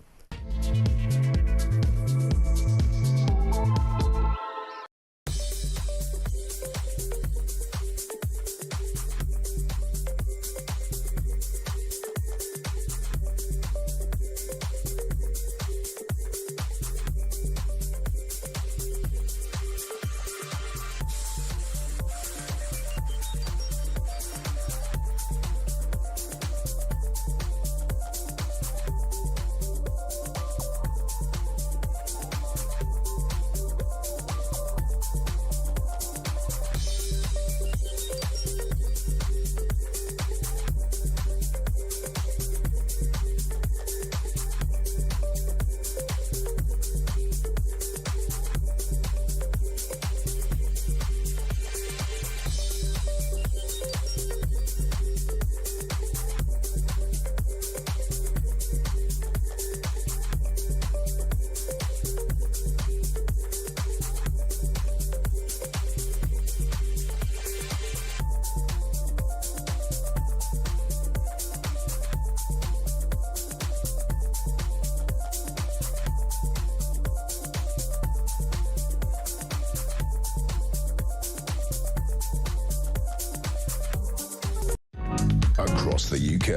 Across the UK,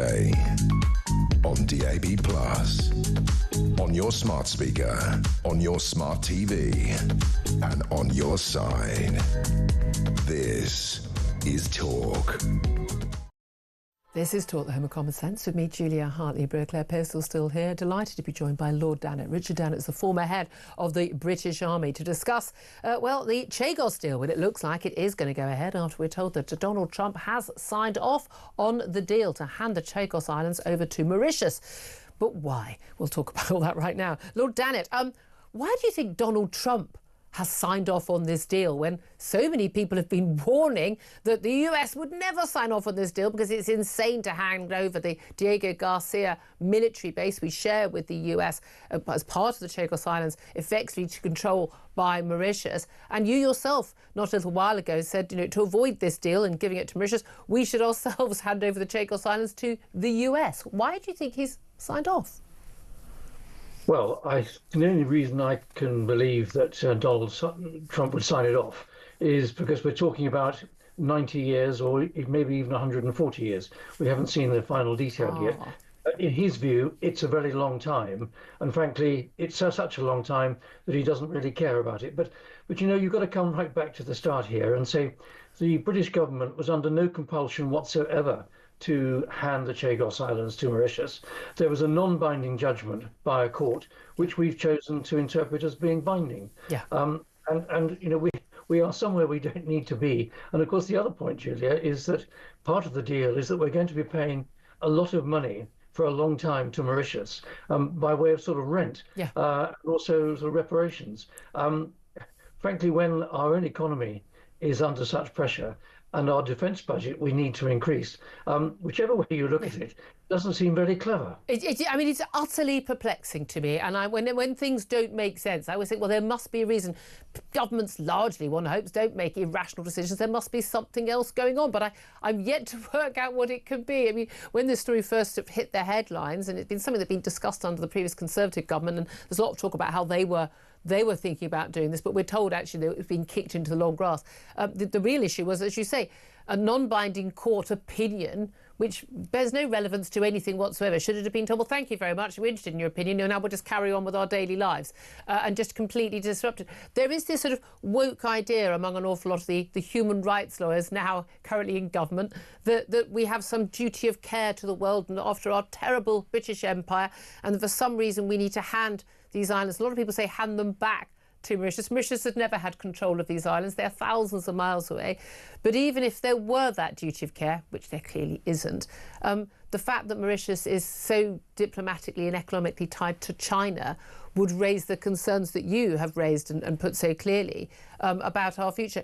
on DAB+, on your smart speaker, on your smart TV, and on your side. This is Talk. This is Talk, the Home of Common Sense, with me, Julia Hartley-Brewer. Claire Pearsall still here. Delighted to be joined by Lord Dannatt. Richard Dannatt is the former head of the British Army to discuss, the Chagos deal. Well, it looks like it is going to go ahead after we're told that Donald Trump has signed off on the deal to hand the Chagos Islands over to Mauritius. But why? We'll talk about all that right now. Lord Dannatt, why do you think Donald Trump has signed off on this deal when so many people have been warning that the US would never sign off on this deal because it's insane to hand over the Diego Garcia military base we share with the US as part of the Chagos Islands, effectively to control by Mauritius. And you yourself, not a little while ago, said, to avoid this deal and giving it to Mauritius, we should ourselves hand over the Chagos Islands to the US. Why do you think he's signed off? Well, the only reason I can believe that Donald Trump would sign it off is because we're talking about 90 years or maybe even 140 years. We haven't seen the final detail yet. In his view, it's a very long time. And frankly, it's such a long time that he doesn't really care about it. But you've got to come right back to the start here and say the British government was under no compulsion whatsoever to hand the Chagos Islands to Mauritius. There was a non-binding judgment by a court, which we've chosen to interpret as being binding. Yeah. We are somewhere we don't need to be. And of course, the other point, Julia, is that part of the deal is that we're going to be paying a lot of money for a long time to Mauritius by way of sort of rent, and also sort of reparations. Frankly, when our own economy is under such pressure, and our defence budget we need to increase. Whichever way you look at it, doesn't seem very clever. It's utterly perplexing to me. And when things don't make sense, I always think, well, there must be a reason. Governments largely, one hopes, don't make irrational decisions. There must be something else going on. But I'm yet to work out what it could be. I mean, when this story first hit the headlines, and it's been something that's been discussed under the previous Conservative government, and there's a lot of talk about how they were thinking about doing this, but we're told actually that it's been kicked into the long grass. The real issue was, as you say, a non-binding court opinion which bears no relevance to anything whatsoever. Should it have been told, well, thank you very much, we're interested in your opinion, now we'll just carry on with our daily lives, and just completely disrupted. There is this sort of woke idea among an awful lot of the human rights lawyers now currently in government that we have some duty of care to the world and after our terrible British Empire, and for some reason we need to hand these islands, a lot of people say, hand them back to Mauritius. Mauritius has never had control of these islands. They're thousands of miles away. But even if there were that duty of care, which there clearly isn't, the fact that Mauritius is so diplomatically and economically tied to China would raise the concerns that you have raised and put so clearly about our future.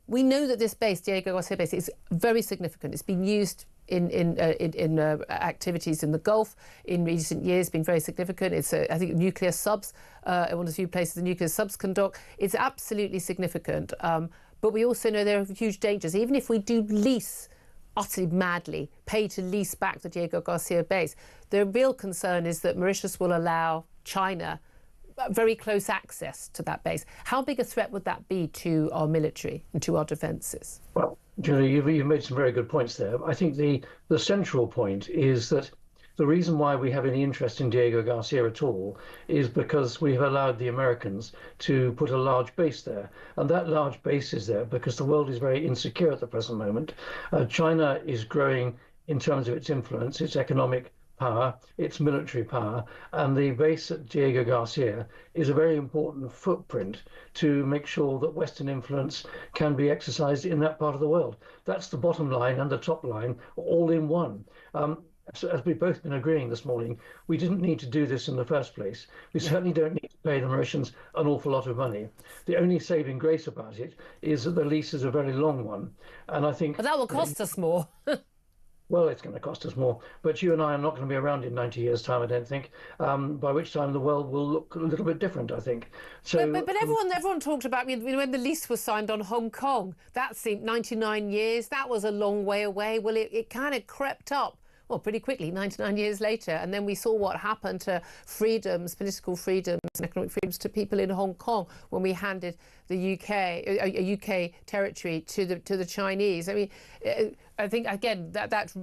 We know that this base, Diego Garcia base, is very significant. It's been used in activities in the Gulf in recent years, been very significant. It's, I think, nuclear subs, one of the few places the nuclear subs can dock. It's absolutely significant. But we also know there are huge dangers. Even if we do lease, utterly madly, pay to lease back the Diego Garcia base, the real concern is that Mauritius will allow China very close access to that base. How big a threat would that be to our military and to our defences? Well, Julie, you've made some very good points there. I think the central point is that the reason why we have any interest in Diego Garcia at all is because we've allowed the Americans to put a large base there. And that large base is there because the world is very insecure at the present moment. China is growing in terms of its influence, its economic power, its military power, and the base at Diego Garcia is a very important footprint to make sure that Western influence can be exercised in that part of the world. That's the bottom line and the top line all in one. So as we've both been agreeing this morning, we didn't need to do this in the first place. We certainly don't need to pay the Mauritians an awful lot of money. The only saving grace about it is that the lease is a very long one. And I think... But that will cost us more. Well, it's going to cost us more, but you and I are not going to be around in 90 years' time, I don't think, by which time the world will look a little bit different, I think. So, but everyone talked about, when the lease was signed on Hong Kong, that seemed 99 years, that was a long way away. Well, it kind of crept up. Well, pretty quickly, 99 years later. And then we saw what happened to freedoms, political freedoms and economic freedoms to people in Hong Kong when we handed the a UK territory to the Chinese. I mean, I think, again, that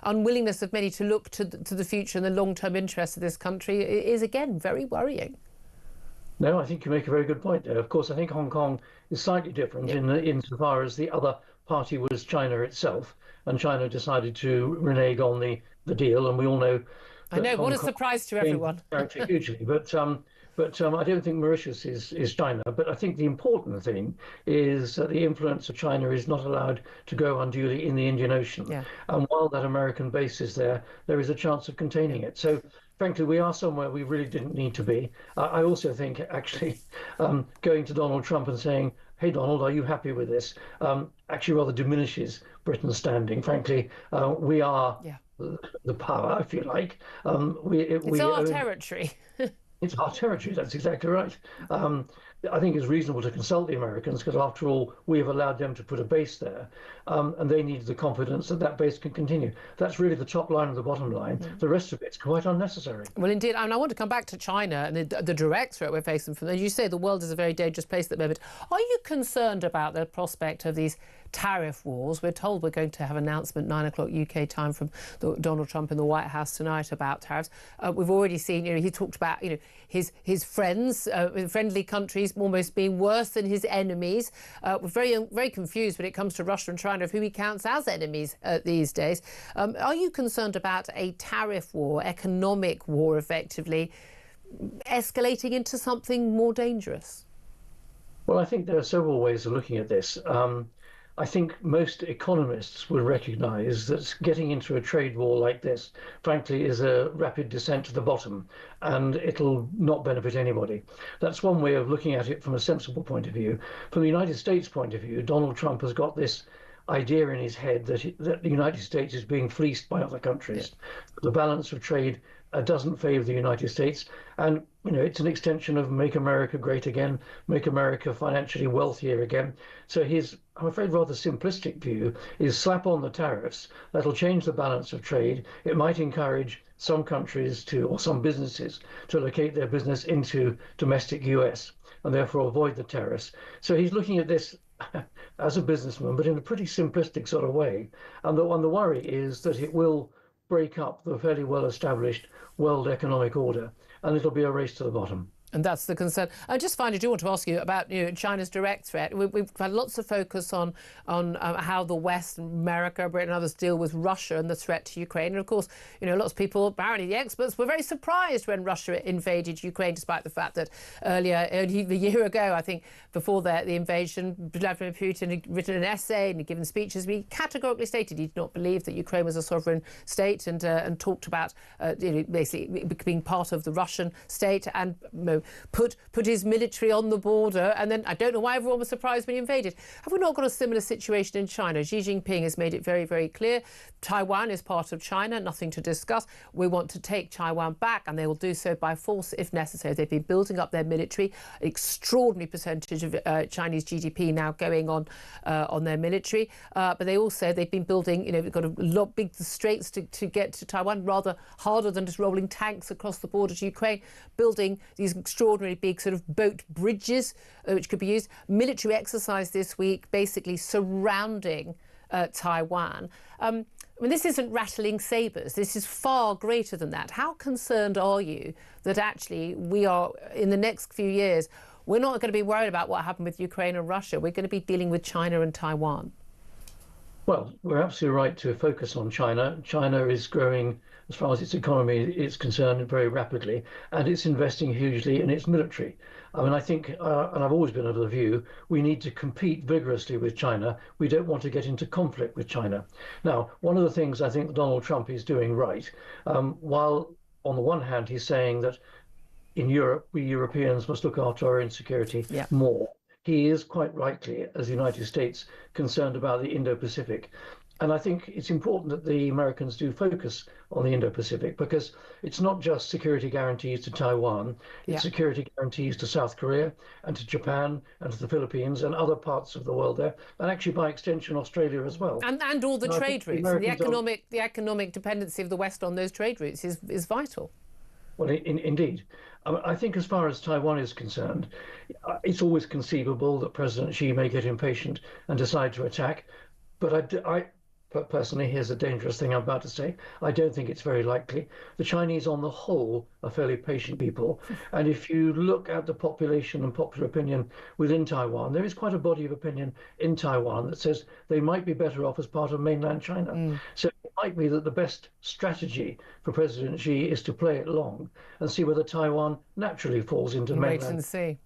unwillingness of many to look to the future and the long-term interests of this country is, again, very worrying. No, I think you make a very good point there. Of course, I think Hong Kong is slightly different insofar as the other party was China itself. And China decided to renege on the deal, and we all know. I know, what a surprise to everyone. Hugely, but I don't think Mauritius is China. But I think the important thing is that the influence of China is not allowed to go unduly in the Indian Ocean. Yeah. And while that American base is there, there is a chance of containing it. So frankly, we are somewhere we really didn't need to be. I also think, actually, going to Donald Trump and saying, hey, Donald, are you happy with this? Actually rather diminishes Britain's standing. Frankly, we are the power, if you like. It's our territory. It's our territory, that's exactly right. I think it's reasonable to consult the Americans because, after all, we have allowed them to put a base there, and they need the confidence that that base can continue. That's really the top line and the bottom line. The rest of it's quite unnecessary. Well, indeed, and I want to come back to China and the direct threat we're facing from them. As you say, the world is a very dangerous place at the moment. Are you concerned about the prospect of these tariff wars? We're told we're going to have an announcement 9 o'clock UK time from Donald Trump in the White House tonight about tariffs. We've already seen, he talked about, his friends, friendly countries almost being worse than his enemies. We're very confused when it comes to Russia and China of who he counts as enemies these days. Are you concerned about a tariff war, economic war, effectively escalating into something more dangerous? Well, I think there are several ways of looking at this. I think most economists will recognise that getting into a trade war like this, frankly, is a rapid descent to the bottom, and it'll not benefit anybody. That's one way of looking at it from a sensible point of view. From the United States point of view, Donald Trump has got this idea in his head that the United States is being fleeced by other countries. The balance of trade doesn't favour the United States, and it's an extension of Make America Great Again, make America financially wealthier again. So his, I'm afraid, rather simplistic view is slap on the tariffs. That'll change the balance of trade. It might encourage some countries or some businesses to locate their business into domestic US and therefore avoid the tariffs. So he's looking at this as a businessman, but in a pretty simplistic sort of way. And the worry is that it will break up the fairly well-established world economic order, and it'll be a race to the bottom. And that's the concern. I just finally do want to ask you about China's direct threat. We've had lots of focus on how the West, America, Britain and others deal with Russia and the threat to Ukraine. And of course, lots of people, apparently the experts, were very surprised when Russia invaded Ukraine, despite the fact that only a year ago, I think, before the invasion, Vladimir Putin had written an essay and had given speeches. He categorically stated he did not believe that Ukraine was a sovereign state, and talked about basically being part of the Russian state, and put his military on the border. And then I don't know why everyone was surprised when he invaded. Have we not got a similar situation in China? Xi Jinping has made it very, very clear. Taiwan is part of China, nothing to discuss. We want to take Taiwan back, and they will do so by force if necessary. They've been building up their military, extraordinary percentage of Chinese GDP now going on their military. But they've been building, we've got a lot big straits to get to Taiwan, rather harder than just rolling tanks across the border to Ukraine, building these extraordinarily big sort of boat bridges which could be used. Military exercise this week basically surrounding Taiwan. This isn't rattling sabres. This is far greater than that. How concerned are you that actually we are, in the next few years, we're not going to be worried about what happened with Ukraine and Russia. We're going to be dealing with China and Taiwan. Well, we're absolutely right to focus on China. China is growing, as far as its economy is concerned, very rapidly, and it's investing hugely in its military. I think, and I've always been of the view, we need to compete vigorously with China. We don't want to get into conflict with China. Now, one of the things I think Donald Trump is doing right, while on the one hand he's saying that in Europe, we Europeans must look after our own security more. He is quite rightly, as the United States, concerned about the Indo-Pacific. And I think it's important that the Americans do focus on the Indo-Pacific, because it's not just security guarantees to Taiwan, it's security guarantees to South Korea and to Japan and to the Philippines and other parts of the world there, and actually by extension Australia as well. And all the trade routes. The economic dependency of the West on those trade routes is vital. Well, indeed. I think as far as Taiwan is concerned, it's always conceivable that President Xi may get impatient and decide to attack. But personally, here's a dangerous thing I'm about to say. I don't think it's very likely. The Chinese, on the whole, are fairly patient people. And if you look at the population and popular opinion within Taiwan, there is quite a body of opinion in Taiwan that says they might be better off as part of mainland China. So it might be that the best strategy for President Xi is to play it long and see whether Taiwan naturally falls into mainland. Wait and see.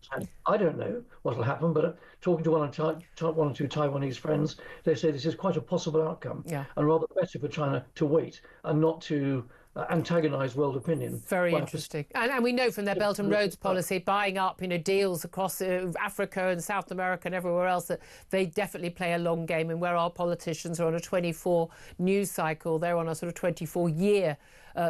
I don't know what will happen, but talking to one or two Taiwanese friends, they say this is quite a possible outcome, and rather better for China to wait and not to antagonise world opinion. Very interesting. And we know from their Belt and Roads policy, buying up, deals across Africa and South America and everywhere else, that they definitely play a long game. And where our politicians are on a 24 news cycle, they're on a sort of 24-year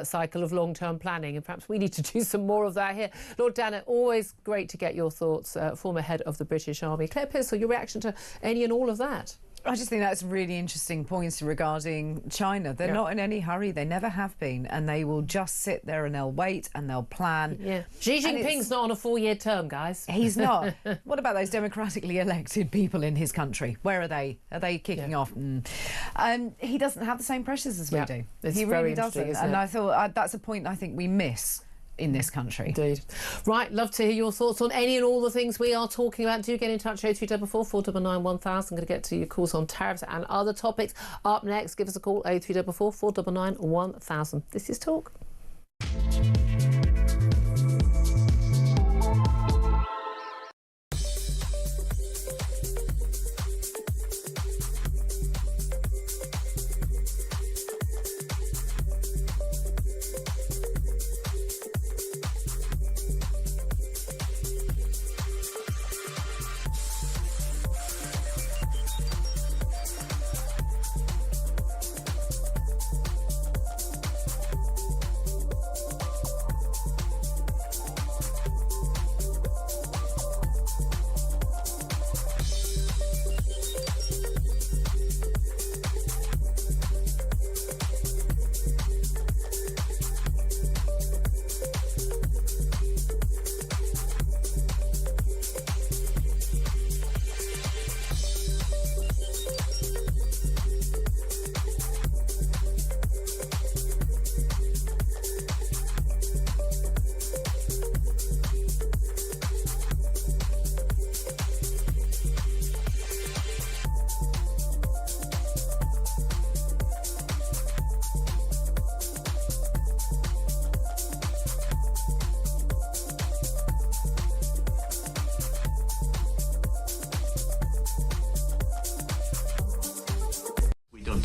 cycle of long-term planning, and perhaps we need to do some more of that here. Lord Danner, always great to get your thoughts, former head of the British Army. Claire Pissell, your reaction to any and all of that? I just think that's really interesting points regarding China. They're not in any hurry. They never have been. And they will just sit there and they'll wait and they'll plan. Yeah. Xi Jinping's not on a 4-year term, guys. He's not. What about those democratically elected people in his country? Where are they? Are they kicking off? He doesn't have the same pressures as we do. He really doesn't. And I thought that's a point I think we miss in this country. Indeed. Right, love to hear your thoughts on any and all the things we are talking about. Do get in touch, 0344 499 1000. I'm going to get to your calls on tariffs and other topics. Up next, give us a call, 0344 499 1000. This is Talk.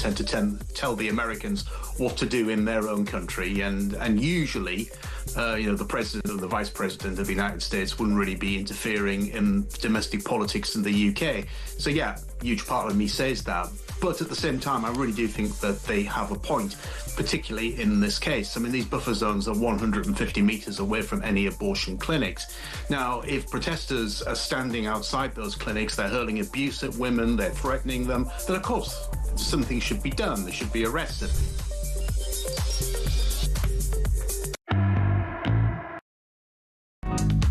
Tend to tell the Americans what to do in their own country, and usually the president or the vice president of the United States wouldn't really be interfering in domestic politics in the UK. So yeah, huge part of me says that, but at the same time I really do think that they have a point, particularly in this case. I mean, these buffer zones are 150 metres away from any abortion clinics. Now, if protesters are standing outside those clinics, they're hurling abuse at women, they're threatening them, then of course something should be done. They should be arrested.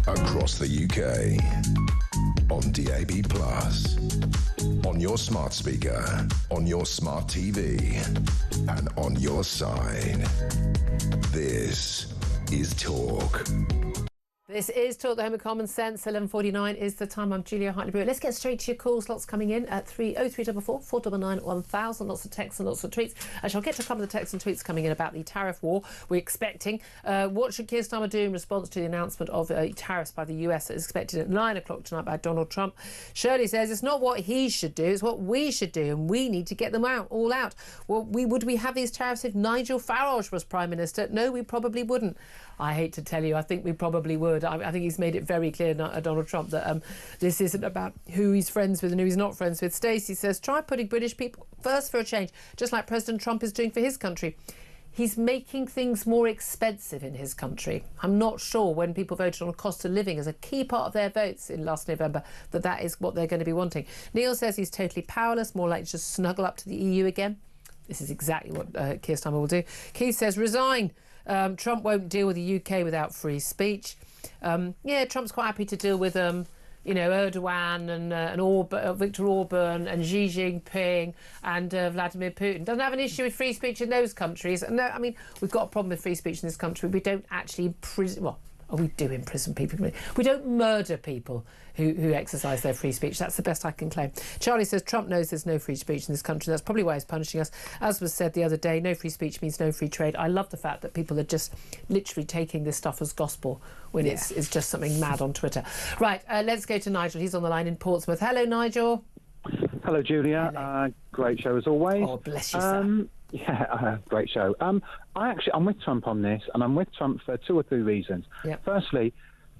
Across the UK, on DAB+, on your smart speaker, on your smart TV, and on your side. This is Talk. This is Talk, the home of common sense. 11:49 is the time. I'm Julia Hartley-Brewer. Let's get straight to your calls. Lots coming in at 0344 499 1000. Lots of texts and lots of tweets. I shall get to some of the texts and tweets coming in about the tariff war we're expecting. What should Keir Starmer do in response to the announcement of tariffs by the US that is expected at 9 o'clock tonight by Donald Trump? Shirley says it's not what he should do, it's what we should do, and we need to get them all out. Well, would we have these tariffs if Nigel Farage was Prime Minister? No, we probably wouldn't. I hate to tell you, I think we probably would. I think he's made it very clear, Donald Trump, that this isn't about who he's friends with and who he's not friends with. Stacey says, try putting British people first for a change, just like President Trump is doing for his country. He's making things more expensive in his country. I'm not sure when people voted on cost of living as a key part of their votes in last November that is what they're going to be wanting. Neil says he's totally powerless, more likely to just snuggle up to the EU again. This is exactly what Keir Starmer will do. Keith says, resign. Trump won't deal with the UK without free speech. Trump's quite happy to deal with Erdogan and Viktor Orban and Xi Jinping and Vladimir Putin. Doesn't have an issue with free speech in those countries. No, I mean, we've got a problem with free speech in this country. We don't actually imprison... Well, we do imprison people. We don't murder people who exercise their free speech. That's the best I can claim. Charlie says Trump knows there's no free speech in this country. That's probably why he's punishing us. As was said the other day, no free speech means no free trade. I love the fact that people are just literally taking this stuff as gospel when it's just something mad on Twitter. Right, let's go to Nigel. He's on the line in Portsmouth. Hello, Nigel. Hello, Julia. Hello. Great show as always. Oh, bless you, sir. Yeah, great show. I'm with Trump on this, and I'm with Trump for 2 or 3 reasons. Yep. Firstly,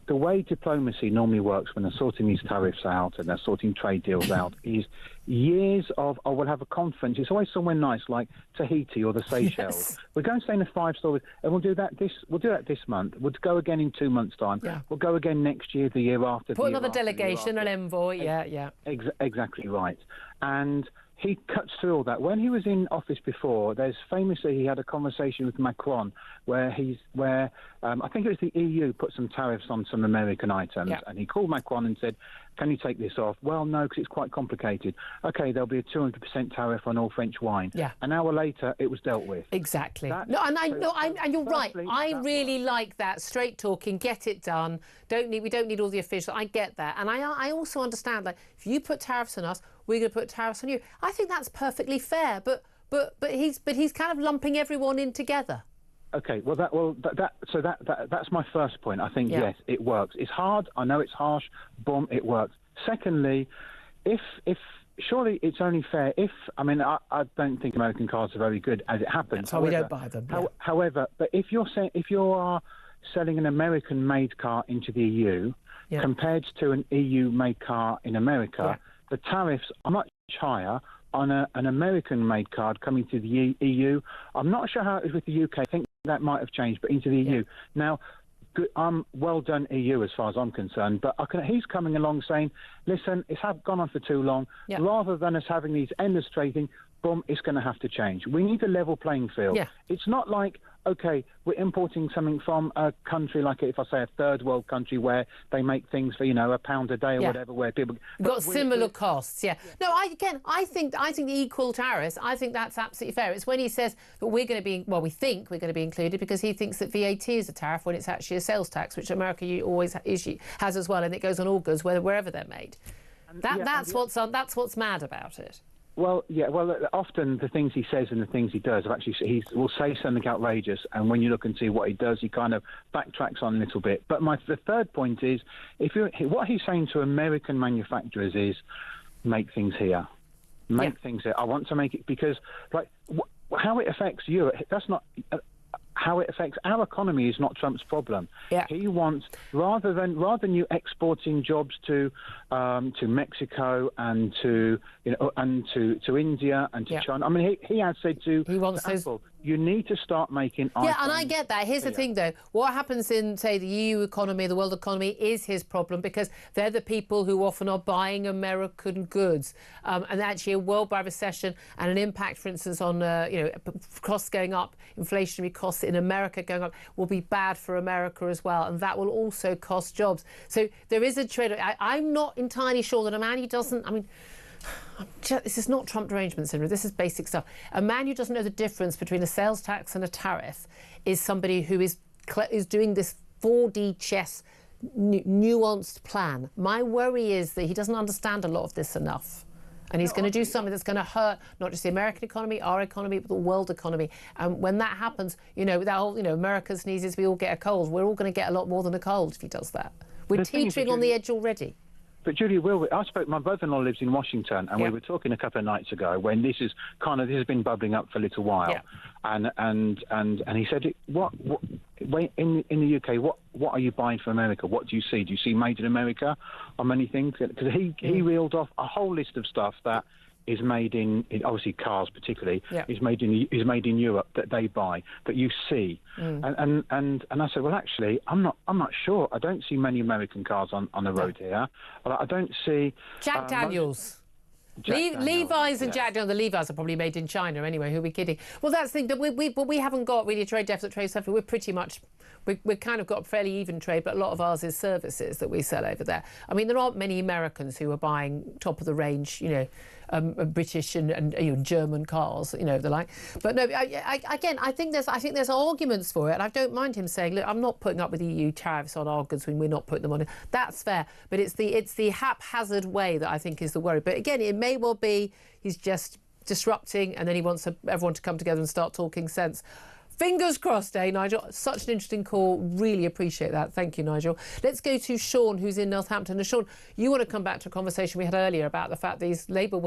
the way diplomacy normally works when they're sorting these tariffs out and they're sorting trade deals out is years of, we'll have a conference. It's always somewhere nice like Tahiti or the Seychelles. Yes. We're going to stay in a 5-star, and we'll do that this month. We'll go again in 2 months' time. Yeah. We'll go again next year, the year after. Put another delegation, an envoy. Yeah. Exactly right. And he cuts through all that. When he was in office before, famously he had a conversation with Macron where I think it was the EU put some tariffs on some American items, and he called Macron and said, "Can you take this off?" "Well, no, because it's quite complicated." "Okay, there'll be a 200% tariff on all French wine." Yeah. An hour later, it was dealt with. Exactly. And you're right. I really like that straight talking, get it done. We don't need all the officials. I get that, and I also understand that if you put tariffs on us, we're going to put tariffs on you. I think that's perfectly fair, but he's kind of lumping everyone in together. Okay, that's my first point. I think yes, it works. It's hard. I know it's harsh. Boom, it works. Secondly, if surely it's only fair if I don't think American cars are very good as it happens. That's why we don't buy them. However, but if you are selling an American-made car into the EU compared to an EU-made car in America, the tariffs are much higher on an American-made car coming to the EU. I'm not sure how it is with the UK. I think that might have changed, but into the EU. Now, well done, EU, as far as I'm concerned. But he's coming along saying, listen, it's gone on for too long. Rather than us having these endless trading, boom, it's going to have to change. We need a level playing field. It's not like, okay, we're importing something from a country like, if I say a third world country where they make things for, £1 a day or whatever, where people... Got similar costs, No, I think the equal tariffs, I think that's absolutely fair. It's when he says that we think we're going to be included because he thinks that VAT is a tariff when it's actually a sales tax, which America always has as well, and it goes on all goods wherever they're made. That's what's mad about it. Well, often the things he says and the things he does, he will say something outrageous, and when you look and see what he does, he kind of backtracks on a little bit. But the third point is, what he's saying to American manufacturers is, make things here. Make things here. I want to make it because, how it affects Europe, that's not... how it affects our economy is not Trump's problem. He wants, rather than you exporting jobs to Mexico and to India and to China. I mean, he has said to Apple, you need to start making iPhones. And I get that. Here's the thing, though. What happens in, say, the EU economy, the world economy, is his problem because they're the people who often are buying American goods. And actually a worldwide recession and an impact, for instance, on costs going up, inflationary costs in America going up, will be bad for America as well. And that will also cost jobs. So there is a trade-off. I'm not entirely sure that a man who doesn't... this is not Trump derangement syndrome. This is basic stuff. A man who doesn't know the difference between a sales tax and a tariff is somebody who is doing this 4D chess nuanced plan. My worry is that he doesn't understand a lot of this enough. And he's going to do something that's going to hurt not just the American economy, our economy, but the world economy. And when that happens, that whole, America sneezes, we all get a cold. We're all going to get a lot more than a cold if he does that. We're teetering on the edge already. But Julia, my brother-in-law lives in Washington, and we were talking a couple of nights ago when this has been bubbling up for a little while, and he said, in the UK, what are you buying from America? What do you see? Do you see made in America on many things? Because he reeled off a whole list of stuff that is made in obviously cars particularly is made in Europe that they buy that you see, and I said, well, actually I'm not sure. I don't see many American cars on the road here. I don't see Jack Daniels. Levi's and Jack Daniels. The Levi's are probably made in China anyway. Who are we kidding? Well, that's the thing. But we haven't got really a trade deficit, trade surplus. We're pretty much. We've kind of got fairly even trade, but a lot of ours is services that we sell over there. I mean, there aren't many Americans who are buying top of the range, British and German cars, the like. But no, I think there's arguments for it, and I don't mind him saying, look, I'm not putting up with EU tariffs on our goods when we're not putting them on. That's fair, but it's the haphazard way that I think is the worry. But again, it may well be he's just disrupting, and then he wants everyone to come together and start talking sense. Fingers crossed, Nigel? Such an interesting call. Really appreciate that. Thank you, Nigel. Let's go to Sean, who's in Northampton. And Sean, you want to come back to a conversation we had earlier about the fact these Labour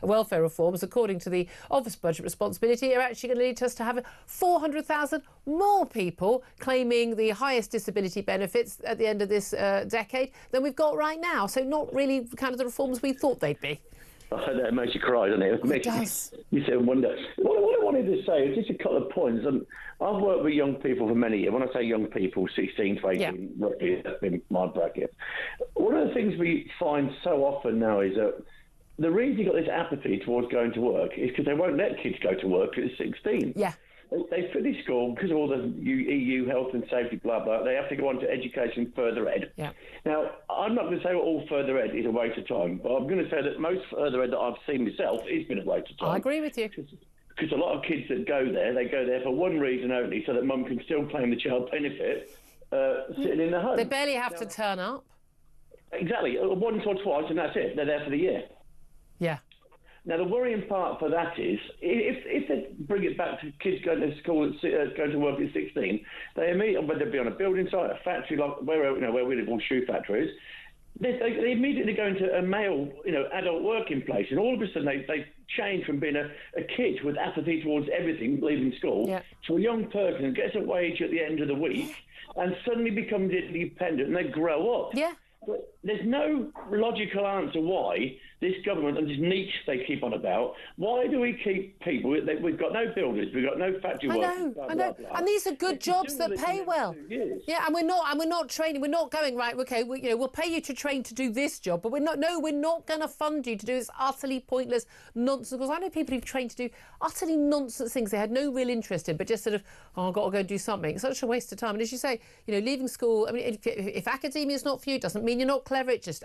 welfare reforms, according to the Office Budget Responsibility, are actually going to lead us to have 400,000 more people claiming the highest disability benefits at the end of this decade than we've got right now. So not really kind of the reforms we thought they'd be. That makes you cry, doesn't it? It does. You sit and wonder. What I wanted to say is just a couple of points. I've worked with young people for many years. When I say young people, 16 to 18, roughly, that's been my bracket. One of the things we find so often now is that the reason you've got this apathy towards going to work is because they won't let kids go to work at 16. Yeah. They finish school because of all the EU health and safety, blah, blah. They have to go on to education further ed. Yeah. Now, I'm not going to say all further ed is a waste of time, but I'm going to say that most further ed that I've seen myself has been a waste of time. I agree with you. Because a lot of kids that go there, they go there for one reason only, so that mum can still claim the child benefit sitting in the home. They barely have to turn up. Exactly. Once or twice, and that's it. They're there for the year. Yeah. Now, the worrying part for that is, if they bring it back to kids going to school, going to work at 16, they immediately, whether it be on a building site, a factory, like where we live, all shoe factories, they immediately go into a male, adult working place, and all of a sudden they change from being a kid with apathy towards everything, leaving school, to a young person who gets a wage at the end of the week and suddenly becomes independent, and they grow up. Yeah. But there's no logical answer why this government and this niche they keep on about, why do we keep people, we've got no builders, we've got no factory workers. I know. And these are good jobs that pay well. Yeah, and we're not training, we're not going, right, okay, we'll pay you to train to do this job, but we're not going to fund you to do this utterly pointless nonsense. Because I know people who've trained to do utterly nonsense things they had no real interest in, but just sort of, I've got to go and do something. It's such a waste of time. And as you say, leaving school, I mean, if academia is not for you, it doesn't mean you're not clever. It's just,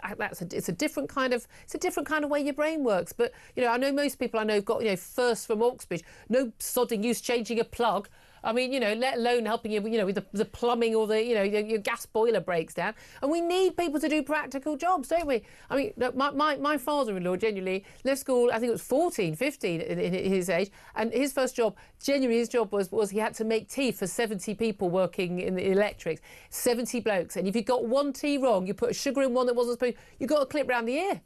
it's a different kind of way your brain works. But, I know most people I know have got, first from Oxbridge, no sodding use changing a plug. I mean, let alone helping you, with the plumbing or your gas boiler breaks down. And we need people to do practical jobs, don't we? I mean, my father-in-law genuinely left school, I think it was 14, 15 in his age, and his first job, genuinely his job was he had to make tea for 70 people working in the electrics, 70 blokes. And if you got one tea wrong, you put a sugar in one that wasn't supposed, you got a clip round the ear.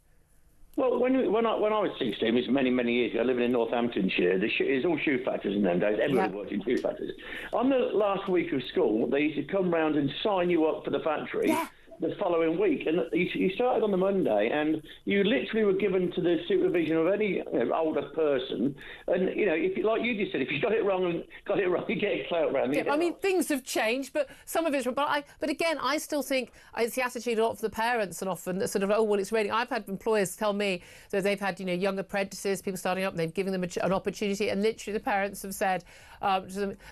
Well, when I was 16, it was many, many years ago, living in Northamptonshire, it's all shoe factories in them days. Everybody worked in shoe factories. On the last week of school, they used to come round and sign you up for the factory the following week. And you started on the Monday, and you literally were given to the supervision of any older person. And, if like you just said, if you got it wrong, you get a clout round. Yeah, I mean, things have changed, but some of it's... But again, I still think it's the attitude a lot for the parents, and often sort of, it's raining. I've had employers tell me that they've had, young apprentices, people starting up, and they've given them an opportunity, and literally the parents have said...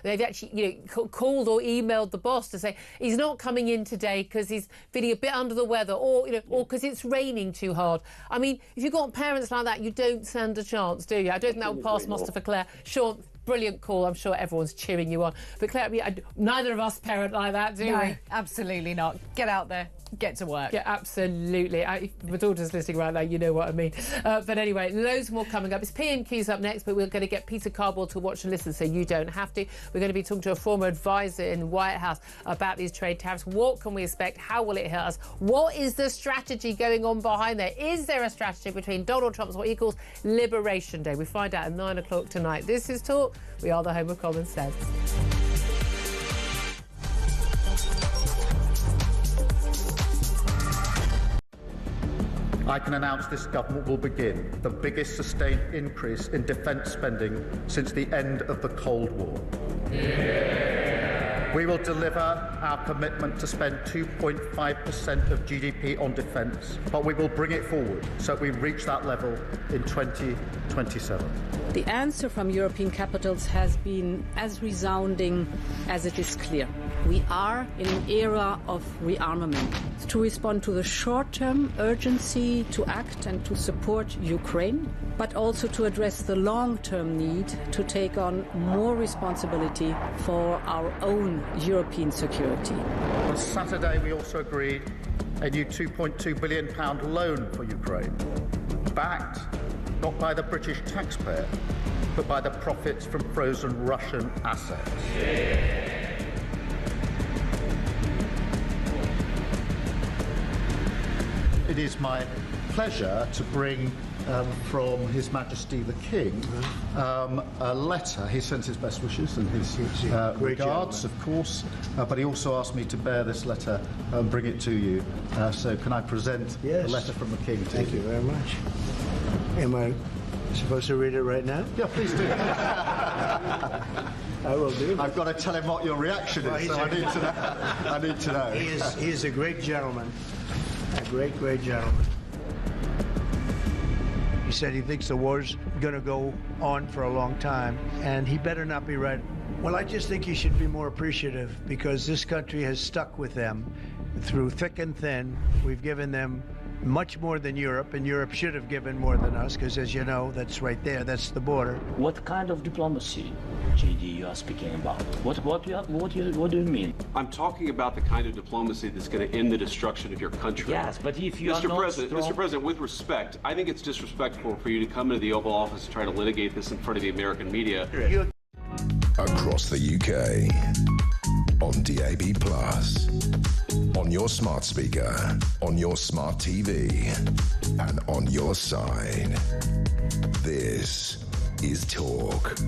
they've actually called or emailed the boss to say he's not coming in today because he's feeling a bit under the weather, or because it's raining too hard. I mean, if you've got parents like that, you don't stand a chance, do you? I don't think that will pass muster for Claire. Sure, brilliant call. I'm sure everyone's cheering you on. But Claire, neither of us parent like that, do we? No, absolutely not. Get out there. Get to work. Yeah, absolutely. My daughter's listening right now, you know what I mean. But anyway, loads more coming up. It's PMQs up next, but we're going to get Peter Cardwell to watch and listen so you don't have to. We're going to be talking to a former advisor in the White House about these trade tariffs. What can we expect? How will it hit us? What is the strategy going on behind there? Is there a strategy between Donald Trump's what he calls Liberation Day? We find out at 9 o'clock tonight. This is Talk. We are the home of common sense. I can announce this government will begin the biggest sustained increase in defence spending since the end of the Cold War. We will deliver our commitment to spend 2.5% of GDP on defence, but we will bring it forward so we reach that level in 2027. The answer from European capitals has been as resounding as it is clear. We are in an era of rearmament. To respond to the short-term urgency to act and to support Ukraine, but also to address the long-term need to take on more responsibility for our own European security. On Saturday, we also agreed a new £2.2 billion loan for Ukraine, backed not by the British taxpayer, but by the profits from frozen Russian assets. It is my pleasure to bring from His Majesty the King a letter. He sends his best wishes and his regards, of course, but he also asked me to bear this letter and bring it to you. So can I present the letter from the King to Thank you very much. Am I supposed to read it right now? Yeah, please do. I will do. I've got to tell him what your reaction is, so I need to know. I need to know. He is a great gentleman. A great, great gentleman. He said he thinks the war's going to go on for a long time, and he better not be right. Well, I just think he should be more appreciative, because this country has stuck with them through thick and thin. We've given them much more than Europe, and Europe should have given more than us, because as you know, that's right there, that's the border. What kind of diplomacy, JD, you are speaking about? What do you mean? I'm talking about the kind of diplomacy that's going to end the destruction of your country. Yes, but if you Mr. are President, not strong... Mr. President, with respect, I think it's disrespectful for you to come into the Oval Office and try to litigate this in front of the American media. Across the UK, on DAB+, on your smart speaker, on your smart TV, and on your side. This is Talk.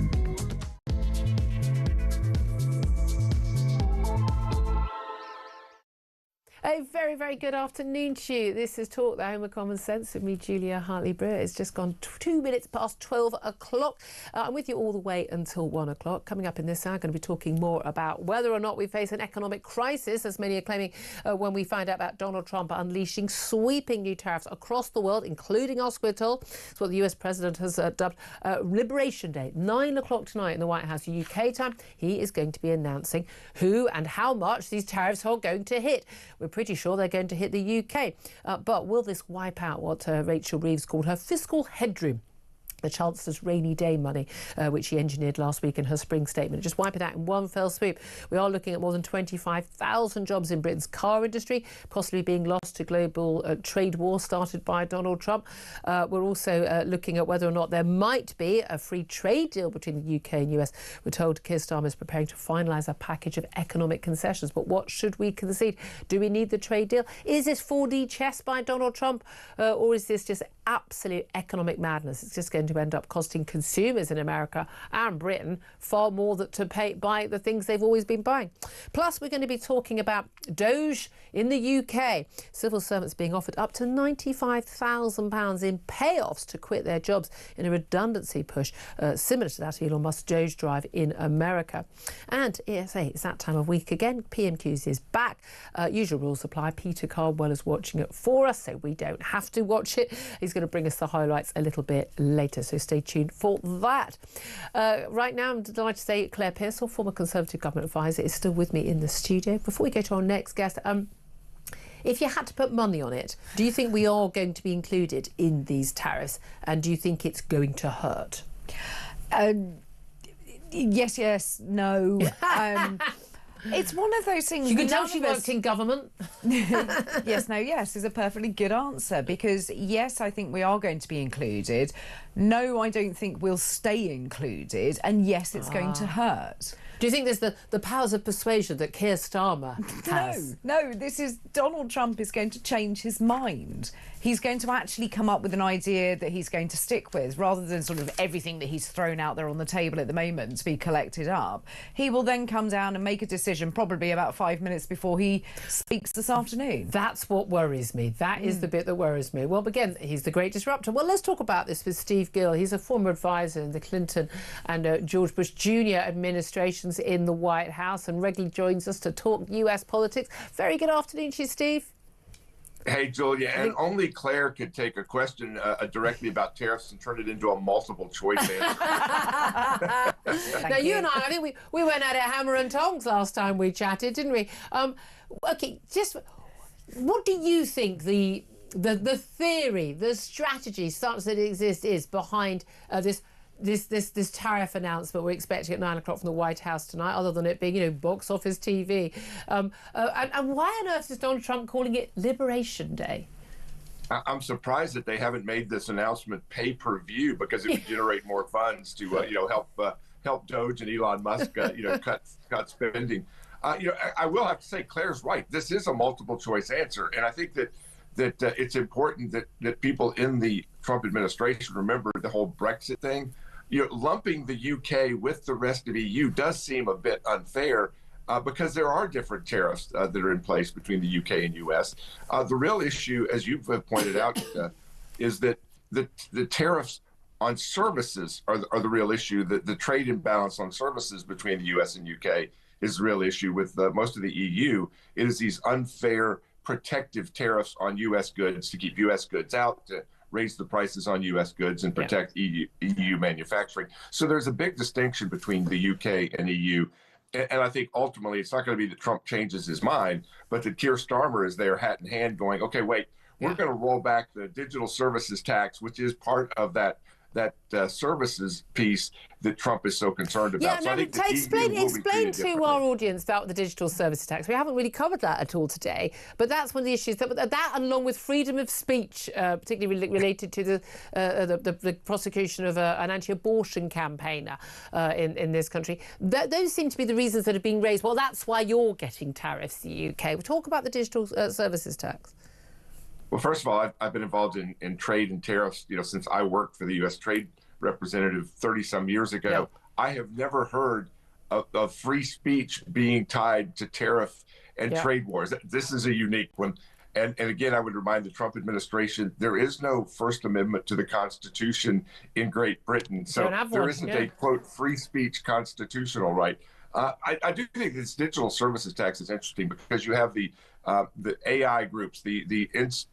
A very, very good afternoon to you. This is Talk, the Home of Common Sense with me, Julia Hartley-Brewer. It's just gone 2 minutes past 12 o'clock. I'm with you all the way until 1 o'clock. Coming up in this hour, I'm going to be talking more about whether or not we face an economic crisis, as many are claiming when we find out about Donald Trump unleashing sweeping new tariffs across the world, including us, we're told. It's what the US president has dubbed Liberation Day. 9 o'clock tonight in the White House UK time, he is going to be announcing who and how much these tariffs are going to hit. We're pretty sure they're going to hit the UK. But will this wipe out what Rachel Reeves called her fiscal headroom? The Chancellor's rainy day money, which she engineered last week in her spring statement. Just wipe it out in one fell swoop. We are looking at more than 25,000 jobs in Britain's car industry, possibly being lost to global trade war started by Donald Trump. We're also looking at whether or not there might be a free trade deal between the UK and US. We're told Keir Starmer is preparing to finalise a package of economic concessions. But what should we concede? Do we need the trade deal? Is this 4D chess by Donald Trump? Or is this just absolute economic madness? It's just going to end up costing consumers in America and Britain far more to buy the things they've always been buying. Plus, we're going to be talking about Doge in the UK. Civil servants being offered up to £95,000 in payoffs to quit their jobs in a redundancy push, similar to that Elon Musk Doge drive in America. And ESA, it's that time of week again. PMQs is back. Usual rules apply. Peter Cardwell is watching it for us, so we don't have to watch it. He's going to bring us the highlights a little bit later, so stay tuned for that. Right now, I'm delighted to say Claire Pearsall, former Conservative government advisor, is still with me in the studio. Before we go to our next guest, if you had to put money on it, do you think we are going to be included in these tariffs, and do you think it's going to hurt? Yes, no. It's one of those things. You can tell she worked in government. Yes, no, yes is a perfectly good answer, because yes, I think we are going to be included. No, I don't think we'll stay included. And yes, it's going to hurt. Do you think there's the powers of persuasion that Keir Starmer has? No, this is Donald Trump is going to change his mind. He's going to actually come up with an idea that he's going to stick with, rather than sort of everything that he's thrown out there on the table at the moment to be collected up. He will then come down and make a decision probably about 5 minutes before he speaks this afternoon. That's what worries me. That is the bit that worries me. Well, again, he's the great disruptor. Well, let's talk about this with Steve Gill. He's a former advisor in the Clinton and George Bush Jr. administrations in the White House, and regularly joins us to talk US politics. Very good afternoon to you, Steve. Hey, Julia, and only Claire could take a question directly about tariffs and turn it into a multiple choice answer. Now, you and I think we went at it hammer and tongs last time we chatted, didn't we? Okay, just what do you think the theory, the strategy, such that it exists, is behind this tariff announcement we're expecting at 9 o'clock from the White House tonight, other than it being, box office TV? And why on earth is Donald Trump calling it Liberation Day? I'm surprised that they haven't made this announcement pay-per-view, because it would generate more funds to help Doge and Elon Musk cut spending. I will have to say, Claire's right. This is a multiple choice answer, and I think that it's important that people in the Trump administration remember the whole Brexit thing. Lumping the UK with the rest of EU does seem a bit unfair. Because there are different tariffs that are in place between the UK and US. The real issue, as you've pointed out, is that the tariffs on services are the real issue. The trade imbalance on services between the US and UK is the real issue with most of the EU. It is these unfair protective tariffs on US goods to keep US goods out, to raise the prices on US goods and protect EU manufacturing. So there's a big distinction between the UK and EU. And I think ultimately it's not going to be that Trump changes his mind, but that Keir Starmer is there hat in hand going, okay, wait, we're going to roll back the digital services tax, which is part of that services piece that Trump is so concerned about. Yeah, so no, but explain to our audience about the digital services tax. We haven't really covered that at all today, but that's one of the issues that along with freedom of speech, particularly related to the prosecution of an anti-abortion campaigner in this country. Those seem to be the reasons that are being raised. Well, that's why you're getting tariffs in the UK. We'll talk about the digital services tax. Well, first of all, I've been involved in trade and tariffs, since I worked for the U.S. Trade Representative 30-some years ago. Yep. I have never heard of free speech being tied to tariff and trade wars. This is a unique one. And again, I would remind the Trump administration, there is no First Amendment to the Constitution in Great Britain. So there isn't a, quote, free speech constitutional right. I do think this digital services tax is interesting because you have the AI groups, the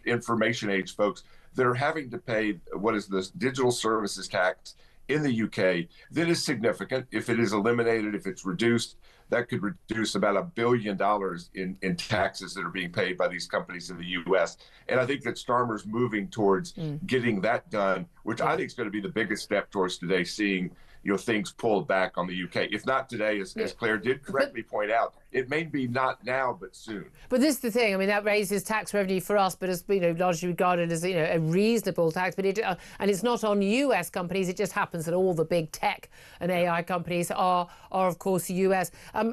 information age folks that are having to pay what is this digital services tax in the UK that is significant. If it is eliminated, if it's reduced, that could reduce about $1 billion in taxes that are being paid by these companies in the US. And I think that Starmer's moving towards getting that done, which I think is going to be the biggest step towards today seeing things pulled back on the UK. If not today, as Claire did correctly point out, it may be not now, but soon. But this is the thing. I mean, that raises tax revenue for us, but it's largely regarded as a reasonable tax. But and it's not on US companies. It just happens that all the big tech and AI companies are of course US.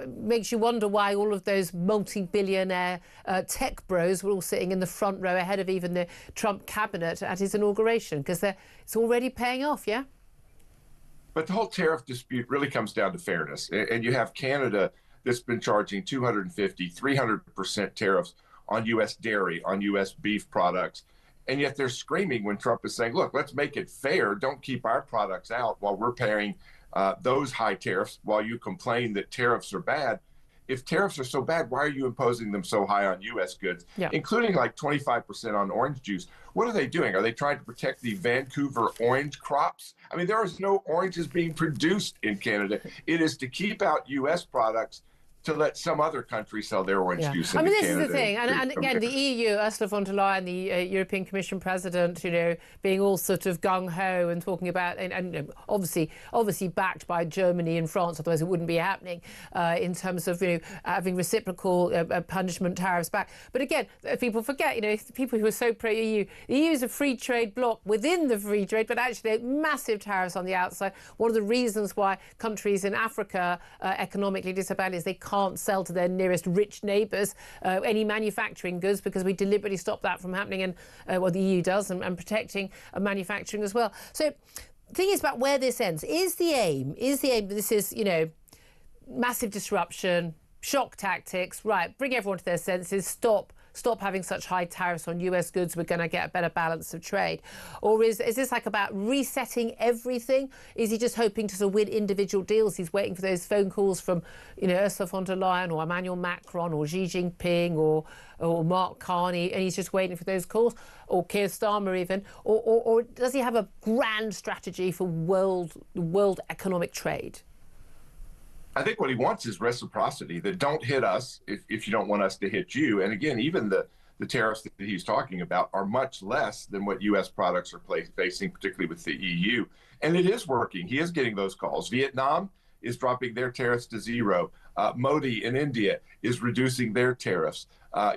Makes you wonder why all of those multi-billionaire tech bros were all sitting in the front row ahead of even the Trump cabinet at his inauguration, because it's already paying off. Yeah. But the whole tariff dispute really comes down to fairness. And you have Canada that's been charging 250, 300% tariffs on U.S. dairy, on U.S. beef products. And yet they're screaming when Trump is saying, look, let's make it fair. Don't keep our products out while we're paying those high tariffs while you complain that tariffs are bad. If tariffs are so bad, why are you imposing them so high on U.S. goods, including like 25% on orange juice? What are they doing? Are they trying to protect the Vancouver orange crops? I mean, there is no oranges being produced in Canada. It is to keep out U.S. products to let some other country sell their orange juice into Canada. This is the thing. And again, the EU, Ursula von der Leyen, the European Commission President, being all sort of gung-ho and talking about, and obviously backed by Germany and France, otherwise it wouldn't be happening, in terms of having reciprocal punishment tariffs back. But again, people forget, people who are so pro-EU, the EU is a free trade bloc within the free trade, but actually massive tariffs on the outside. One of the reasons why countries in Africa economically disadvantaged is they can't sell to their nearest rich neighbours any manufacturing goods, because we deliberately stop that from happening, and the EU does, and protecting manufacturing as well. So the thing is about where this ends. Is the aim this is, massive disruption, shock tactics, right, bring everyone to their senses, stop having such high tariffs on US goods, we're going to get a better balance of trade? Or is this like about resetting everything? Is he just hoping to sort of win individual deals? He's waiting for those phone calls from, Ursula von der Leyen or Emmanuel Macron or Xi Jinping or Mark Carney, and he's just waiting for those calls, or Keir Starmer even? Or does he have a grand strategy for world economic trade? I think what he wants is reciprocity, that don't hit us if you don't want us to hit you. And again, even the tariffs that he's talking about are much less than what U.S. products are facing, particularly with the EU. And it is working. He is getting those calls. Vietnam is dropping their tariffs to zero. Modi in India is reducing their tariffs.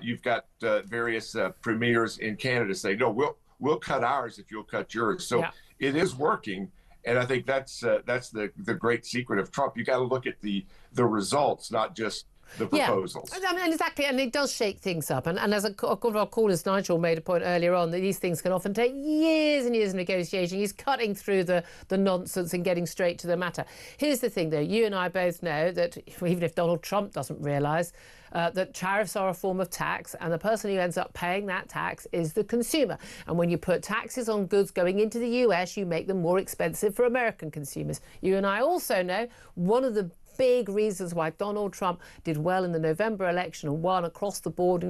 You've got various premiers in Canada saying, no, we'll cut ours if you'll cut yours. So it is working. And I think that's the great secret of Trump. You got to look at the results, not just the proposals. Yeah, I mean, exactly, and it does shake things up. And as one of our callers, Nigel, made a point earlier on, that these things can often take years and years of negotiation. He's cutting through the nonsense and getting straight to the matter. Here's the thing, though. You and I both know that, even if Donald Trump doesn't realise, that tariffs are a form of tax, and the person who ends up paying that tax is the consumer. And when you put taxes on goods going into the US, you make them more expensive for American consumers. You and I also know one of the big reasons why Donald Trump did well in the November election and won across the board,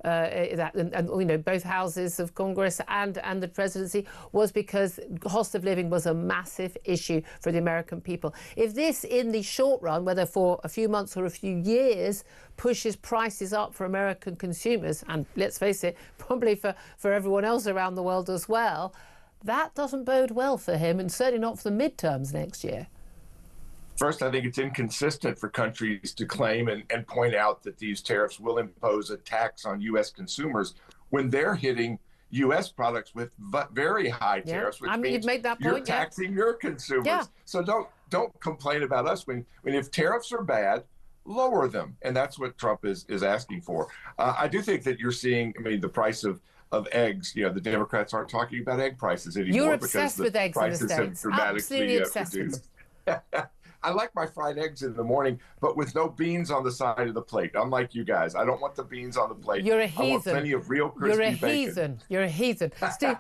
both houses of Congress and the presidency, was because cost of living was a massive issue for the American people. If this, in the short run, whether for a few months or a few years, pushes prices up for American consumers, and let's face it, probably for everyone else around the world as well, that doesn't bode well for him, and certainly not for the midterms next year. First, I think it's inconsistent for countries to claim and point out that these tariffs will impose a tax on U.S. consumers when they're hitting U.S. products with very high tariffs, which means you've made that you're point, taxing your consumers. Yeah. So don't complain about us. When if tariffs are bad, lower them, and that's what Trump is asking for. I do think that you're seeing, the price of eggs. The Democrats aren't talking about egg prices anymore. You're obsessed with eggs in the States. Have dramatically Absolutely obsessed reduced. With them. I like my fried eggs in the morning, but with no beans on the side of the plate. Unlike you guys, I don't want the beans on the plate. You're a heathen. I want plenty of real crispy bacon. You're a heathen. Steve,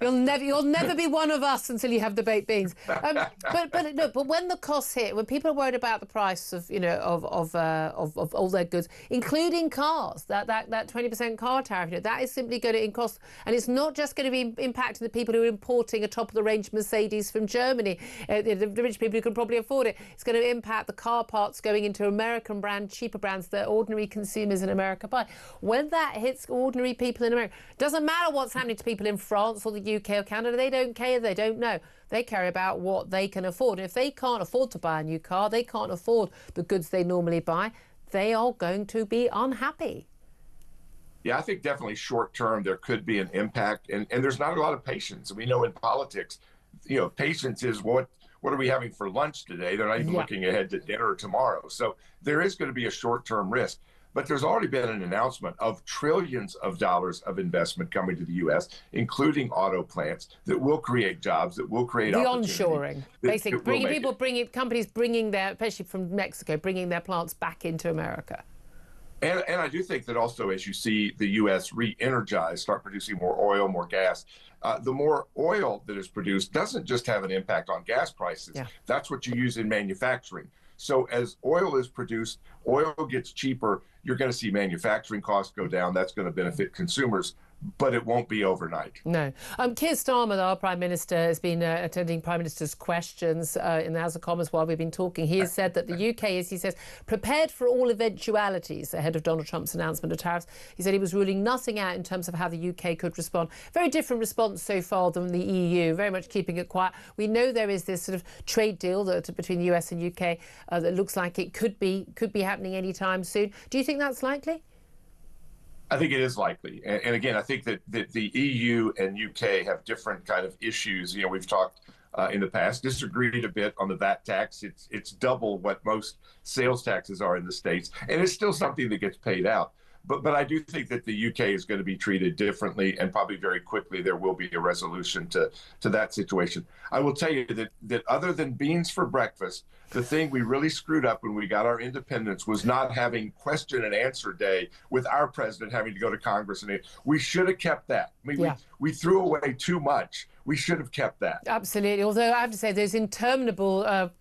you'll never be one of us until you have the baked beans. But when the costs hit, when people are worried about the price of of all their goods, including cars, that 20% car tariff, that is simply going to cost, and it's not just going to be impacting the people who are importing a top of the range Mercedes from Germany, the rich people who can probably afford it. It's going to impact the car parts going into American brand, cheaper brands that ordinary consumers in America buy. When that hits ordinary people in America, doesn't matter what's happening to people in France or the UK or Canada, they don't care, they don't know. They care about what they can afford. And if they can't afford to buy a new car, they can't afford the goods they normally buy, they are going to be unhappy. Yeah, I think definitely short term there could be an impact, and there's not a lot of patience. We know in politics, patience is what are we having for lunch today? They're not even looking ahead to dinner tomorrow. So there is going to be a short-term risk. But there's already been an announcement of trillions of dollars of investment coming to the U.S., including auto plants that will create jobs, that will create opportunity. The onshoring, basically, companies bringing their, especially from Mexico, bringing their plants back into America. And I do think that also as you see the U.S. re-energize, start producing more oil, more gas, the more oil that is produced doesn't just have an impact on gas prices. Yeah. That's what you use in manufacturing. So as oil is produced, oil gets cheaper, you're going to see manufacturing costs go down. That's going to benefit consumers, but it won't be overnight. No. Keir Starmer, our Prime Minister, has been attending Prime Minister's questions in the House of Commons while we've been talking. He has said that the UK is, he says, prepared for all eventualities ahead of Donald Trump's announcement of tariffs. He said he was ruling nothing out in terms of how the UK could respond. Very different response so far than the EU, very much keeping it quiet. We know there is this sort of trade deal between the US and UK that looks like it could be happening any time soon. Do you think that's likely? I think it is likely. And again, I think that the EU and UK have different kind of issues. We've talked in the past, disagreed a bit on the VAT tax. It's double what most sales taxes are in the States. And it's still something that gets paid out. But I do think that the UK is going to be treated differently, and probably very quickly there will be a resolution to that situation. I will tell you that other than beans for breakfast, the thing we really screwed up when we got our independence was not having question and answer day with our president having to go to Congress. And we should have kept that. We threw away too much. We should have kept that. Absolutely. Although I have to say, those interminable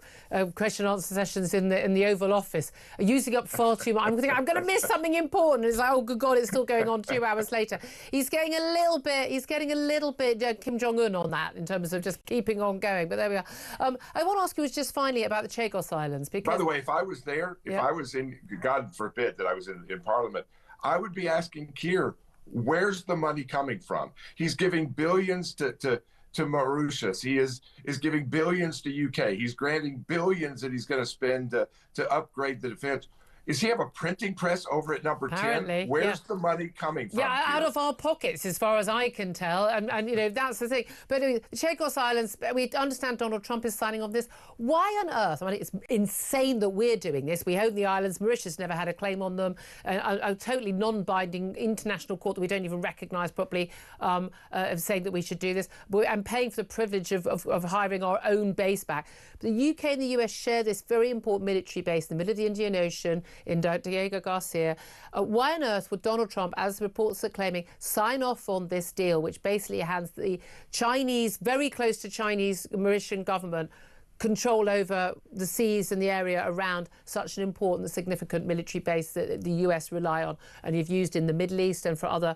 question and answer sessions in the Oval Office are using up far too much. I'm thinking I'm going to miss something important. It's like, oh good God, it's still going on 2 hours later. He's getting a little bit Kim Jong-un on that in terms of just keeping on going. But there we are. I want to ask you just finally about the Chagos Islands. Because, by the way, if I was there, if I was in, God forbid that I was in Parliament, I would be asking Keir, where's the money coming from? He's giving billions to to Mauritius. He is giving billions to UK. He's granting billions that he's going to spend to upgrade the defense. Does he have a printing press over at number 10? Where's the money coming from? Yeah, out of our pockets, as far as I can tell. And you know, that's the thing. But anyway, the Chagos Islands, we understand Donald Trump is signing off this. Why on earth? I mean, it's insane that we're doing this. We own the islands. Mauritius never had a claim on them. A totally non-binding international court that we don't even recognise properly of saying that we should do this. And paying for the privilege of hiring our own base back. The UK and the US share this very important military base in the middle of the Indian Ocean, in Diego Garcia. Why on earth would Donald Trump, as reports are claiming, sign off on this deal, which basically hands the Chinese, very close to Chinese Mauritian government, control over the seas and the area around such an important, significant military base that the US rely on and you've used in the Middle East and for other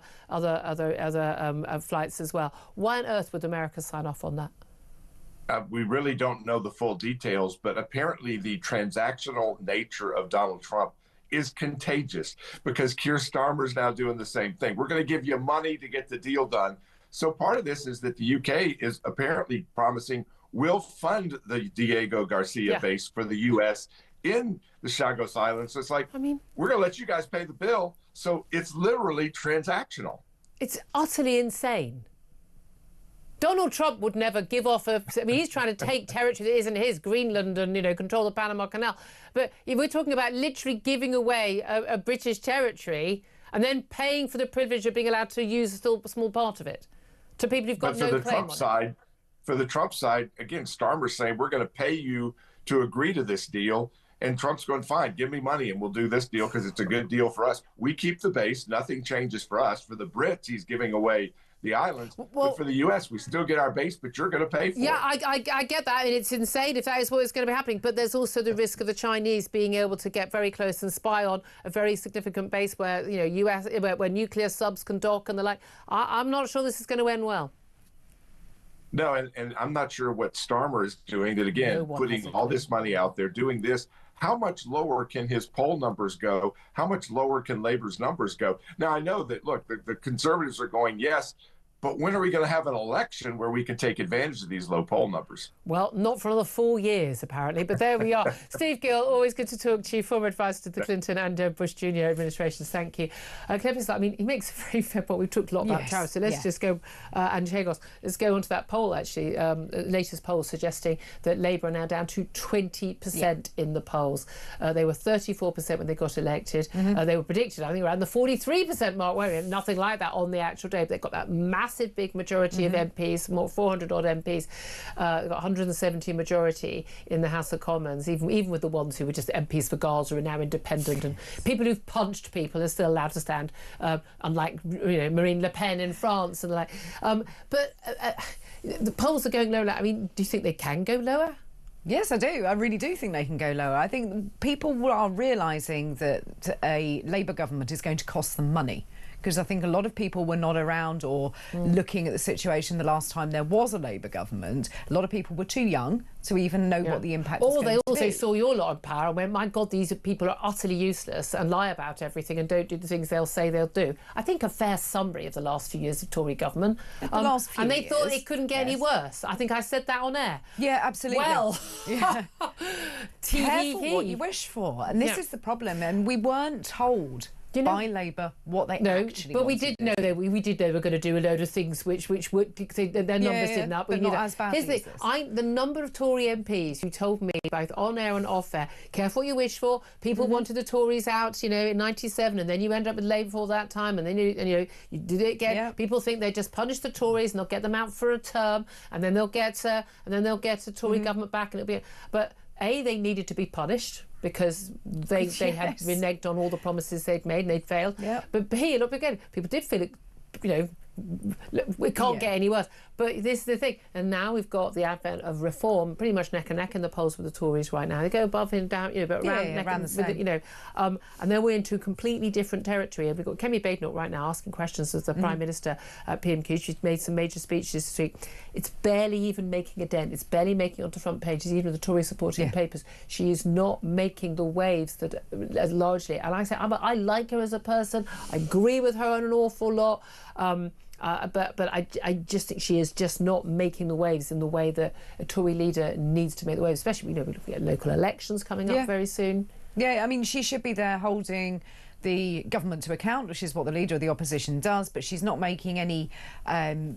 flights as well? Why on earth would America sign off on that? We really don't know the full details, but apparently the transactional nature of Donald Trump is contagious because Keir Starmer's now doing the same thing. We're going to give you money to get the deal done. So part of this is that the UK is apparently promising we'll fund the Diego Garcia base for the US in the Chagos Islands. So it's like, we're going to let you guys pay the bill. So it's literally transactional. It's utterly insane. Donald Trump would never give off I mean, he's trying to take territory that isn't his, Greenland, and, you know, control the Panama Canal. But if we're talking about literally giving away a British territory and then paying for the privilege of being allowed to use a small part of it to people who've got no claim on it. For the Trump side, again, Starmer's saying, we're going to pay you to agree to this deal. And Trump's going, fine, give me money and we'll do this deal because it's a good deal for us. We keep the base. Nothing changes for us. For the Brits, he's giving away the islands. But for the US, we still get our base, but you're going to pay for it. Yeah, I get that. And it's insane if that is what is going to be happening. But there's also the risk of the Chinese being able to get very close and spy on a very significant base where, you know, where nuclear subs can dock and the like. I'm not sure this is going to end well. No, and I'm not sure what Starmer is doing. That again, putting all this money out there, doing this. How much lower can his poll numbers go? How much lower can Labor's numbers go? Now, I know that, look, the conservatives are going, yes, but when are we going to have an election where we can take advantage of these low poll numbers? Well, not for another 4 years, apparently, but there we are. Steve Gill, always good to talk to you, former advisor to the Clinton and Bush Jr. administrations. Thank you. I mean, he makes a very fair point. We've talked a lot about tariffs, so let's just go, and Chagos, let's go on to that poll, actually, latest poll suggesting that Labour are now down to 20% in the polls. They were 34% when they got elected. They were predicted, I think, around the 43% mark, weren't they? Nothing like that on the actual day, but they got that massive big majority of MPs, more 400 odd MPs, got 170 majority in the House of Commons, even with the ones who were just MPs for Gaza are now independent, and people who've punched people are still allowed to stand, unlike, you know, Marine Le Pen in France and the like. But the polls are going low. I mean, do you think they can go lower? Yes, I do. I really do think they can go lower. I think people are realising that a Labour government is going to cost them money. Because I think a lot of people were not around or looking at the situation the last time there was a Labour government. A lot of people were too young to even know what the impact was going to be. Or they also saw your lot of power and went, my God, these people are utterly useless and lie about everything and don't do the things they'll say they'll do. I think a fair summary of the last few years of Tory government. And they thought it couldn't get any worse. I think I said that on air. Yeah, absolutely. Well, careful what you wish for. And this is the problem. And we weren't told by Labour what they actually but we did know that we did know they were going to do a load of things which would their numbers didn't up. But not as badly. Here's the number of Tory MPs who told me both on air and off air, careful what you wish for. People wanted the Tories out, you know, in '97, and then you end up with Labour for that time, and then you did it again. People think they just punish the Tories and they'll get them out for a term, and then they'll get a Tory government back, and it'll be. But they needed to be punished because they had reneged on all the promises they'd made and they'd failed. But here, look again, people did feel it, you know, we can't get any worse. But this is the thing. And now we've got the advent of reform pretty much neck and neck in the polls with the Tories right now. They go above and down, you know, but around the same. You know, and then we're into completely different territory. And we've got Kemi Badenoch right now asking questions as the Prime Minister at PMQs. She's made some major speeches this week. It's barely even making a dent. It's barely making it onto front pages, even with the Tory supporting papers. She is not making the waves that largely. And I say, I like her as a person. I agree with her on an awful lot. But I just think she is just not making the waves in the way that a Tory leader needs to make the waves, especially, we're looking at local elections coming up very soon. Yeah, I mean, she should be there holding the government to account, which is what the leader of the opposition does, but she's not making any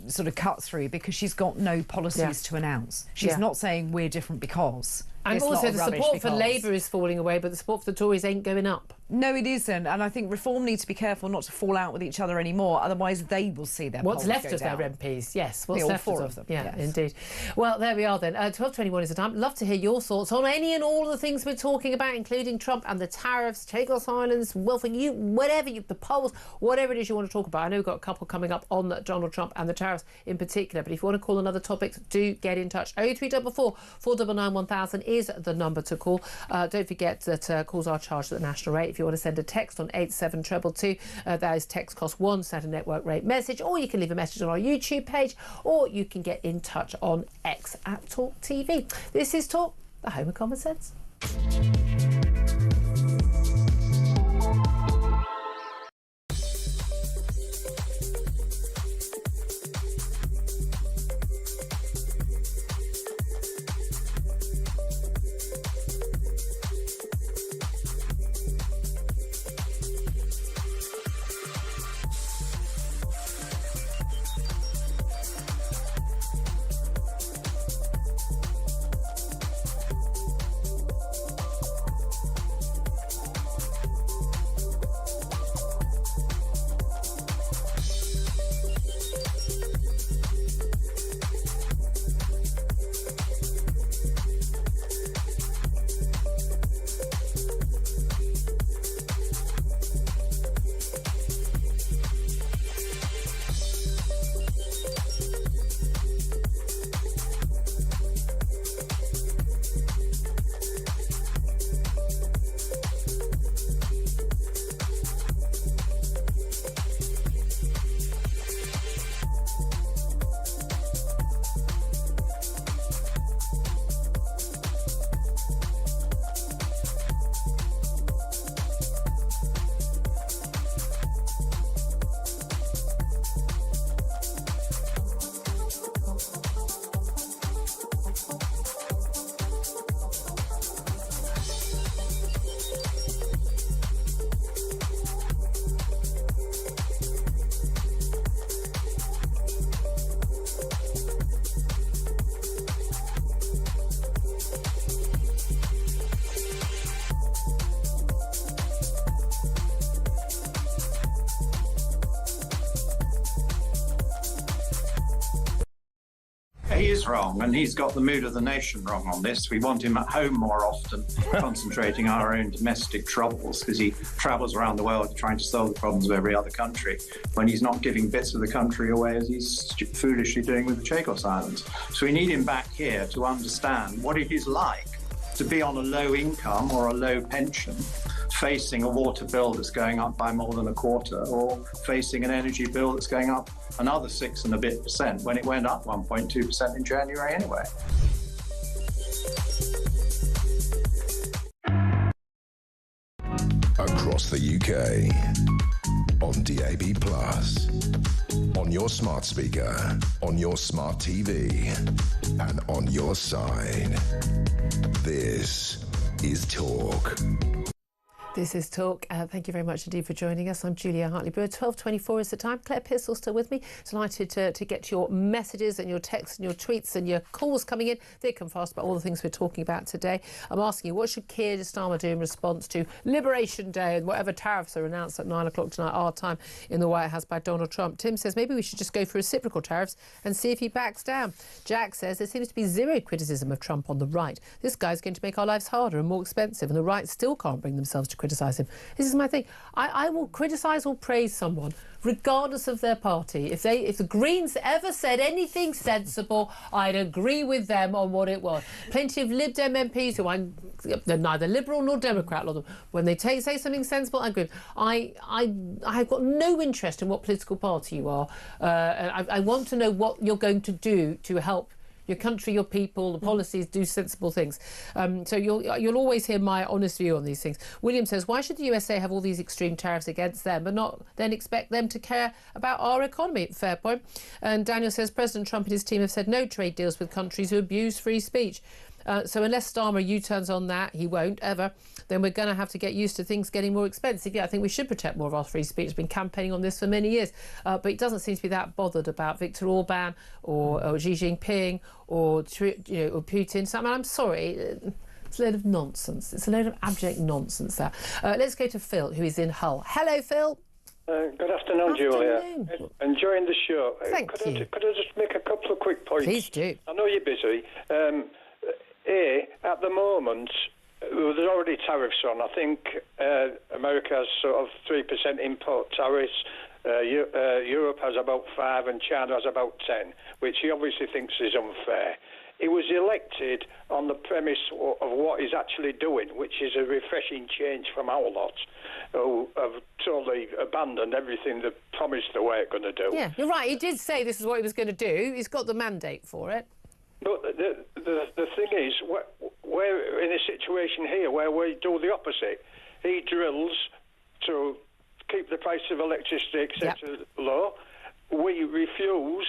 sort of cut through because she's got no policies to announce. She's not saying we're different because. And also the support for Labour is falling away, but the support for the Tories ain't going up. No, it isn't. And I think Reform need to be careful not to fall out with each other anymore, otherwise they will see their What's polls left go of down. their MPs, yes. What's all left four of them. Yeah, indeed. Well, there we are then. 12:21 is the time. Love to hear your thoughts on any and all of the things we're talking about, including Trump and the tariffs, Chagos Islands, welfare, the polls, whatever it is you want to talk about. I know we've got a couple coming up on Donald Trump and the tariffs in particular, but if you want to call on other topics, do get in touch. 03444 499 1000 is the number to call. Don't forget that calls are charged at the national rate. If you want to send a text on 87222, that is text cost 1 standard network rate message, or you can leave a message on our YouTube page, or you can get in touch on X at talkTV. This is Talk, the home of common sense. He is wrong, and he's got the mood of the nation wrong on this. We want him at home more often, concentrating on our own domestic troubles, because he travels around the world trying to solve the problems of every other country, when he's not giving bits of the country away as he's foolishly doing with the Chagos Islands. So we need him back here to understand what it is like to be on a low income or a low pension, facing a water bill that's going up by more than a quarter, or facing an energy bill that's going up another 6% and a bit when it went up 1.2% in January anyway. Across the UK, on DAB+, on your smart speaker, on your smart TV, and on your side. This is Talk. This is Talk. Thank you very much indeed for joining us. I'm Julia Hartley-Brewer. 12:24 is the time. Claire Pistol's still with me. Delighted to get your messages and your texts and your tweets and your calls coming in. They come fast about all the things we're talking about today. I'm asking you, what should Keir Starmer do in response to Liberation Day and whatever tariffs are announced at 9 o'clock tonight, our time, in the White House by Donald Trump? Tim says maybe we should just go for reciprocal tariffs and see if he backs down. Jack says there seems to be zero criticism of Trump on the right. This guy's going to make our lives harder and more expensive, and the right still can't bring themselves to criticise him. This is my thing. I will criticise or praise someone regardless of their party. If the Greens ever said anything sensible, I'd agree with them on what it was. Plenty of Lib Dem MPs who they're neither Liberal nor Democrat, a lot of them. When they say something sensible, I agree. I've got no interest in what political party you are. I want to know what you're going to do to help your country, your people, the policies, do sensible things. So you'll always hear my honest view on these things. William says, why should the USA have all these extreme tariffs against them but not then expect them to care about our economy? Fair point. And Daniel says, President Trump and his team have said no trade deals with countries who abuse free speech. So unless Starmer U-turns on that, he won't ever, then we're going to have to get used to things getting more expensive. Yeah, I think we should protect more of our free speech. He's been campaigning on this for many years. But he doesn't seem to be that bothered about Viktor Orban or Xi Jinping or Putin. So, I mean, I'm sorry. It's a load of nonsense. It's a load of abject nonsense, that. Let's go to Phil, who is in Hull. Hello, Phil. Good afternoon, Julia. Enjoying the show. Thank you. Could I just make a couple of quick points? Please do. I know you're busy. At the moment, there's already tariffs on. I think America has sort of 3% import tariffs. Europe has about 5% and China has about 10%, which he obviously thinks is unfair. He was elected on the premise of what he's actually doing, which is a refreshing change from our lot, who have totally abandoned everything they promised they were going to do. Yeah, you're right. He did say this is what he was going to do. He's got the mandate for it. But the thing is, we're in a situation here where we do the opposite. He drills to keep the price of electricity, etc., low. We refuse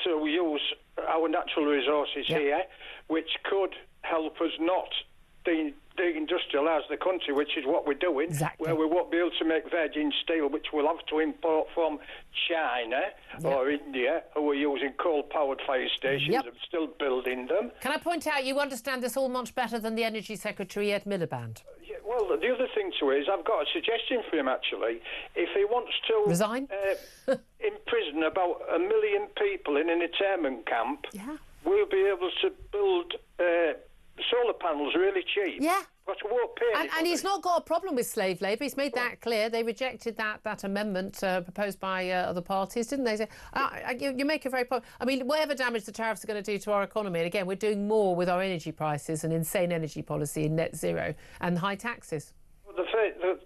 to use our natural resources here, which could help us not deindustrialise the country, which is what we're doing, where we won't be able to make virgin steel, which we'll have to import from China or India, who are using coal-powered fire stations and still building them. Can I point out you understand this all much better than the Energy Secretary, Ed Miliband? Yeah, well, the other thing to it is I've got a suggestion for him, actually. If he wants to resign, imprison about 1 million people in an internment camp, we'll be able to build solar panels really cheap. Yeah. But we won't pay and he's not got a problem with slave labour. He's made that clear. They rejected that amendment proposed by other parties, didn't they? So, you make a very point. I mean, whatever damage the tariffs are going to do to our economy, and again, we're doing more with our energy prices and insane energy policy and net zero and high taxes. Well,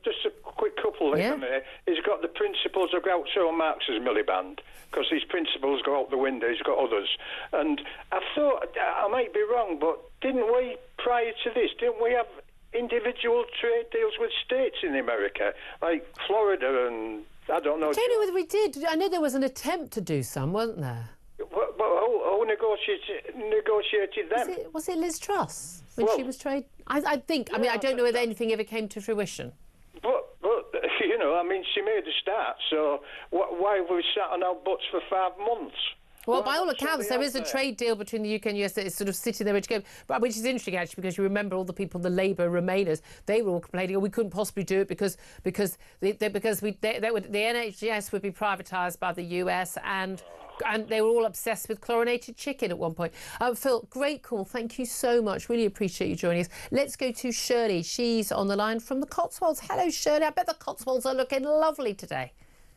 just a quick couple in there. He's got the principles of Groucho Marx's Miliband, because his principles go out the window. He's got others. And I thought, I might be wrong, but didn't we, prior to this, didn't we have individual trade deals with states in America, like Florida and, I don't know. I don't know whether we did. I know there was an attempt to do some, wasn't there? But who negotiated them? Was it Liz Truss when she was trade? I think. I mean, I don't know whether anything ever came to fruition. But you know, I mean, she made a start. So why have we sat on our butts for 5 months? Well, by all accounts, there is a trade deal between the UK and US that is sort of sitting there, which is interesting actually, because you remember all the people, the Labour Remainers, they were all complaining, oh, we couldn't possibly do it because the NHS would be privatised by the US and they were all obsessed with chlorinated chicken at one point. Phil, great call. Thank you so much. Really appreciate you joining us. Let's go to Shirley. She's on the line from the Cotswolds. Hello, Shirley. I bet the Cotswolds are looking lovely today.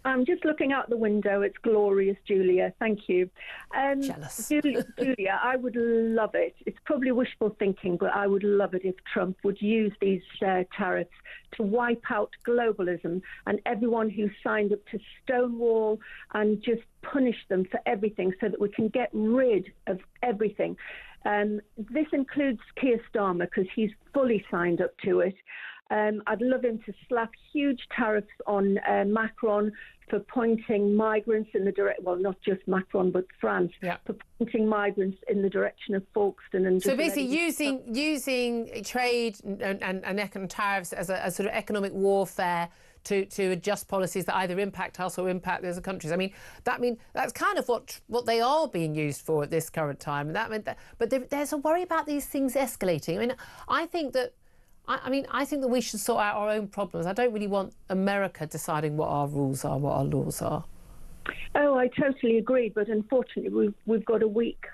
I'm just looking out the window. It's glorious, Julia. Thank you. Jealous. Julia, I would love it. It's probably wishful thinking, but I would love it if Trump would use these tariffs to wipe out globalism and everyone who signed up to Stonewall and just punish them for everything so that we can get rid of everything. This includes Keir Starmer because he's fully signed up to it. I'd love him to slap huge tariffs on Macron for pointing migrants in the direction, well, not just Macron, but France, for pointing migrants in the direction of Folkestone. And so basically using trade and economic tariffs as a sort of economic warfare to adjust policies that either impact us or impact the other countries. I mean, that's kind of what they are being used for at this current time. But there's a worry about these things escalating. I mean, I think that we should sort out our own problems. I don't really want America deciding what our rules are, what our laws are. Oh, I totally agree. But unfortunately, we've got a weak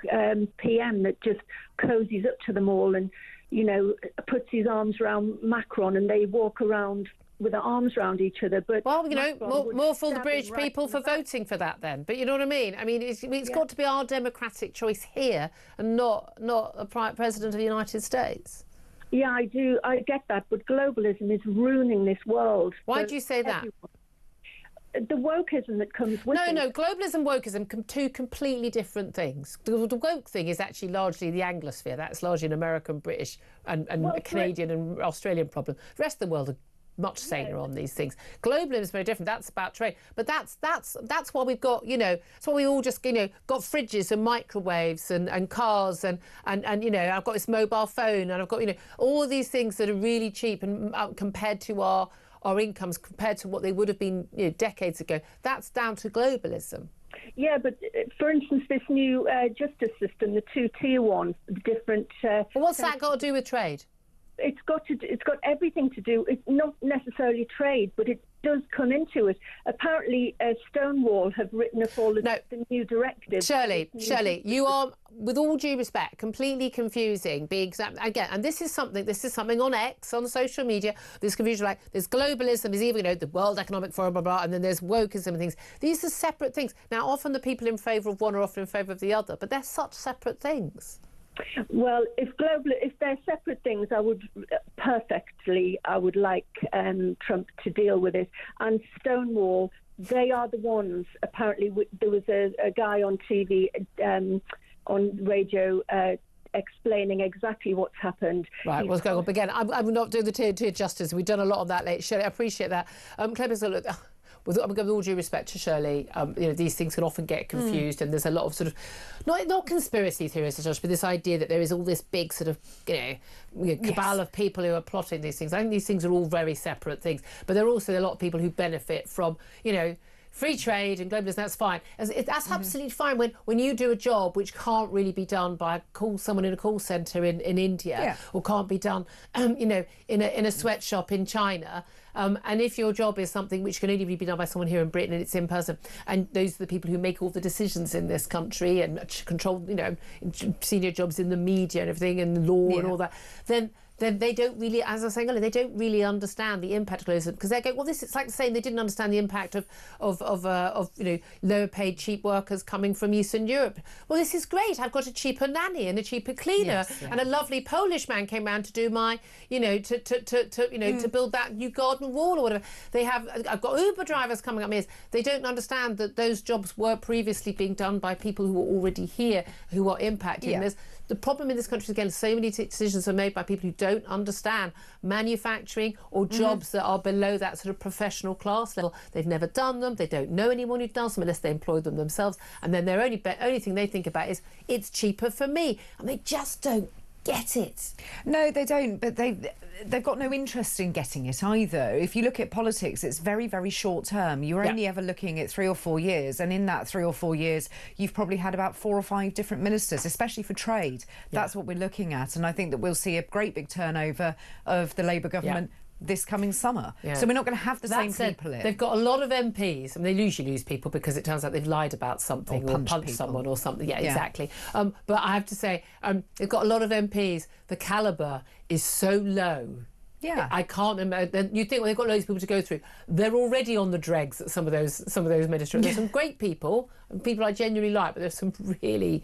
PM that just cozies up to them all and, you know, puts his arms around Macron and they walk around with their arms around each other. But well, you know, more for the British people for voting for that then. But you know what I mean? I mean, it's got to be our democratic choice here and not a President of the United States. Yeah, I do. I get that. But globalism is ruining this world. Why do you say that? the wokeism that comes with it. No, globalism, wokeism, two completely different things. The woke thing is actually largely the Anglosphere. That's largely an American, British and Canadian and Australian problem. The rest of the world are much saner on these things. Globalism is very different. That's about trade. But that's why we've got, that's why we all just, got fridges and microwaves and cars and I've got this mobile phone and I've got, all of these things that are really cheap and compared to our incomes, compared to what they would have been decades ago. That's down to globalism. Yeah, but for instance, this new justice system, the two-tier one, different... well, what's that got to do with trade? It's got everything to do. It's not necessarily trade, but it does come into it. Apparently, Stonewall have written up all the new directives. Shirley, you are, with all due respect, completely confusing. Again, and this is something on X, on social media. There's confusion, like there's globalism, there's even the World Economic Forum, blah blah, and then there's wokeism and things. These are separate things. Now, often the people in favour of one are often in favour of the other, but they're such separate things. Well, if they're separate things, I would like Trump to deal with it. And Stonewall, they are the ones. Apparently, there was a guy on TV, on radio, explaining exactly what's happened. Right, what's going on? But again, I'm not doing the tier justice. We've done a lot on that lately. Shirley, I appreciate that. Clemens, look. With all due respect to Shirley, these things can often get confused, and there's a lot of sort of not conspiracy theories, but this idea that there is all this big sort of cabal of people who are plotting these things. I think these things are all very separate things, but there are also a lot of people who benefit from free trade and globalism. That's fine. That's absolutely fine when you do a job which can't really be done by someone in a call centre in India, or can't be done in a sweatshop in China. And if your job is something which can only be done by someone here in Britain and it's in person, and those are the people who make all the decisions in this country and control, senior jobs in the media and everything and law and all that, then they don't really, as I was saying earlier, they don't really understand the impact of globalism, because they go, well, it's like saying they didn't understand the impact of lower paid cheap workers coming from Eastern Europe. Well, this is great. I've got a cheaper nanny and a cheaper cleaner, and a lovely Polish man came round to do my, to build that new garden wall or whatever. I've got Uber drivers coming up here. They don't understand that those jobs were previously being done by people who were already here, who are impacted. And the problem in this country is, again, so many decisions are made by people who don't understand manufacturing or jobs that are below that sort of professional class level. They've never done them. They don't know anyone who does them unless they employ them themselves. And then their only thing they think about is, it's cheaper for me. And they just don't get it. No, they don't, but they've got no interest in getting it either. If you look at politics, it's very, very short term. You're only ever looking at 3 or 4 years, and in that 3 or 4 years, you've probably had about 4 or 5 different ministers, especially for trade. That's what we're looking at, and I think that we'll see a great big turnover of the Labour government this coming summer. So we're not going to have the same people in. They've got a lot of MPs. I mean, they usually lose people because it turns out they've lied about something or punched someone or something. Yeah, exactly. But I have to say, they've got a lot of MPs. The calibre is so low. I can't remember. You think, well, they've got loads of people to go through. They're already on the dregs at some of those ministries. There's some great people I genuinely like, but there's some really,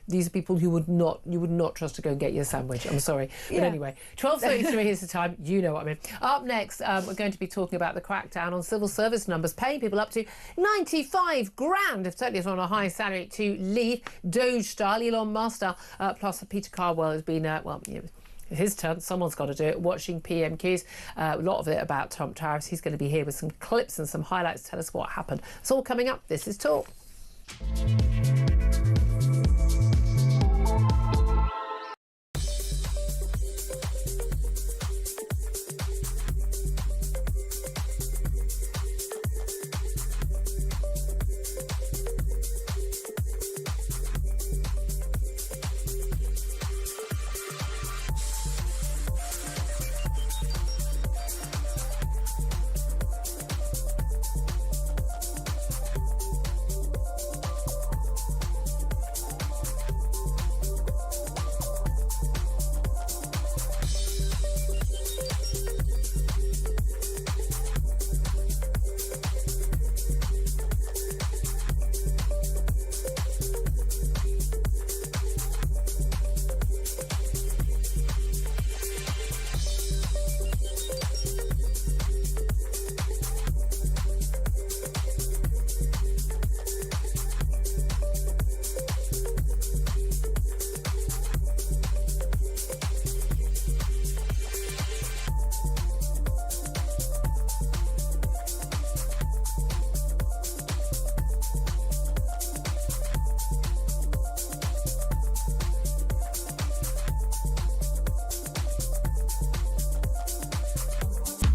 these are people you would not trust to go and get your sandwich. I'm sorry. But anyway, 12:33 is the time. You know what I mean. Up next, we're going to be talking about the crackdown on civil service numbers, paying people up to 95 grand, if certainly it's on a high salary, to leave Doge style, Elon Musk style. Plus, Peter Carwell has been, his turn, someone's got to do it, watching PMQs, a lot of it about Trump tariffs. He's going to be here with some clips and some highlights to tell us what happened. It's all coming up. This is Talk.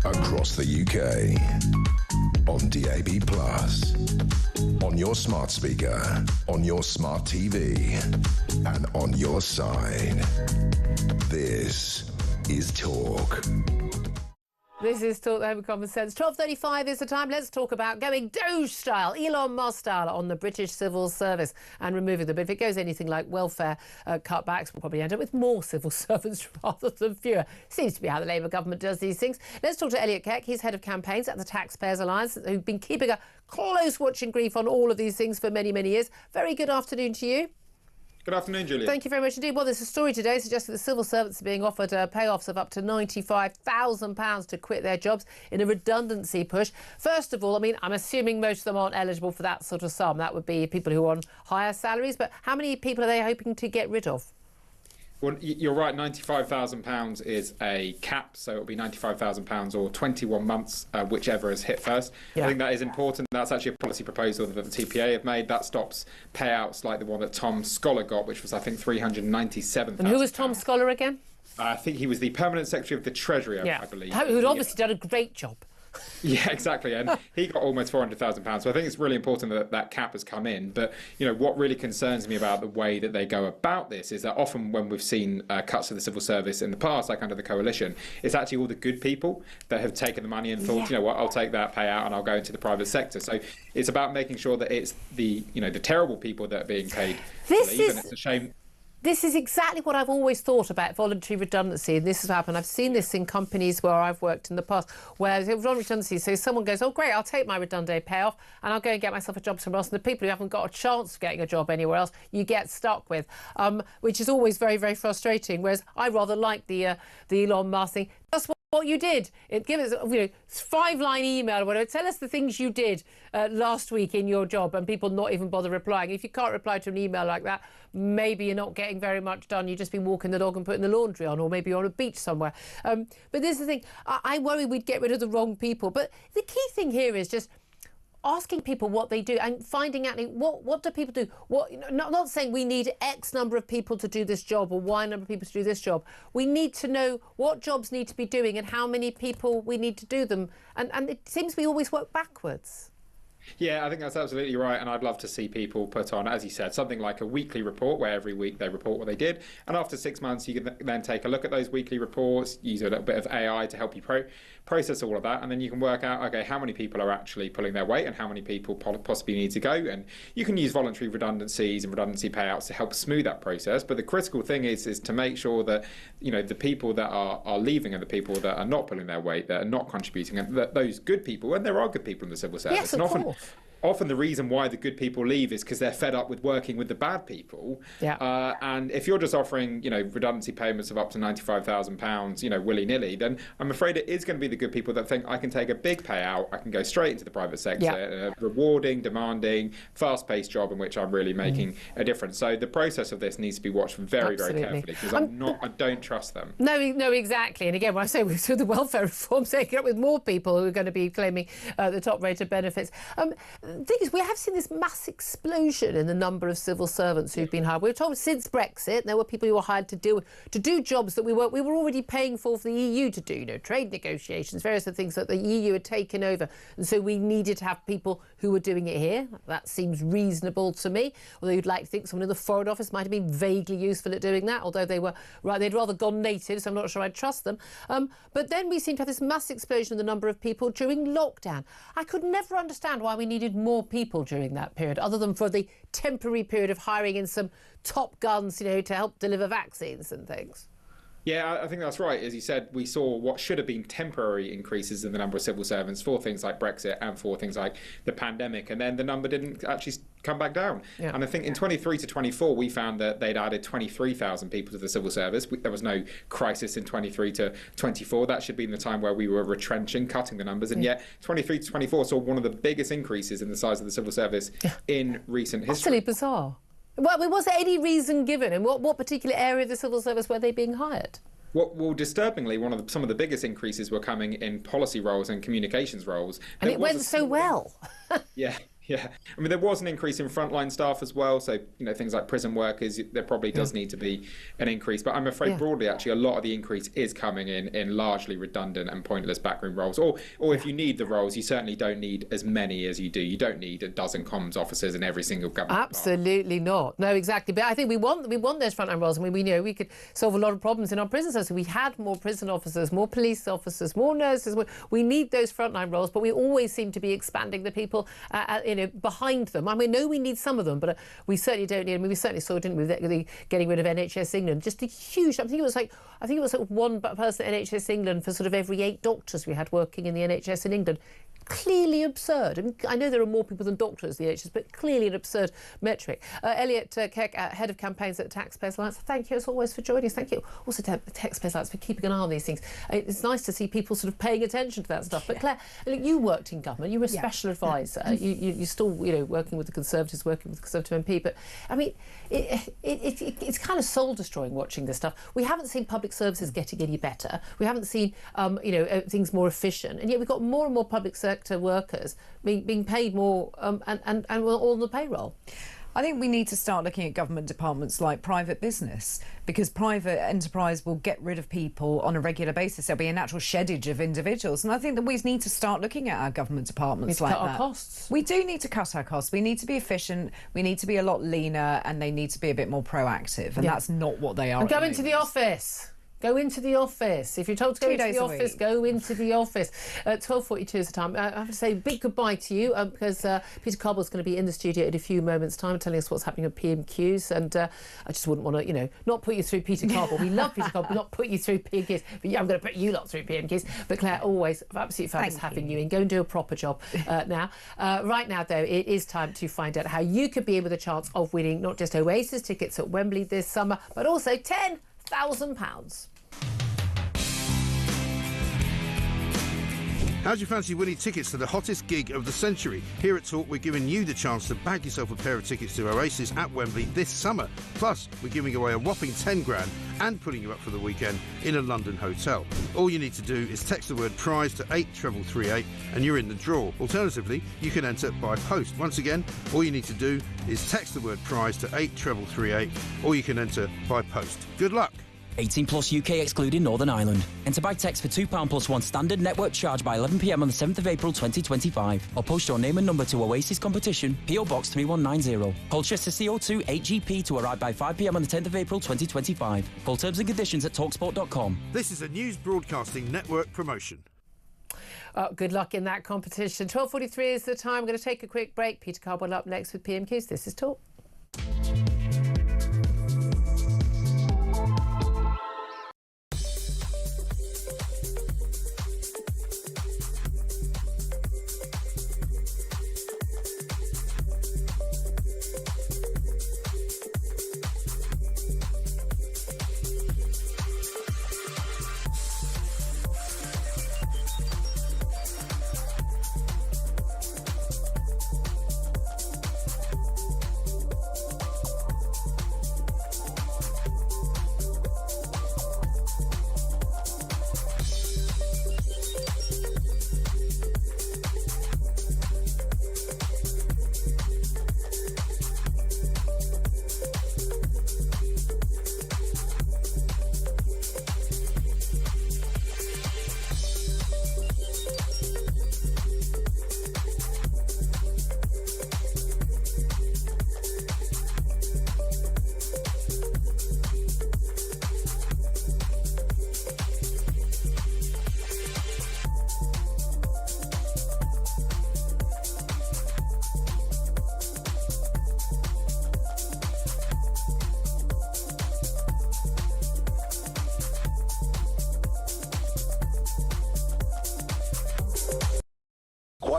across the UK. On DAB+, on your smart speaker, on your smart TV, and on your side. This is Talk. This is Talk the Home of Common Sense. 12:35 is the time. Let's talk about going Doge style, Elon Musk style on the British civil service and removing them. But if it goes anything like welfare cutbacks, we'll probably end up with more civil servants rather than fewer. Seems to be how the Labour government does these things. Let's talk to Elliot Keck. He's head of campaigns at the Taxpayers Alliance, who've been keeping a close watching brief on all of these things for many, many years. Very good afternoon to you. Good afternoon, Julia. Thank you very much indeed. Well, there's a story today suggesting that civil servants are being offered payoffs of up to £95,000 to quit their jobs in a redundancy push. First of all, I mean, I'm assuming most of them aren't eligible for that sort of sum. That would be people who are on higher salaries. But how many people are they hoping to get rid of? Well, you're right, £95,000 is a cap, so it'll be £95,000 or 21 months, whichever is hit first. Yeah. I think that is important. That's actually a policy proposal that the TPA have made. That stops payouts like the one that Tom Scholar got, which was, I think, £397,000. And who was Tom Scholar again? I think he was the Permanent Secretary of the Treasury, I believe. Who'd obviously done a great job. Yeah, exactly. And he got almost £400,000. So I think it's really important that that cap has come in. But, you know, what really concerns me about the way that they go about this is that often when we've seen cuts to the civil service in the past, like under the coalition, it's actually all the good people that have taken the money and thought, you know what, I'll take that payout and I'll go into the private sector. So it's about making sure that it's the, you know, the terrible people that are being paid to leave. And it's a shame. This is exactly what I've always thought about voluntary redundancy, and this has happened. I've seen this in companies where I've worked in the past, where voluntary redundancy, so someone goes, oh great, I'll take my redundant payoff and I'll go and get myself a job somewhere else, and the people who haven't got a chance of getting a job anywhere else, you get stuck with, which is always very, very frustrating, whereas I rather like the Elon Musk thing. That's what you did. Give us, you know, 5-line email or whatever. Tell us the things you did last week in your job, and people not even bother replying. If you can't reply to an email like that, maybe you're not getting very much done. You've just been walking the dog and putting the laundry on, or maybe you're on a beach somewhere. But this is the thing. I worry we'd get rid of the wrong people. But the key thing here is just asking people what they do and finding out what do people do. What, you know, not saying we need X number of people to do this job or Y number of people to do this job. We need to know what jobs need to be doing and how many people we need to do them. And it seems we always work backwards. Yeah, I think that's absolutely right. And I'd love to see people put on, as you said, something like a weekly report where every week they report what they did. And after 6 months, you can then take a look at those weekly reports, use a little bit of AI to help you process all of that. And then you can work out, OK, how many people are actually pulling their weight and how many people possibly need to go. And you can use voluntary redundancies and redundancy payouts to help smooth that process. But the critical thing is to make sure that, you know, the people that are leaving are the people that are not pulling their weight, that are not contributing, and that those good people, and there are good people in the civil service. Yes, of course. Often the reason why the good people leave is because they're fed up with working with the bad people. Yeah. And if you're just offering, you know, redundancy payments of up to £95,000, you know, willy-nilly, then I'm afraid it is going to be the good people that think I can take a big payout, I can go straight into the private sector, rewarding, demanding, fast-paced job in which I'm really making a difference. So the process of this needs to be watched very, very carefully, because I don't trust them. No, exactly. And again, when I say we're through the welfare reform, taking up with more people who are going to be claiming the top rate of benefits. The thing is, we have seen this mass explosion in the number of civil servants who've been hired. We were told since Brexit there were people who were hired to do jobs that we were already paying for the EU to do, you know, trade negotiations, various other things that the EU had taken over, and so we needed to have people who were doing it here. That seems reasonable to me. Although you'd like to think someone in the Foreign Office might have been vaguely useful at doing that. Although they'd rather gone native, so I'm not sure I'd trust them. But then we seem to have this mass explosion in the number of people during lockdown. I could never understand why we needed more people during that period, other than for the temporary period of hiring in some top guns, you know, to help deliver vaccines and things. Yeah, I think that's right. As you said, we saw what should have been temporary increases in the number of civil servants for things like Brexit and for things like the pandemic, and then the number didn't actually come back down. Yeah. And I think in 23 to 24, we found that they'd added 23,000 people to the civil service. There was no crisis in 23 to 24. That should be in the time where we were retrenching, cutting the numbers. And yet 23 to 24 saw one of the biggest increases in the size of the civil service in recent history. Utterly bizarre. Well, was there any reason given? And what particular area of the civil service were they being hired? Well, disturbingly, some of the biggest increases were coming in policy roles and communications roles. And it went so well. Yeah. Yeah, I mean, there was an increase in frontline staff as well. So, things like prison workers, there probably does need to be an increase. But I'm afraid broadly, actually, a lot of the increase is coming in largely redundant and pointless backroom roles. Or if you need the roles, you certainly don't need as many as you do. You don't need a dozen comms officers in every single government. Absolutely not. No, exactly. But I think we want those frontline roles. I mean, we could solve a lot of problems in our prison system. We had more prison officers, more police officers, more nurses. We need those frontline roles, but we always seem to be expanding the people behind them. I mean, no, we need some of them, but we certainly don't need. I mean, we certainly saw, didn't we, the getting rid of NHS England, just a huge. I think it was like one person at NHS England for sort of every 8 doctors we had working in the NHS in England. Clearly absurd. And I know there are more people than doctors in the NHS, but clearly an absurd metric. Elliot Keck, Head of Campaigns at Taxpayers Alliance, thank you as always for joining us. Thank you also to Taxpayers Alliance for keeping an eye on these things. It's nice to see people sort of paying attention to that stuff. But Claire, you worked in government. You were a special advisor. You're still, working with the Conservatives, working with the Conservative MP. But I mean, it's kind of soul destroying watching this stuff. We haven't seen public services getting any better. We haven't seen, things more efficient, and yet we've got more and more public sector workers being paid more and all on the payroll. I think we need to start looking at government departments like private business, because private enterprise will get rid of people on a regular basis. There'll be a natural sheddage of individuals. And I think that we need to start looking at our government departments like that. Cut our costs. We do need to cut our costs. We need to be efficient. We need to be a lot leaner, and they need to be a bit more proactive. And that's not what they are. And go into the office. Go into the office. If you're told to go into the office, go into the office. 12:42 is the time. I have to say a big goodbye to you because Peter Carball's going to be in the studio in a few moments' time telling us what's happening at PMQs. And I just wouldn't want to, not put you through Peter Carball. We love Peter Carball, not put you through PMQs. But I'm going to put you lot through PMQs. But Claire, always absolutely fabulous having you in. Go and do a proper job now. Right now, though, it is time to find out how you could be in with a chance of winning not just Oasis tickets at Wembley this summer, but also £10,000. How do you fancy winning tickets to the hottest gig of the century? Here at Talk, we're giving you the chance to bag yourself a pair of tickets to Oasis at Wembley this summer. Plus, we're giving away a whopping 10 grand and putting you up for the weekend in a London hotel. All you need to do is text the word prize to 83338 and you're in the draw. Alternatively, you can enter by post. Once again, all you need to do is text the word prize to 83338 or you can enter by post. Good luck. 18 plus UK excluding Northern Ireland. Enter by text for £2 plus one standard network charge by 11 p.m. on the 7th of April 2025. Or post your name and number to Oasis Competition, PO Box 3190. Colchester CO2 8GP to arrive by 5 p.m. on the 10th of April 2025. Full terms and conditions at talksport.com. This is a News Broadcasting Network promotion. Good luck in that competition. 12:43 is the time. We're going to take a quick break. Peter Carball up next with PMQs. This is Talk.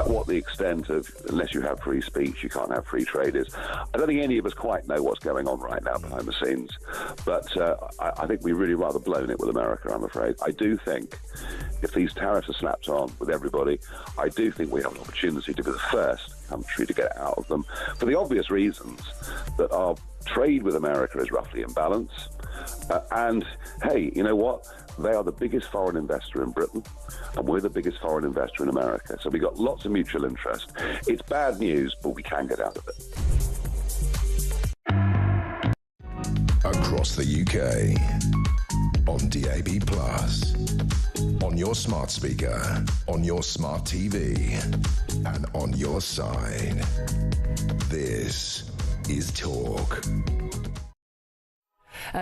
What the extent of, unless you have free speech, you can't have free trade is. I don't think any of us quite know what's going on right now behind the scenes, but I think we really rather blown it with America, I'm afraid. I do think if these tariffs are slapped on with everybody, I do think we have an opportunity to be the first country to get out of them for the obvious reasons that our Trade with America is roughly in balance. And, hey, you know what? They are the biggest foreign investor in Britain, and we're the biggest foreign investor in America. So we've got lots of mutual interest. It's bad news, but we can get out of it. Across the UK, on DAB+, on your smart speaker, on your smart TV, and on your side. This is Talk.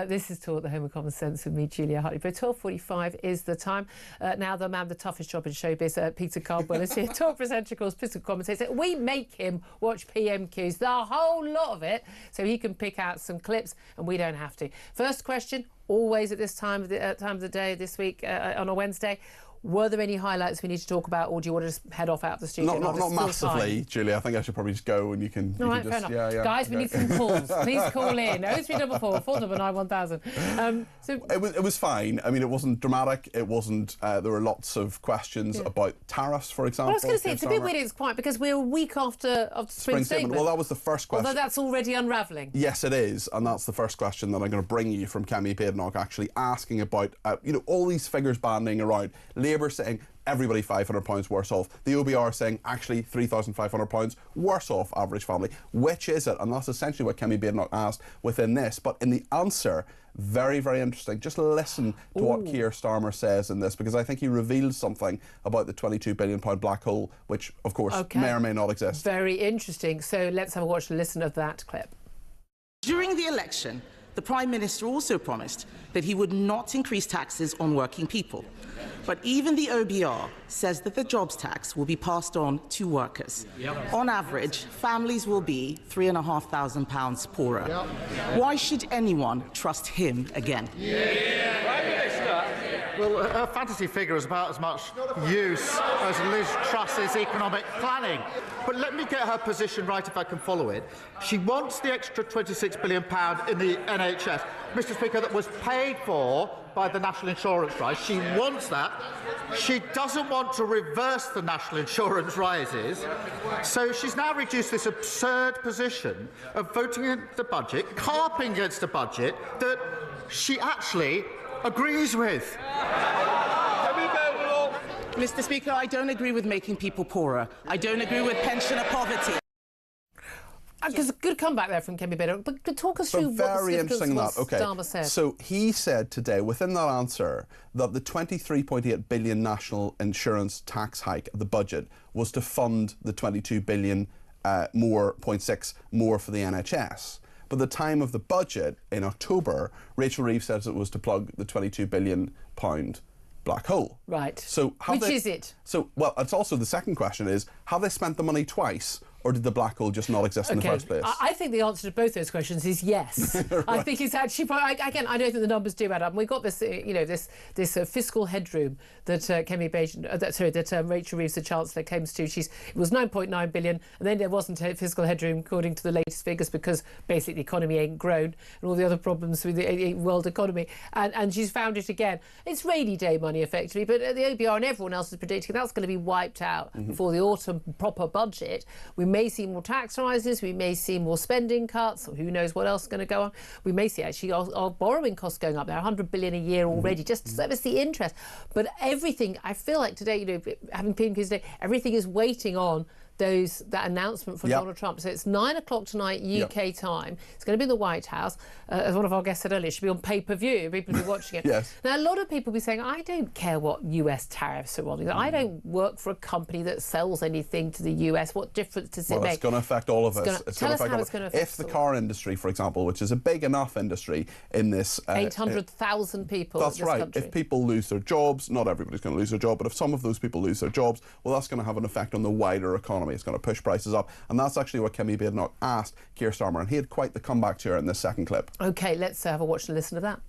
This is Talk, the home of common sense with me, Julia Hartley-Brewer. 12:45 is the time. Now the man, the toughest job in showbiz, Peter Cardwell is here. Talk presenter, of course, political commentator. We make him watch PMQs, the whole lot of it, so he can pick out some clips and we don't have to. First question, always at this time of the day this week on a Wednesday. Were there any highlights we need to talk about, or do you want to just head off out of the studio? Not massively, Julia. I think I should probably just go and you can. All right, fair enough. Guys, we need some calls. Please call in. 0344 499 1000. It was fine. I mean, it wasn't dramatic. It wasn't. There were lots of questions about tariffs, for example. Well, I was going to say it's a bit weird. It's quiet because we're a week after spring statement. Well, that was the first question. Although that's already unravelling. Yes, it is, and that's the first question that I'm going to bring you from Kemi Badenoch, actually asking about all these figures banding around. Labour saying everybody £500 worse off. The OBR saying actually £3,500 worse off average family. Which is it? And that's essentially what Kemi Badenoch asked within this. But in the answer, very, very interesting. Just listen to what Keir Starmer says in this, because I think he reveals something about the £22 billion black hole, which, of course, may or may not exist. Very interesting. So let's have a watch and listen of that clip. During the election, the Prime Minister also promised that he would not increase taxes on working people. But even the OBR says that the jobs tax will be passed on to workers. On average, families will be £3,500 poorer. Why should anyone trust him again? Prime Minister. Well, her fantasy figure is about as much use as Liz Truss's economic planning. But let me get her position right if I can follow it. She wants the extra £26 billion in the NHS, Mr. Speaker, that was paid for by the national insurance rise. She wants that. She doesn't want to reverse the national insurance rises. So she's now reduced this absurd position of voting in the budget, carping against a budget that she actually agrees with. Mr. Speaker, I don't agree with making people poorer. I don't agree with pensioner poverty. There's a good comeback there from Kemi Badenoch, but talk us through very interesting that. Starmer said. So he said today, within that answer, that the £23.8 billion national insurance tax hike of the budget was to fund the £22 billion more, 0.6 more for the NHS. But at the time of the budget in October, Rachel Reeves says it was to plug the £22 billion black hole. Right. So which is it? So, well, it's also the second question is, have they spent the money twice? Or did the black hole just not exist in the first place? I think the answer to both those questions is yes. Right. I think it's actually, again, I don't think the numbers do add up. And we've got this, this fiscal headroom that Rachel Reeves, the Chancellor, claims to. It was 9.9 billion, and then there wasn't a fiscal headroom according to the latest figures because basically the economy ain't grown and all the other problems with the world economy. And she's found it again. It's rainy day money, effectively, but the OBR and everyone else is predicting that's going to be wiped out before the autumn proper budget. We may see more tax rises, we may see more spending cuts, or who knows what else is going to go on. We may see actually our borrowing costs going up. They're 100 billion a year already, just to service the interest. But everything, I feel like today, having PMQs today, everything is waiting on that announcement from Donald Trump. So it's 9 o'clock tonight UK time. It's going to be in the White House. As one of our guests said earlier, it should be on pay-per-view. People will be watching it. Yes. Now, a lot of people will be saying, I don't care what US tariffs are on. I don't work for a company that sells anything to the US. What difference does it make? Well, it's going to affect all of us. Tell us how it's going to affect If the car industry, for example, which is a big enough industry in this... 800,000 people That's in this right. country. If people lose their jobs, not everybody's going to lose their job, but if some of those people lose their jobs, well, that's going to have an effect on the wider economy. It's going to push prices up, and that's actually what Kemi Badenoch asked Keir Starmer, and he had quite the comeback to her in this second clip. OK, let's have a watch and listen to that.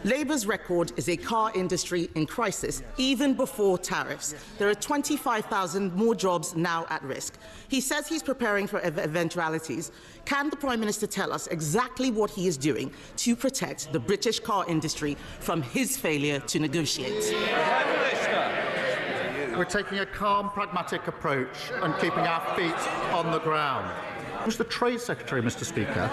Labour's record is a car industry in crisis, even before tariffs. There are 25,000 more jobs now at risk. He says he's preparing for eventualities. Can the Prime Minister tell us exactly what he is doing to protect the British car industry from his failure to negotiate? We're taking a calm, pragmatic approach and keeping our feet on the ground. was the Trade Secretary, Mr. Speaker,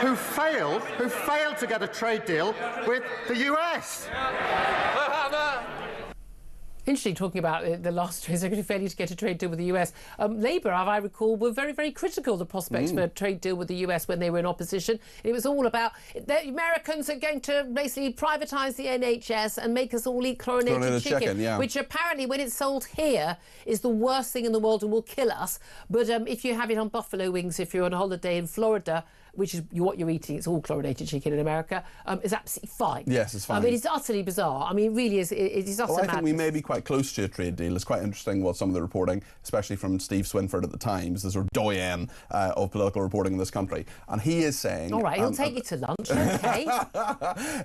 who failed to get a trade deal with the US. Interesting, talking about the last Trade Secretary failing to get a trade deal with the US. Labour, as I recall, were very, very critical of the prospect of a trade deal with the US when they were in opposition. It was all about the Americans are going to basically privatise the NHS and make us all eat chlorinated chicken, which apparently, when it's sold here, is the worst thing in the world and will kill us. But if you have it on buffalo wings, if you're on a holiday in Florida, which is what you're eating, it's all chlorinated chicken in America, is absolutely fine. Yes, it's fine. I mean, it's utterly bizarre. I mean, it really is. It is utter madness. I think we may be quite close to a trade deal. It's quite interesting what some of the reporting, especially from Steve Swinford at the Times, the sort of doyen of political reporting in this country. And he is saying... All right, he'll take you to lunch, OK?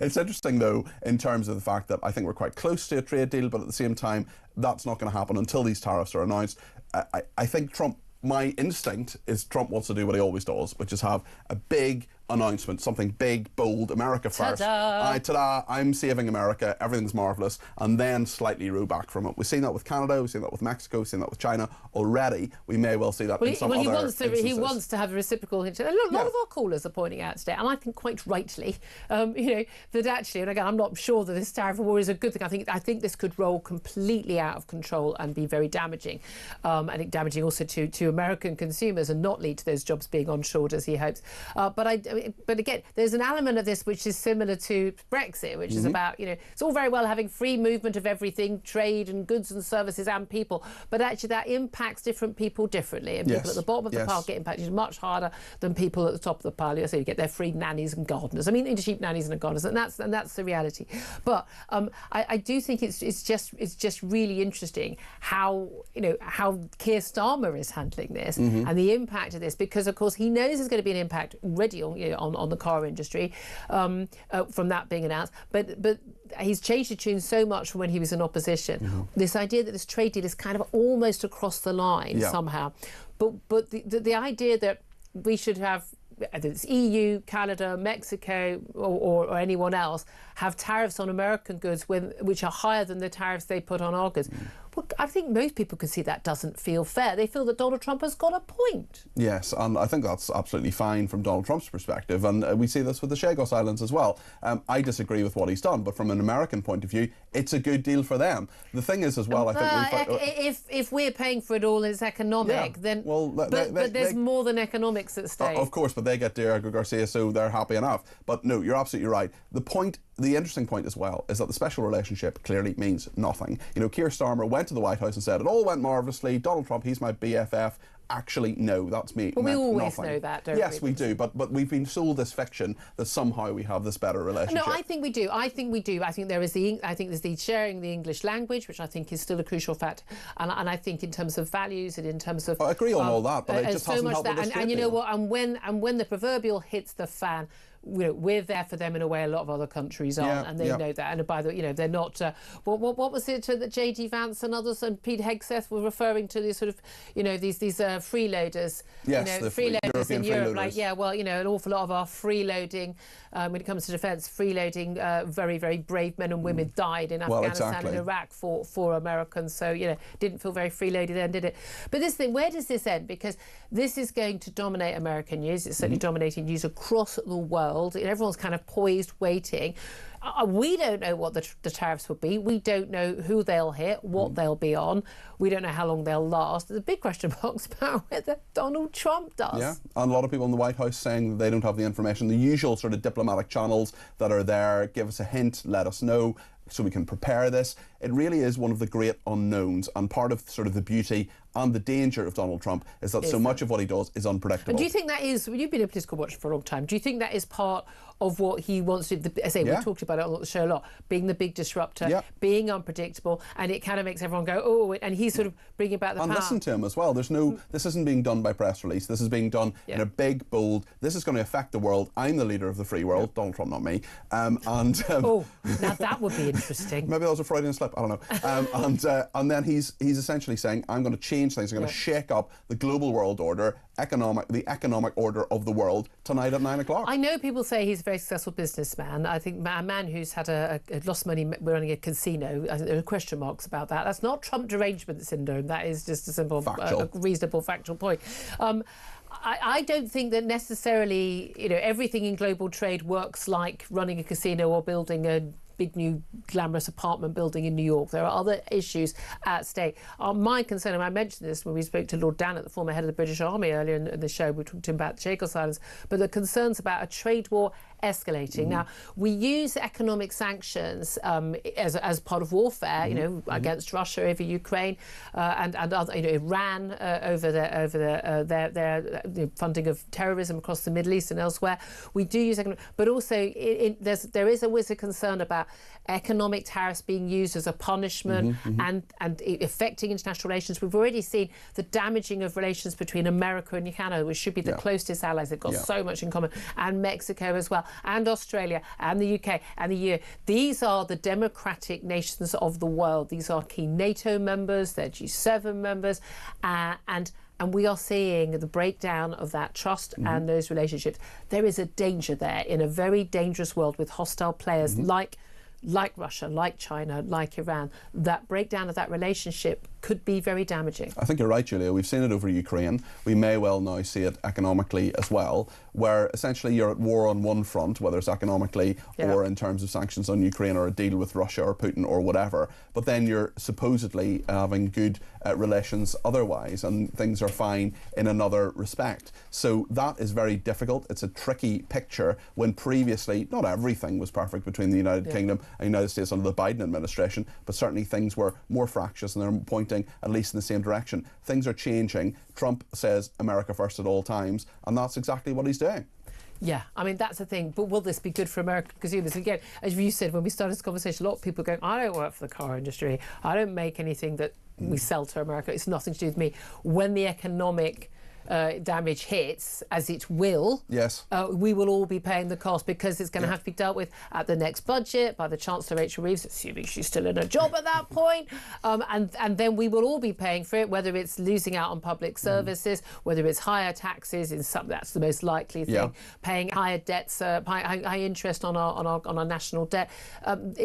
It's interesting, though, in terms of the fact that I think we're quite close to a trade deal, but at the same time, that's not going to happen until these tariffs are announced. I think Trump... My instinct is Trump wants to do what he always does, which is have a big announcement, something big, bold, America first. Ta-da! I'm saving America, everything's marvellous, and then slightly row back from it. We've seen that with Canada, we've seen that with Mexico, we've seen that with China already. We may well see that in some other instances. He wants to have a reciprocal... A lot of our callers are pointing out today, and I think quite rightly, that actually, and again, I'm not sure that this tariff war is a good thing. I think this could roll completely out of control and be very damaging. I think damaging also to American consumers and not lead to those jobs being onshored, as he hopes. But again, there's an element of this which is similar to Brexit, which is about, it's all very well having free movement of everything, trade and goods and services and people, but actually that impacts different people differently. And people at the bottom of the pile get impacted much harder than people at the top of the pile. So you get their free nannies and gardeners. I mean, cheap nannies and gardeners, and that's the reality. But I do think it's just really interesting how Keir Starmer is handling this and the impact of this, because of course he knows there's going to be an impact already on the car industry from that being announced, but he's changed the tune so much from when he was in opposition. This idea that this trade deal is kind of almost across the line somehow, but the idea that we should have, whether it's EU, Canada, Mexico, or anyone else, have tariffs on American goods which are higher than the tariffs they put on our goods. Well, I think most people can see that doesn't feel fair. They feel that Donald Trump has got a point. Yes, and I think that's absolutely fine from Donald Trump's perspective, and we see this with the Chagos Islands as well. I disagree with what he's done, but from an American point of view, it's a good deal for them. The thing is as well, I think... If we're paying for it all and it's economic, then... Well, but there's more than economics at stake. Of course, but they get Diego Garcia, so they're happy enough. But no, you're absolutely right. The interesting point as well is that the special relationship clearly means nothing. Keir Starmer went to the White House and said it all went marvellously. Donald Trump, he's my BFF. Actually, no, that's me. But we always know that, don't we? Yes, we do. But we've been sold this fiction that somehow we have this better relationship. No, I think we do. I think there's the sharing the English language, which I think is still a crucial factor. And I think in terms of values and in terms of... I agree on all that, but it just so hasn't much helped with that. And you know what? And when the proverbial hits the fan, we're there for them in a way a lot of other countries aren't, and they know that. And by the way, they're not. What was it that J.D. Vance and others and Pete Hegseth were referring to? These sort of, these freeloaders. Yes, the freeloaders in Europe. Freeloaders. An awful lot of our freeloading, when it comes to defence, freeloading, very, very brave men and women died in Afghanistan and Iraq for Americans. So didn't feel very freeloaded then, did it? But this thing, where does this end? Because this is going to dominate American news. It's certainly dominating news across the world. Everyone's kind of poised, waiting. We don't know what the tariffs will be. We don't know who they'll hit, what they'll be on. We don't know how long they'll last. There's a big question mark about whether Donald Trump does. Yeah, and a lot of people in the White House saying that they don't have the information. The usual sort of diplomatic channels that are there, give us a hint, let us know, so we can prepare this. It really is one of the great unknowns, and part of sort of the beauty and the danger of Donald Trump is that so much of what he does is unpredictable. And do you think that is, you've been a political watcher for a long time, do you think that is part of what he wants to do? We talked about it on the show a lot, being the big disruptor, being unpredictable, and it kind of makes everyone go, oh, and he's sort of bringing back the power. And listen to him as well. There's no, this isn't being done by press release. This is being done in a big, bold, this is going to affect the world. I'm the leader of the free world. Donald Trump, not me. Oh, now that would be interesting. Maybe that was a Freudian slip, I don't know. And then he's essentially saying, I'm going to change things. I'm going to shake up the global world order. the economic order of the world tonight at 9 o'clock. I know people say he's a very successful businessman. I think a man who's had lost money running a casino, there are question marks about that. That's not Trump derangement syndrome. That is just a simple, reasonable, factual point. I don't think that necessarily, everything in global trade works like running a casino or building a big new glamorous apartment building in New York. There are other issues at stake. My concern, and I mentioned this when we spoke to Lord Dannett, the former head of the British Army, earlier in the show, we talked to him about the Chagos Islands, but the concerns about a trade war escalating. Now, we use economic sanctions as part of warfare, against Russia over Ukraine and other, Iran over their funding of terrorism across the Middle East and elsewhere. We do use economic, but also there is always a concern about economic tariffs being used as a punishment and affecting international relations. We've already seen the damaging of relations between America and Canada, which should be the closest allies. They've got so much in common, and Mexico as well, and Australia, and the UK, and the EU. These are the democratic nations of the world. These are key NATO members, they're G7 members, and we are seeing the breakdown of that trust and those relationships. There is a danger there in a very dangerous world with hostile players like Russia, like China, like Iran. That breakdown of that relationship could be very damaging. I think you're right, Julia. We've seen it over Ukraine. We may well now see it economically as well, where essentially you're at war on one front, whether it's economically or in terms of sanctions on Ukraine or a deal with Russia or Putin or whatever, but then you're supposedly having good relations otherwise, and things are fine in another respect. So that is very difficult. It's a tricky picture when previously not everything was perfect between the United Kingdom and the United States under the Biden administration, but certainly things were more fractious and they're pointing at least in the same direction. Things are changing. Trump says America first at all times, and that's exactly what he's doing. Yeah, I mean, that's the thing. But will this be good for American consumers? Again, as you said, when we started this conversation, a lot of people are going, I don't work for the car industry. I don't make anything that we sell to America. It's nothing to do with me. When the economic damage hits, as it will, we will all be paying the cost, because it's going to have to be dealt with at the next budget by the Chancellor Rachel Reeves, assuming she's still in a job at that point, and then we will all be paying for it, whether it's losing out on public services, whether it's higher taxes, in some, that's the most likely thing, paying higher debts, high interest on our national debt.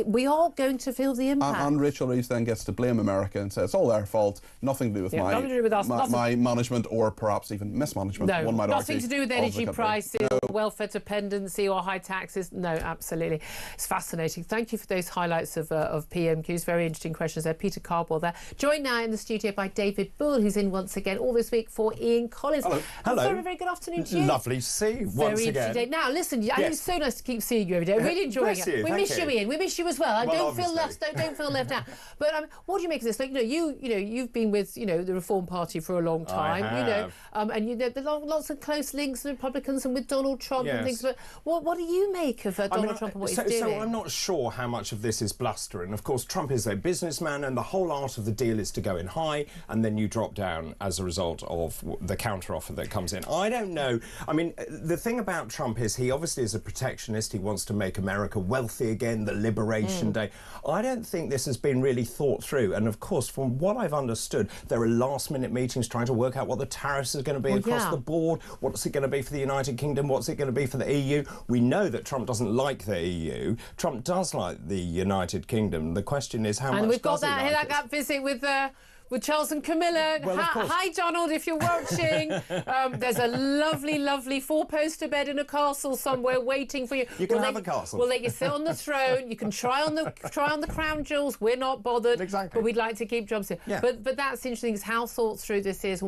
We are going to feel the impact. And Rachel Reeves then gets to blame America and say it's all their fault, nothing to do with nothing to do with us, my management, or perhaps even mismanagement. No, one might nothing argue, to do with energy prices, or welfare dependency, or high taxes. No, absolutely. It's fascinating. Thank you for those highlights of PMQs. Very interesting questions there. Peter Cardwell there. Joined now in the studio by David Bull, who's in once again all this week for Ian Collins. Hello. Very, very good afternoon to you. Lovely to see you once very again. Day. Now, listen, it's so nice to keep seeing you every day. Really enjoying it. We miss you, Ian. We miss you as well. Don't feel left out. But what do you make of this? Like, you've been with the Reform Party for a long time. And there are lots of close links with Republicans and with Donald Trump and things. But what do you make of Donald Trump and what he's doing? So I'm not sure how much of this is blustering. Of course, Trump is a businessman, and the whole art of the deal is to go in high and then you drop down as a result of the counteroffer that comes in. I don't know. I mean, the thing about Trump is he obviously is a protectionist. He wants to make America wealthy again, the Liberation Day. I don't think this has been really thought through. And of course, from what I've understood, there are last-minute meetings trying to work out what the tariffs are going to be across the board. What's it going to be for the United Kingdom? What's it going to be for the EU? We know that Trump doesn't like the EU. Trump does like the United Kingdom. The question is how much. And we've got does he like that visit with Charles and Camilla. Well, hi, Donald, if you're watching. There's a lovely, lovely four-poster bed in a castle somewhere waiting for you. You can have a castle. We'll let you sit on the throne. You can try on the crown jewels. We're not bothered. Exactly. But we'd like to keep jobs here. Yeah. But that's interesting, is how thought through this is.